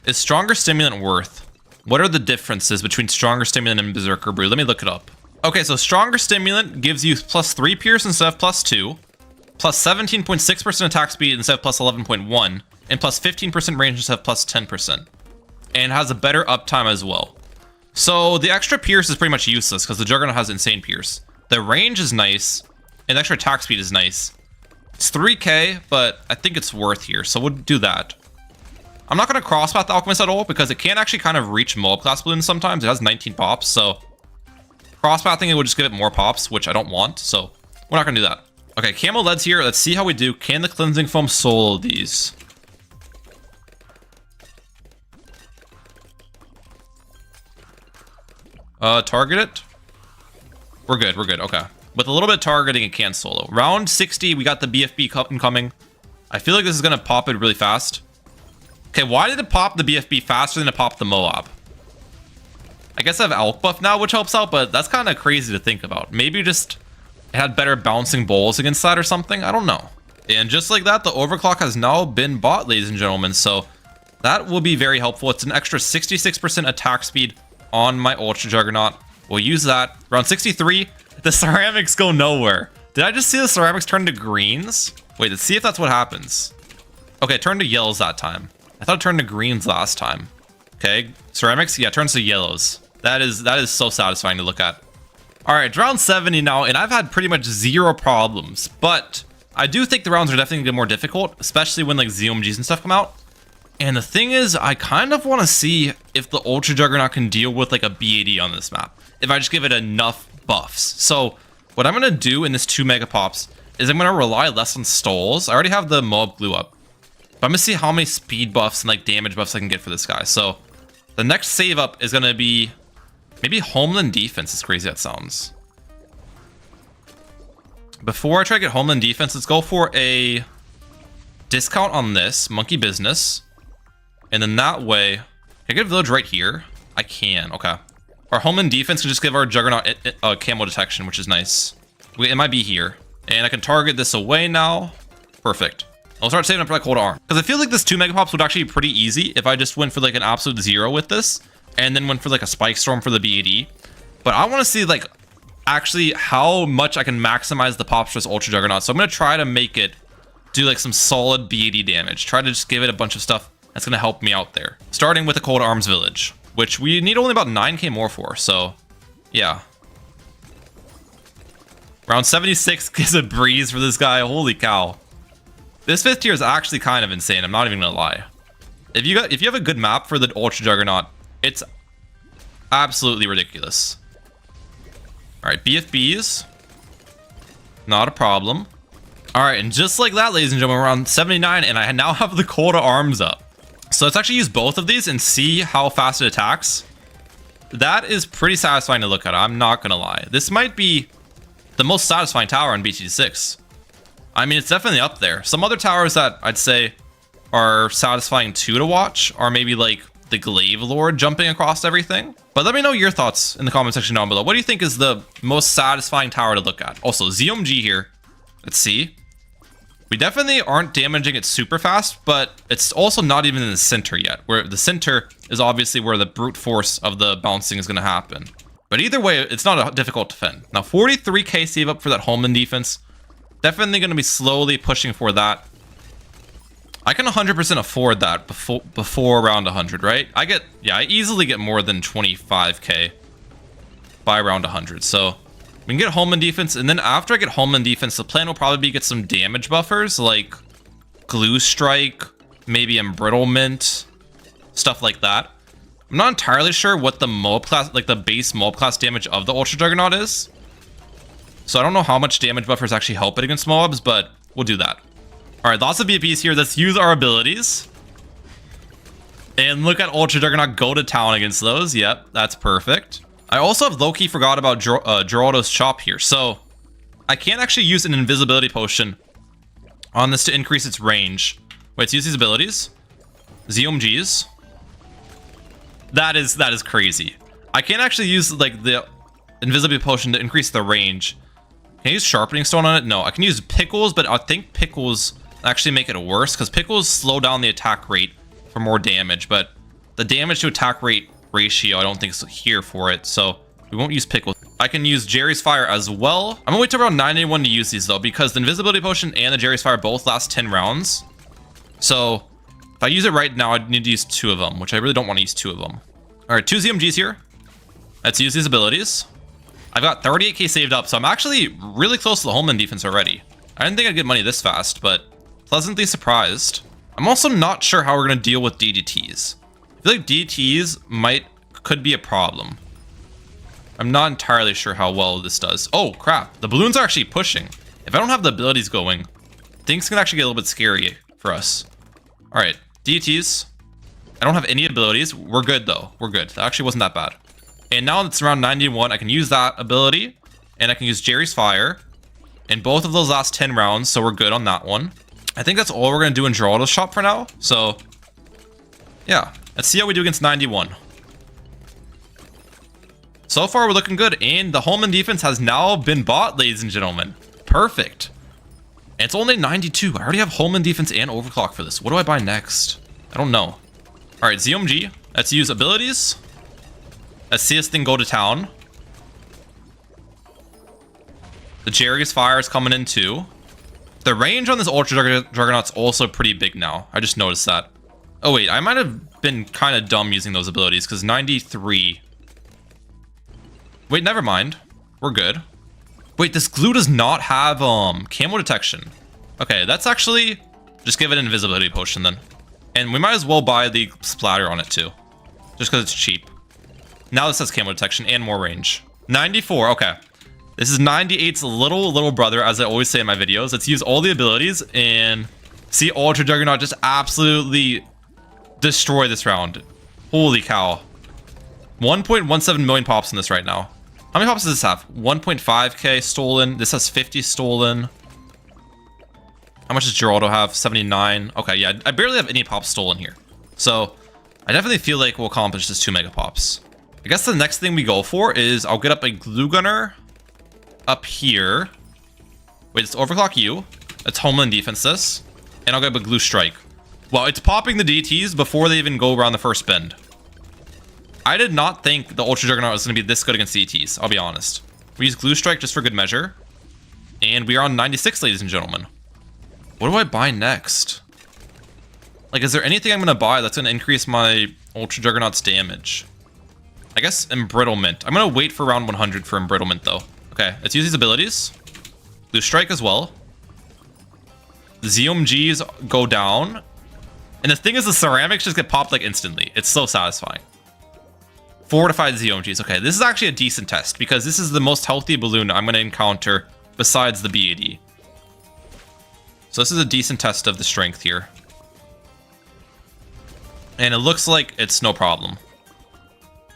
Is Stronger Stimulant worth? What are the differences between Stronger Stimulant and Berserker Brew? Let me look it up. Okay, so Stronger Stimulant gives you plus 3 Pierce instead of plus 2, plus 17.6% attack speed instead of plus 11.1, and plus 15% range instead of plus 10%. And has a better uptime as well. So the extra Pierce is pretty much useless because the Juggernaut has insane Pierce. The range is nice, and the extra attack speed is nice. It's 3k, but I think it's worth here, so we'll do that. I'm not going to crosspath the Alchemist at all because it can actually kind of reach Moab class balloons sometimes. It has 19 pops, so crosspathing it would just give it more pops, which I don't want, so we're not going to do that. Okay, Camo Lead's here. Let's see how we do. Can the Cleansing Foam solo these? Target it. We're good, okay. With a little bit of targeting, it can solo. Round 60, we got the BFB incoming. I feel like this is going to pop it really fast. Okay, why did it pop the BFB faster than it popped the Moab? I guess I have Elk buff now, which helps out, but that's kind of crazy to think about. Maybe just it had better bouncing bowls against that or something. I don't know. And just like that, the overclock has now been bought, ladies and gentlemen. So that will be very helpful. It's an extra 66% attack speed on my Ultra Juggernaut. We'll use that. Round 63, the ceramics go nowhere. Did I just see the ceramics turn to greens? Wait, let's see if that's what happens. Okay, it turned to yellows that time. I thought it turned to greens last time. Okay, ceramics, yeah, it turns to yellows. That is so satisfying to look at. All right, round 70 now, and I've had pretty much zero problems, but I do think the rounds are definitely gonna get more difficult, especially when like ZOMGs and stuff come out. And the thing is, I kind of want to see if the Ultra Juggernaut can deal with like a B80 on this map, if I just give it enough buffs. So what I'm gonna do in this 2 Megapops is I'm gonna rely less on stalls. I already have the Moab glue up, but I'm gonna see how many speed buffs and like damage buffs I can get for this guy. So the next save up is gonna be maybe Homeland Defense, as crazy that sounds. Before I try to get Homeland Defense, let's go for a discount on this, Monkey Business. And then that way, can I get a village right here? I can, okay. Our Homeland Defense can just give our Juggernaut camo detection, which is nice. It might be here. And I can target this away now. Perfect. I'll start saving up for like hold arm. Because I feel like this 2 Megapops would actually be pretty easy if I just went for like an absolute 0 with this. And then went for like a Spike Storm for the B80. But I want to see like actually how much I can maximize the Pop Stress Ultra Juggernaut. So I'm going to try to make it do like some solid B80 damage. Try to just give it a bunch of stuff that's going to help me out there. Starting with the Cold Arms Village, which we need only about 9k more for. So yeah. Round 76 is a breeze for this guy. Holy cow. This 5th tier is actually kind of insane. I'm not even going to lie. If you have a good map for the Ultra Juggernaut, it's absolutely ridiculous. All right, BFBs. Not a problem. All right, and just like that, ladies and gentlemen, we're on 79, and I now have the Cold Arms up. So let's actually use both of these and see how fast it attacks. That is pretty satisfying to look at. I'm not going to lie. This might be the most satisfying tower in BT6. I mean, it's definitely up there. Some other towers that I'd say are satisfying too to watch are maybe like the Glaive Lord jumping across everything. But let me know your thoughts in the comment section down below. What do you think is the most satisfying tower to look at? Also, ZOMG here. Let's see. We definitely aren't damaging it super fast, but it's also not even in the center yet, where the center is obviously where the brute force of the bouncing is going to happen. But either way, it's not a difficult defend. Now, 43k save up for that Homeland Defense. Definitely going to be slowly pushing for that. I can 100% afford that before around 100, right? I easily get more than 25k by around 100. So we can get Homeland Defense, and then after I get Homeland Defense, the plan will probably be get some damage buffers like Glue Strike, maybe Embrittlement, stuff like that. I'm not entirely sure what the Moab class, like the base Moab class damage of the Ultra Juggernaut is. So I don't know how much damage buffers actually help it against Moabs, but we'll do that. All right, lots of BPs here. Let's use our abilities. And look at Ultra Juggernaut go to town against those. Yep, that's perfect. I also have low-key forgot about Geraldo's Chop here. So I can't actually use an invisibility potion on this to increase its range. Wait, let's use these abilities. ZOMGs. That is crazy. I can't actually use like the invisibility potion to increase the range. Can I use Sharpening Stone on it? No, I can use Pickles, but I think Pickles actually make it worse because Pickles slow down the attack rate for more damage, but the damage to attack rate ratio I don't think is here for it, so we won't use Pickles. I can use Jerry's Fire as well. I'm gonna wait till around 91 to use these though, because the Invisibility Potion and the Jerry's Fire both last 10 rounds. So if I use it right now, I'd need to use 2 of them, which I really don't want to use 2 of them. All right, 2 ZMGs here. Let's use these abilities. I've got 38k saved up, so I'm actually really close to the Homeland Defense already. I didn't think I'd get money this fast, but pleasantly surprised. I'm also not sure how we're going to deal with DDTs. I feel like DDTs could be a problem. I'm not entirely sure how well this does. Oh, crap. The balloons are actually pushing. If I don't have the abilities going, things can actually get a little bit scary for us. All right, DDTs. I don't have any abilities. We're good, though. We're good. That actually wasn't that bad. And now it's around 91. I can use that ability. And I can use Jerry's Fire in both of those last 10 rounds, so we're good on that one. I think that's all we're going to do in Geraldo's shop for now. So, yeah. Let's see how we do against 91. So far, we're looking good. And the Homeland defense has now been bought, ladies and gentlemen. Perfect. And it's only 92. I already have Homeland defense and overclock for this. What do I buy next? I don't know. All right, ZOMG. Let's use abilities. Let's see this thing go to town. The Jerry's Fire is coming in too. The range on this Ultra Juggernaut's also pretty big now. I just noticed that. Oh wait, I might have been kind of dumb using those abilities because 93. Wait, never mind. We're good. Wait, this glue does not have camo detection. Okay, that's actually... Just give it an invisibility potion then. And we might as well buy the splatter on it too. Just because it's cheap. Now this has camo detection and more range. 94, okay. This is 98's little brother, as I always say in my videos. Let's use all the abilities and see Ultra Juggernaut just absolutely destroy this round. Holy cow. 1.17 million pops in this right now. How many pops does this have? 1.5k stolen. This has 50 stolen. How much does Geraldo have? 79. Okay, yeah, I barely have any pops stolen here. So I definitely feel like we'll accomplish this 2 Megapops. I guess the next thing we go for is I'll get up a glue gunner up here. Wait, it's overclock you. It's Homeland defense this. And I'll get up a glue strike. Well, it's popping the DTs before they even go around the first bend. I did not think the Ultra Juggernaut was going to be this good against DTs, I'll be honest. We use glue strike just for good measure. And we are on 96, ladies and gentlemen. What do I buy next? Like, is there anything I'm going to buy that's going to increase my Ultra Juggernaut's damage? I guess embrittlement. I'm going to wait for round 100 for embrittlement, though. Okay, let's use these abilities. Blue Strike as well. The ZOMGs go down. And the thing is, the ceramics just get popped, like, instantly. It's so satisfying. Fortified ZOMGs. Okay, this is actually a decent test, because this is the most healthy balloon I'm going to encounter besides the BAD. So this is a decent test of the strength here. And it looks like it's no problem.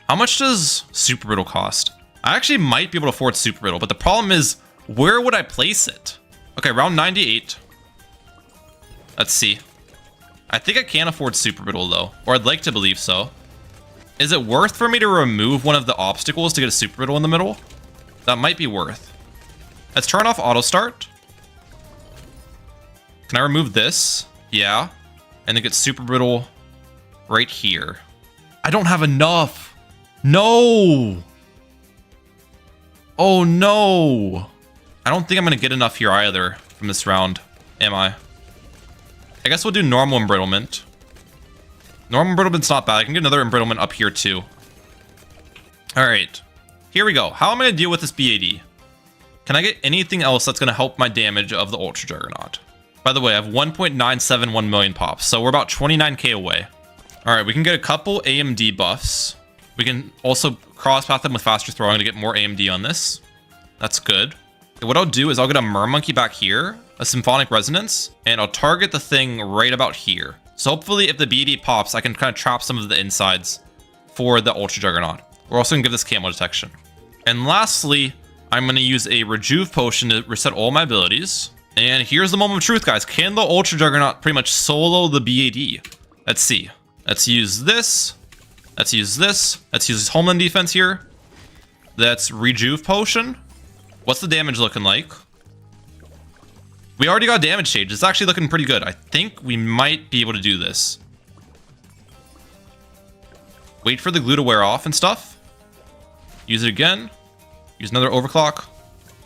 How much does Super Brittle cost? I actually might be able to afford Super Brittle, but the problem is, where would I place it? Okay, round 98. Let's see. I think I can afford Super Brittle, though. Or I'd like to believe so. Is it worth for me to remove one of the obstacles to get a Super Brittle in the middle? That might be worth. Let's turn off auto start. Can I remove this? Yeah. And then get Super Brittle right here. I don't have enough. No. Oh, no. I don't think I'm going to get enough here either from this round. Am I? I guess we'll do normal embrittlement. Normal embrittlement's not bad. I can get another embrittlement up here too. Alright. Here we go. How am I going to deal with this BAD? Can I get anything else that's going to help my damage of the Ultra Juggernaut? By the way, I have 1.971 million pops, so we're about 29k away. Alright, we can get a couple AMD buffs. We can also cross-path them with faster throwing to get more AMD on this. That's good. Okay, what I'll do is I'll get a Mermonkey back here, a Symphonic Resonance, and I'll target the thing right about here. So hopefully if the BD pops, I can kind of trap some of the insides for the Ultra Juggernaut. We're also going to give this camo detection. And lastly, I'm going to use a Rejuve Potion to reset all my abilities. And here's the moment of truth, guys. Can the Ultra Juggernaut pretty much solo the BAD? Let's see. Let's use this. Let's use this. Let's use Homeland Defense here. That's Rejuve Potion. What's the damage looking like? We already got damage change. It's actually looking pretty good. I think we might be able to do this. Wait for the glue to wear off and stuff. Use it again. Use another overclock.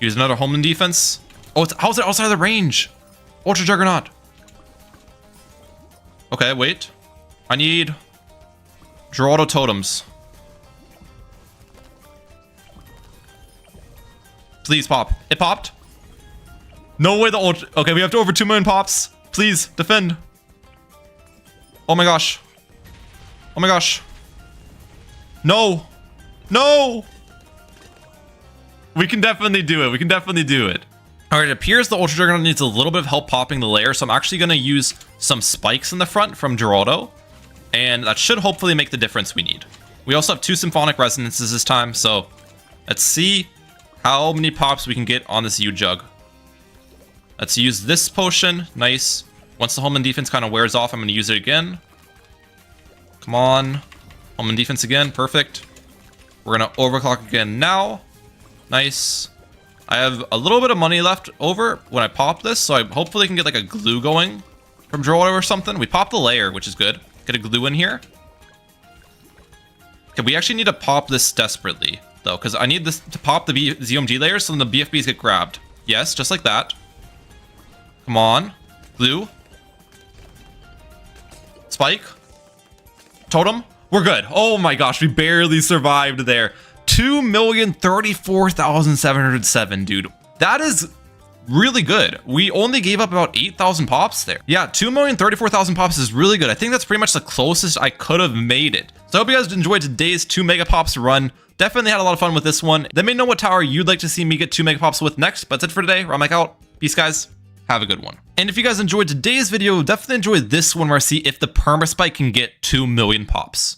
Use another Homeland Defense. Oh, how's it outside of the range? Ultra Juggernaut. Okay, wait. I need Geraldo totems. Please pop. It popped. No way the Ultra... Okay, we have to over 2 million pops. Please, defend. Oh my gosh. Oh my gosh. No. No. We can definitely do it. We can definitely do it. All right, it appears the Ultra Juggernaut needs a little bit of help popping the layer, so I'm actually going to use some spikes in the front from Geraldo, and that should hopefully make the difference we need. We also have 2 Symphonic Resonances this time, so let's see how many pops we can get on this U-Jugg. Let's use this potion. Nice. Once the home and defense kind of wears off, I'm going to use it again. Come on. Home and defense again. Perfect. We're going to overclock again now. Nice. I have a little bit of money left over when I pop this, so I hopefully can get like a glue going from draw or something. We popped the layer, which is good. Get a glue in here. Okay, we actually need to pop this desperately, though, because I need this to pop the ZOMG layers so then the BFBs get grabbed. Yes, just like that. Come on. Glue. Spike. Totem. We're good. Oh my gosh, we barely survived there. 2,034,707, dude. That is really good. We only gave up about 8,000 pops there. Yeah, 2,034,000 pops is really good. I think that's pretty much the closest I could have made it. So I hope you guys enjoyed today's 2 Megapops run. Definitely had a lot of fun with this one. Let me know what tower you'd like to see me get 2 Megapops with next. But that's it for today. Mehalic out. Peace, guys. Have a good one. And if you guys enjoyed today's video, definitely enjoy this one where I see if the Perma Spike can get 2 million pops.